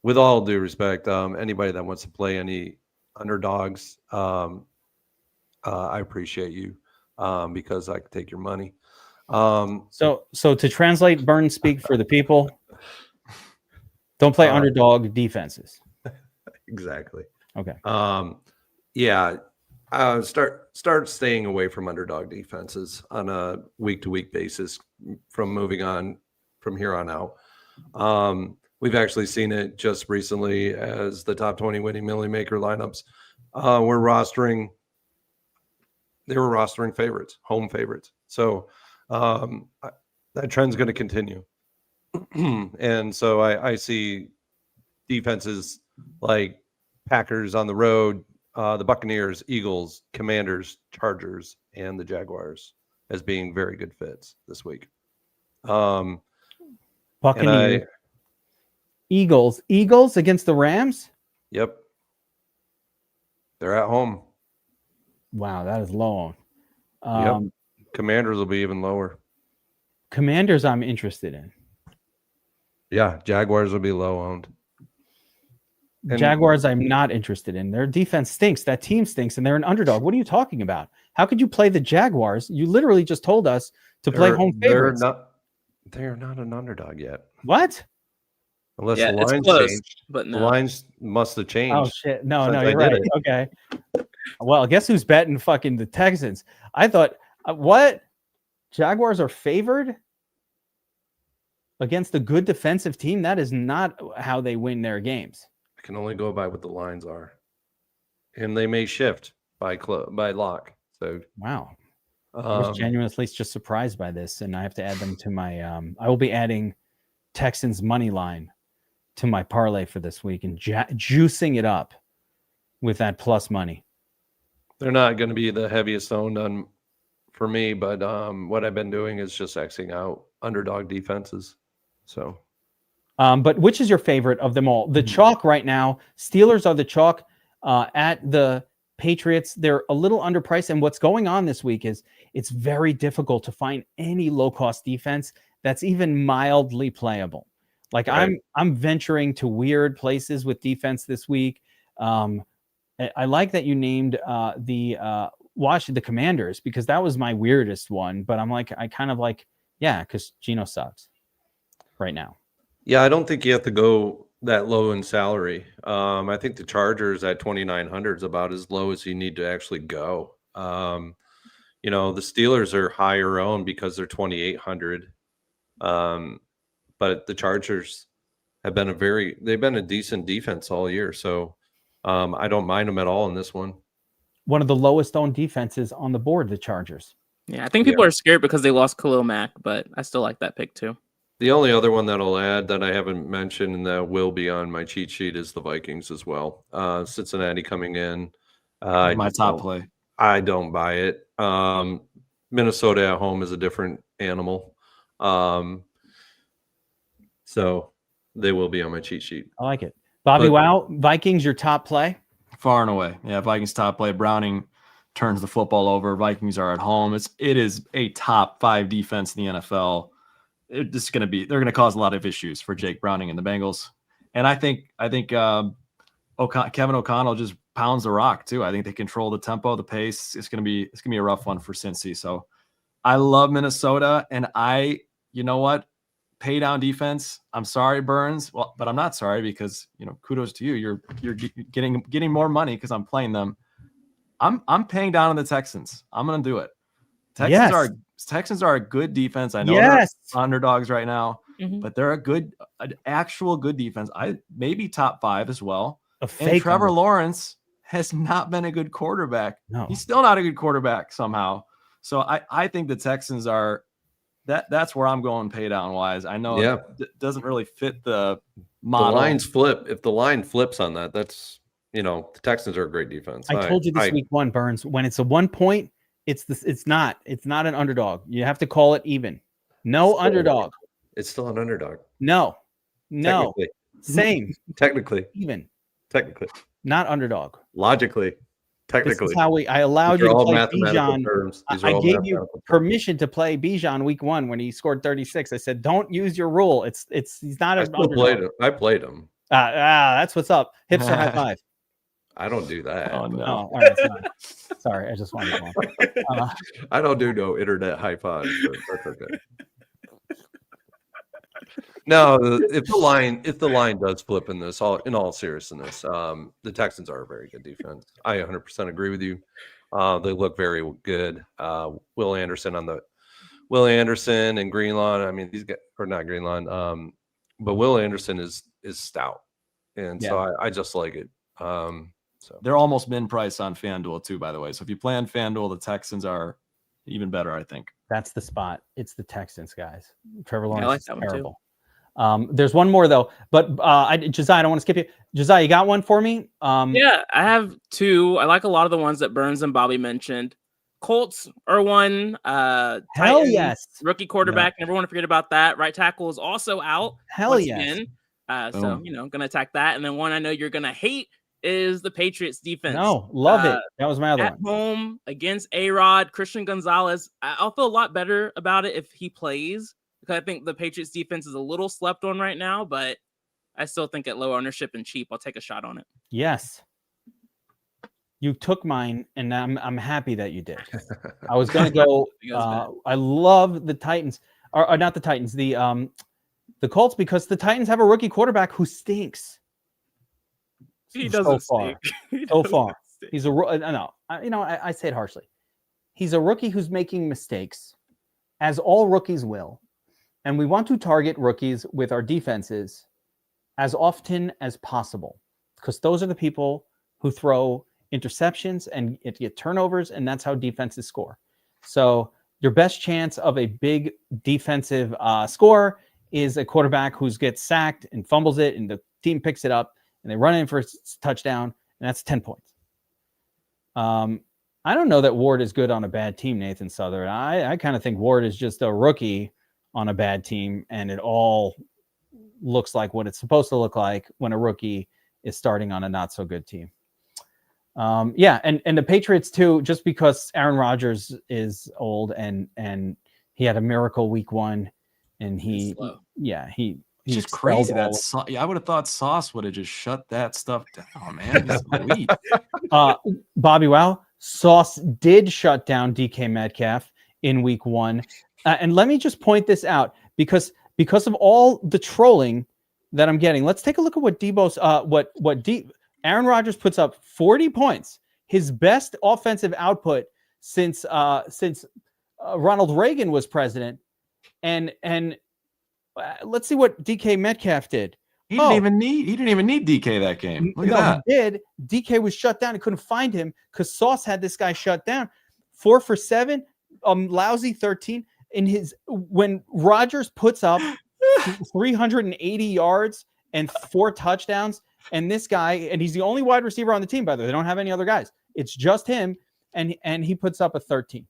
With all due respect, anybody that wants to play any underdogs, I appreciate you because I can take your money. So to translate Burns speak for the people, don't play underdog defenses. Exactly. Okay. Start staying away from underdog defenses on a week-to-week basis from moving on from here on out. We've actually seen it just recently as the top 20 winning Millie Maker lineups were rostering favorites, home favorites. So that trend's going to continue. And so I see defenses like Packers on the road, the Buccaneers, Eagles, Commanders, Chargers, and the Jaguars as being very good fits this week. Buccaneers, Eagles against the Rams. Yep. They're at home. Wow, that is low. Yep. Commanders will be even lower. Commanders I'm interested in. Yeah, Jaguars will be low owned. And Jaguars I'm not interested in. Their defense stinks. That team stinks, and they're an underdog. What are you talking about? How could you play the Jaguars? You literally just told us to play home favorites. They're not an underdog yet. What? Unless the lines changed. But no. The lines must have changed. Oh, shit. No, you're right. Okay. Well, guess who's betting fucking the Texans? I thought, what? Jaguars are favored against a good defensive team? That is not how they win their games. I can only go by what the lines are. And they may shift by lock. So wow. I was genuinely just surprised by this, and I have to add them to my I will be adding Texans money line to my parlay for this week and juicing it up with that plus money. They're not going to be the heaviest owned on for me, but what I've been doing is just Xing out underdog defenses. So but which is your favorite of them all? The chalk right now, Steelers are the chalk at the Patriots. They're a little underpriced, and what's going on this week is it's very difficult to find any low-cost defense that's even mildly playable. Like Right. I'm venturing to weird places with defense this week. I like that you named the Commanders, because that was my weirdest one. But I'm like, I kind of like, yeah, because Geno sucks right now. Yeah, I don't think you have to go that low in salary. I think the Chargers at 2,900 is about as low as you need to actually go. The Steelers are higher owned because they're 2,800. But the Chargers have been they've been a decent defense all year. So I don't mind them at all in this one. One of the lowest owned defenses on the board, the Chargers. Yeah, I think people are scared because they lost Khalil Mack, but I still like that pick too. The only other one that I'll add that I haven't mentioned and that will be on my cheat sheet is the Vikings as well. Cincinnati coming in. My top play. I don't buy it. Minnesota at home is a different animal. So they will be on my cheat sheet. I like it. BobbyWow, Vikings, your top play? Far and away. Yeah, Vikings top play. Browning turns the football over. Vikings are at home. It is a top 5 defense in the NFL. They're going to cause a lot of issues for Jake Browning and the Bengals. And I think Kevin O'Connell just pounds the rock too. I think they control the tempo, the pace. It's going to be a rough one for Cincy. So I love Minnesota, and you know what? Pay down defense. I'm sorry, Burns. Well, but I'm not sorry, because kudos to you. You're getting more money because I'm playing them. I'm paying down on the Texans. I'm going to do it. Texans are a good defense. I know they're underdogs right now, but they're an actual good defense. Maybe top 5 as well. And Trevor Lawrence has not been a good quarterback. No. He's still not a good quarterback somehow. So I think the Texans are that's where I'm going pay down wise. I know it doesn't really fit the model. The lines flip. If the line flips on that, that's the Texans are a great defense. I told you this week one, Burns, when it's a 1 point, it's not an underdog. You have to call it even. No underdog. It's still an underdog. No. Same. Technically. Even. Technically. Not underdog. Logically. Technically. This is how I allowed you to play Bijan. I gave you permission to play Bijan week 1 when he scored 36. I said, don't use your rule. He's not an underdog. I played him. That's what's up. Hipster high five. I don't do that. Oh, no. All right, sorry, I just wanted to. I don't do no internet high fives. That's okay. No, if the line does flip in this, in all seriousness, the Texans are a very good defense. I 100% agree with you. They look very good. Will Anderson and Greenlaw. I mean, these guys are not Greenlaw, but Will Anderson is stout, and so I just like it. So they're almost min price on FanDuel too, by the way. So if you play on FanDuel, the Texans are even better, I think. That's the spot. It's the Texans, guys. Trevor Lawrence like is that one terrible. There's one more though, but Josiah, I don't want to skip you. Josiah, you got one for me? Yeah, I have 2. I like a lot of the ones that Burns and Bobby mentioned. Colts are one. Hell Titans, yes. Rookie quarterback. Never want to forget about that. Right tackle is also out. Hell yes. Again. So gonna attack that. And then one I know you're gonna hate is the Patriots defense. No, love it. That was my other at one. home against A-Rod, Christian Gonzalez. I'll feel a lot better about it if he plays, because I think the Patriots defense is a little slept on right now, but I still think at low ownership and cheap, I'll take a shot on it. Yes. You took mine, and I'm happy that you did. I was going to go. I love the Titans, or not the Titans, the Colts, because the Titans have a rookie quarterback who stinks. He doesn't stink. So far. He's I say it harshly. He's a rookie who's making mistakes, as all rookies will. And we want to target rookies with our defenses as often as possible, because those are the people who throw interceptions and get turnovers, and that's how defenses score. So your best chance of a big defensive score is a quarterback who gets sacked and fumbles it, and the team picks it up, and they run in for a touchdown, and that's 10 points. I don't know that Ward is good on a bad team, Nathan Southern. I kind of think Ward is just a rookie on a bad team, and it all looks like what it's supposed to look like when a rookie is starting on a not so good team. And the Patriots too, just because Aaron Rodgers is old and he had a miracle week 1, and he It's just crazy that I would have thought Sauce would have just shut that stuff down, man. He's elite. BobbyWow, Sauce did shut down DK Metcalf in week 1. And let me just point this out because of all the trolling that I'm getting. Let's take a look at what Aaron Rodgers puts up 40 points, his best offensive output since Ronald Reagan was president. And let's see what DK Metcalf did. He didn't even need DK that game. Look at that. He did. DK was shut down. He couldn't find him because Sauce had this guy shut down. 4 for 7, lousy 13. When Rodgers puts up 380 yards and 4 touchdowns, and this guy, and he's the only wide receiver on the team, by the way. They don't have any other guys. It's just him, and he puts up a 13.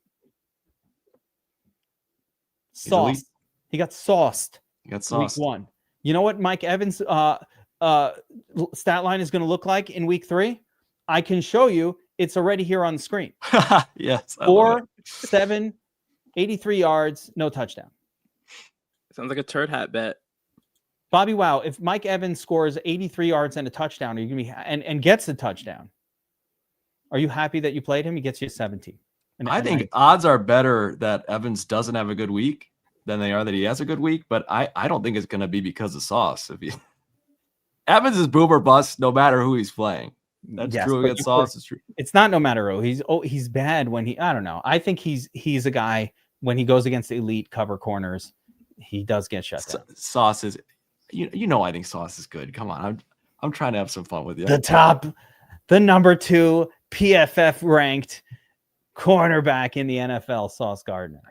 Sauce. He got sauced. Week 1. You know what Mike Evans' stat line is going to look like in week 3? I can show you. It's already here on the screen. Yes. 4, 7, 83 yards, no touchdown. Sounds like a turd hat bet. BobbyWow, if Mike Evans scores 83 yards and a touchdown, are you gonna be and gets a touchdown, are you happy that you played him? He gets you 17. I think odds are better that Evans doesn't have a good week than they are that he has a good week, but I don't think it's going to be because of Sauce. Evans is boom or bust no matter who he's playing. That's true against Sauce. It's true. It's not no matter who. He's bad when I don't know. I think he's a guy when he goes against elite cover corners, he does get shut down. Sauce is, I think Sauce is good. Come on, I'm trying to have some fun with you. The number 2 PFF ranked cornerback in the NFL, Sauce Gardner.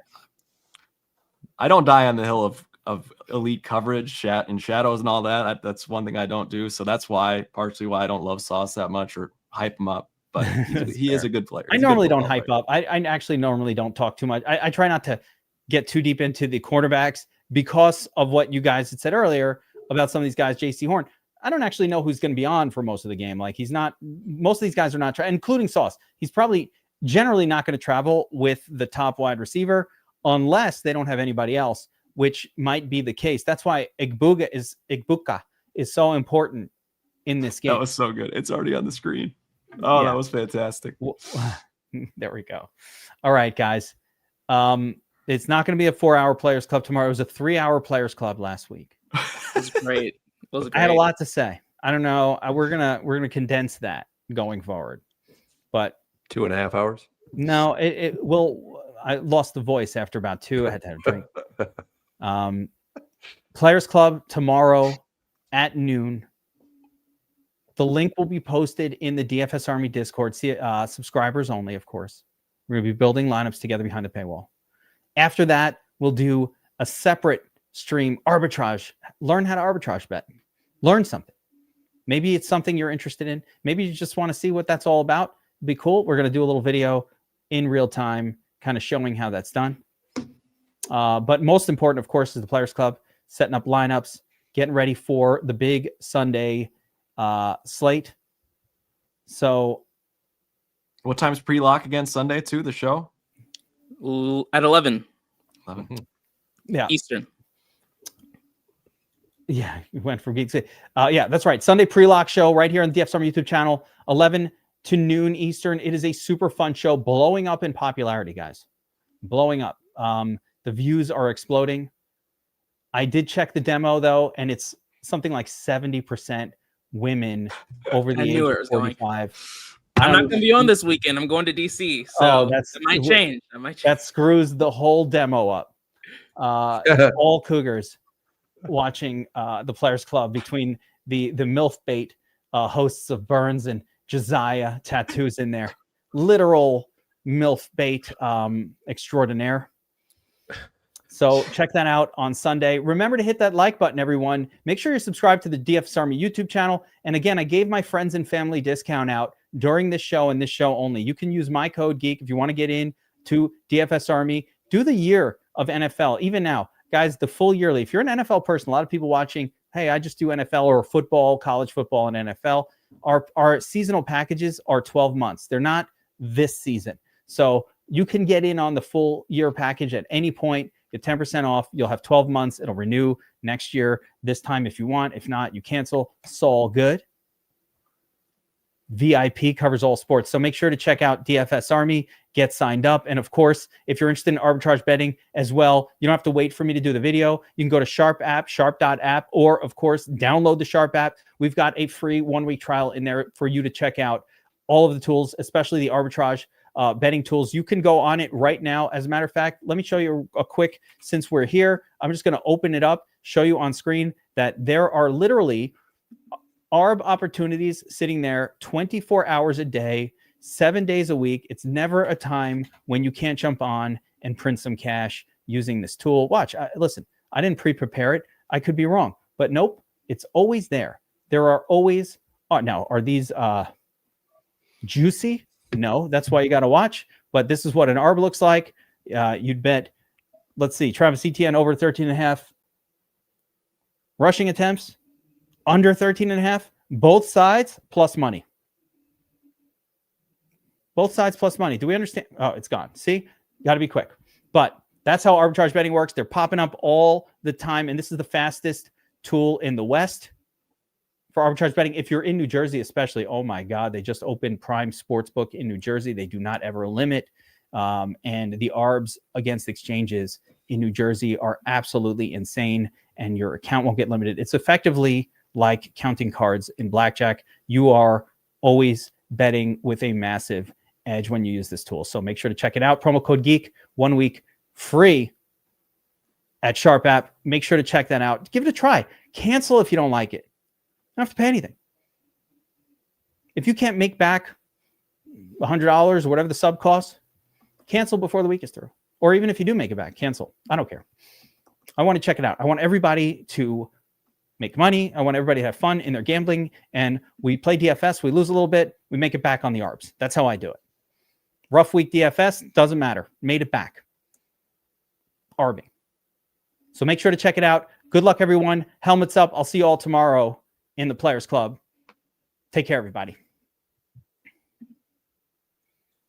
I don't die on the hill of elite coverage, and shadows and all that. That's one thing I don't do. So that's partially why I don't love Sauce that much or hype him up. But he is a good player. I normally don't hype up. I actually normally don't talk too much. I try not to get too deep into the quarterbacks because of what you guys had said earlier about some of these guys, JC Horn. I don't actually know who's going to be on for most of the game. Like most of these guys are not, including Sauce. He's probably generally not going to travel with the top wide receiver unless they don't have anybody else, which might be the case. That's why Igbuka is so important in this game. That was so good. It's already on the screen. Oh, yeah. That was fantastic. There we go. All right, guys. It's not going to be a 4-hour Players Club tomorrow. It was a 3-hour Players Club last week. That's great. I had a lot to say. I don't know. We're gonna condense that going forward. But 2.5 hours? No, it will. I lost the voice after about 2. I had to have a drink. Players Club tomorrow at noon. The link will be posted in the DFS Army Discord. Subscribers only, of course. We're going to be building lineups together behind the paywall. After that, we'll do a separate stream, arbitrage. Learn how to arbitrage bet. Learn something. Maybe it's something you're interested in. Maybe you just want to see what that's all about. It'd be cool. We're going to do a little video in real time, kind of showing how that's done. But most important, of course, is the Players Club, setting up lineups, getting ready for the big Sunday slate. So what time's pre-lock again Sunday too, the show? At 11. Yeah. Eastern. Yeah, we went from Geek. Yeah, that's right. Sunday pre-lock show right here on the DFS Army YouTube channel, 11 to noon Eastern. It is a super fun show, blowing up in popularity, guys. Blowing up. The views are exploding. I did check the demo though, and it's something like 70% women over the age of 45. I'm not going to be on this weekend. I'm going to DC, so it might change. That screws the whole demo up. All Cougars watching the Players Club between the MILF bait hosts of Burns and Josiah, tattoos in there. Literal MILF bait extraordinaire. So check that out on Sunday. Remember to hit that like button, everyone. Make sure you're subscribed to the DFS Army YouTube channel. And again, I gave my friends and family discount out during this show and this show only. You can use my code GEEK if you want to get in to DFS Army. Do the year of NFL. Even now, guys, the full yearly. If you're an NFL person, a lot of people watching, hey, I just do NFL or football, college football, and NFL. Our seasonal packages are 12 months. They're not this season. So you can get in on the full year package at any point. get 10% off. You'll have 12 months. It'll renew next year this time if you want. If not, you cancel. It's all good. VIP covers all sports. So make sure to check out DFS Army, get signed up. And of course, if you're interested in arbitrage betting as well, you don't have to wait for me to do the video. You can go to Sharp app, sharp.app, or of course, download the Sharp app. We've got a free 1-week trial in there for you to check out all of the tools, especially the arbitrage betting tools. You can go on it right now. As a matter of fact, let me show you a quick, since we're here, I'm just going to open it up, show you on screen that there are literally ARB opportunities sitting there 24 hours a day, 7 days a week. It's never a time when you can't jump on and print some cash using this tool. Watch, listen, I didn't pre-prepare it. I could be wrong, but nope, it's always there. There are always, now, are these juicy? No, that's why you got to watch. But this is what an ARB looks like. You'd bet, let's see, Travis Etienne over 13.5 rushing attempts, under 13.5, both sides plus money. Both sides plus money. Do we understand? Oh, it's gone. See, got to be quick. But that's how arbitrage betting works. They're popping up all the time. And this is the fastest tool in the West for arbitrage betting. If you're in New Jersey, especially, oh my God, they just opened Prime Sportsbook in New Jersey. They do not ever limit. And the ARBs against exchanges in New Jersey are absolutely insane. And your account won't get limited. It's effectively like counting cards in blackjack. You are always betting with a massive edge when you use this tool. So make sure to check it out. Promo code Geek, 1 week free at Sharp app. Make sure to check that out. Give it a try. Cancel if you don't like it. You don't have to pay anything. If you can't make back $100 or whatever the sub costs, cancel before the week is through. Or even if you do make it back, cancel. I don't care. I want to check it out. I want everybody to make money. I want everybody to have fun in their gambling. And we play DFS. We lose a little bit. We make it back on the ARBs. That's how I do it. Rough week DFS, doesn't matter. Made it back. ARBing. So make sure to check it out. Good luck, everyone. Helmets up. I'll see you all tomorrow in the Players Club. Take care, everybody.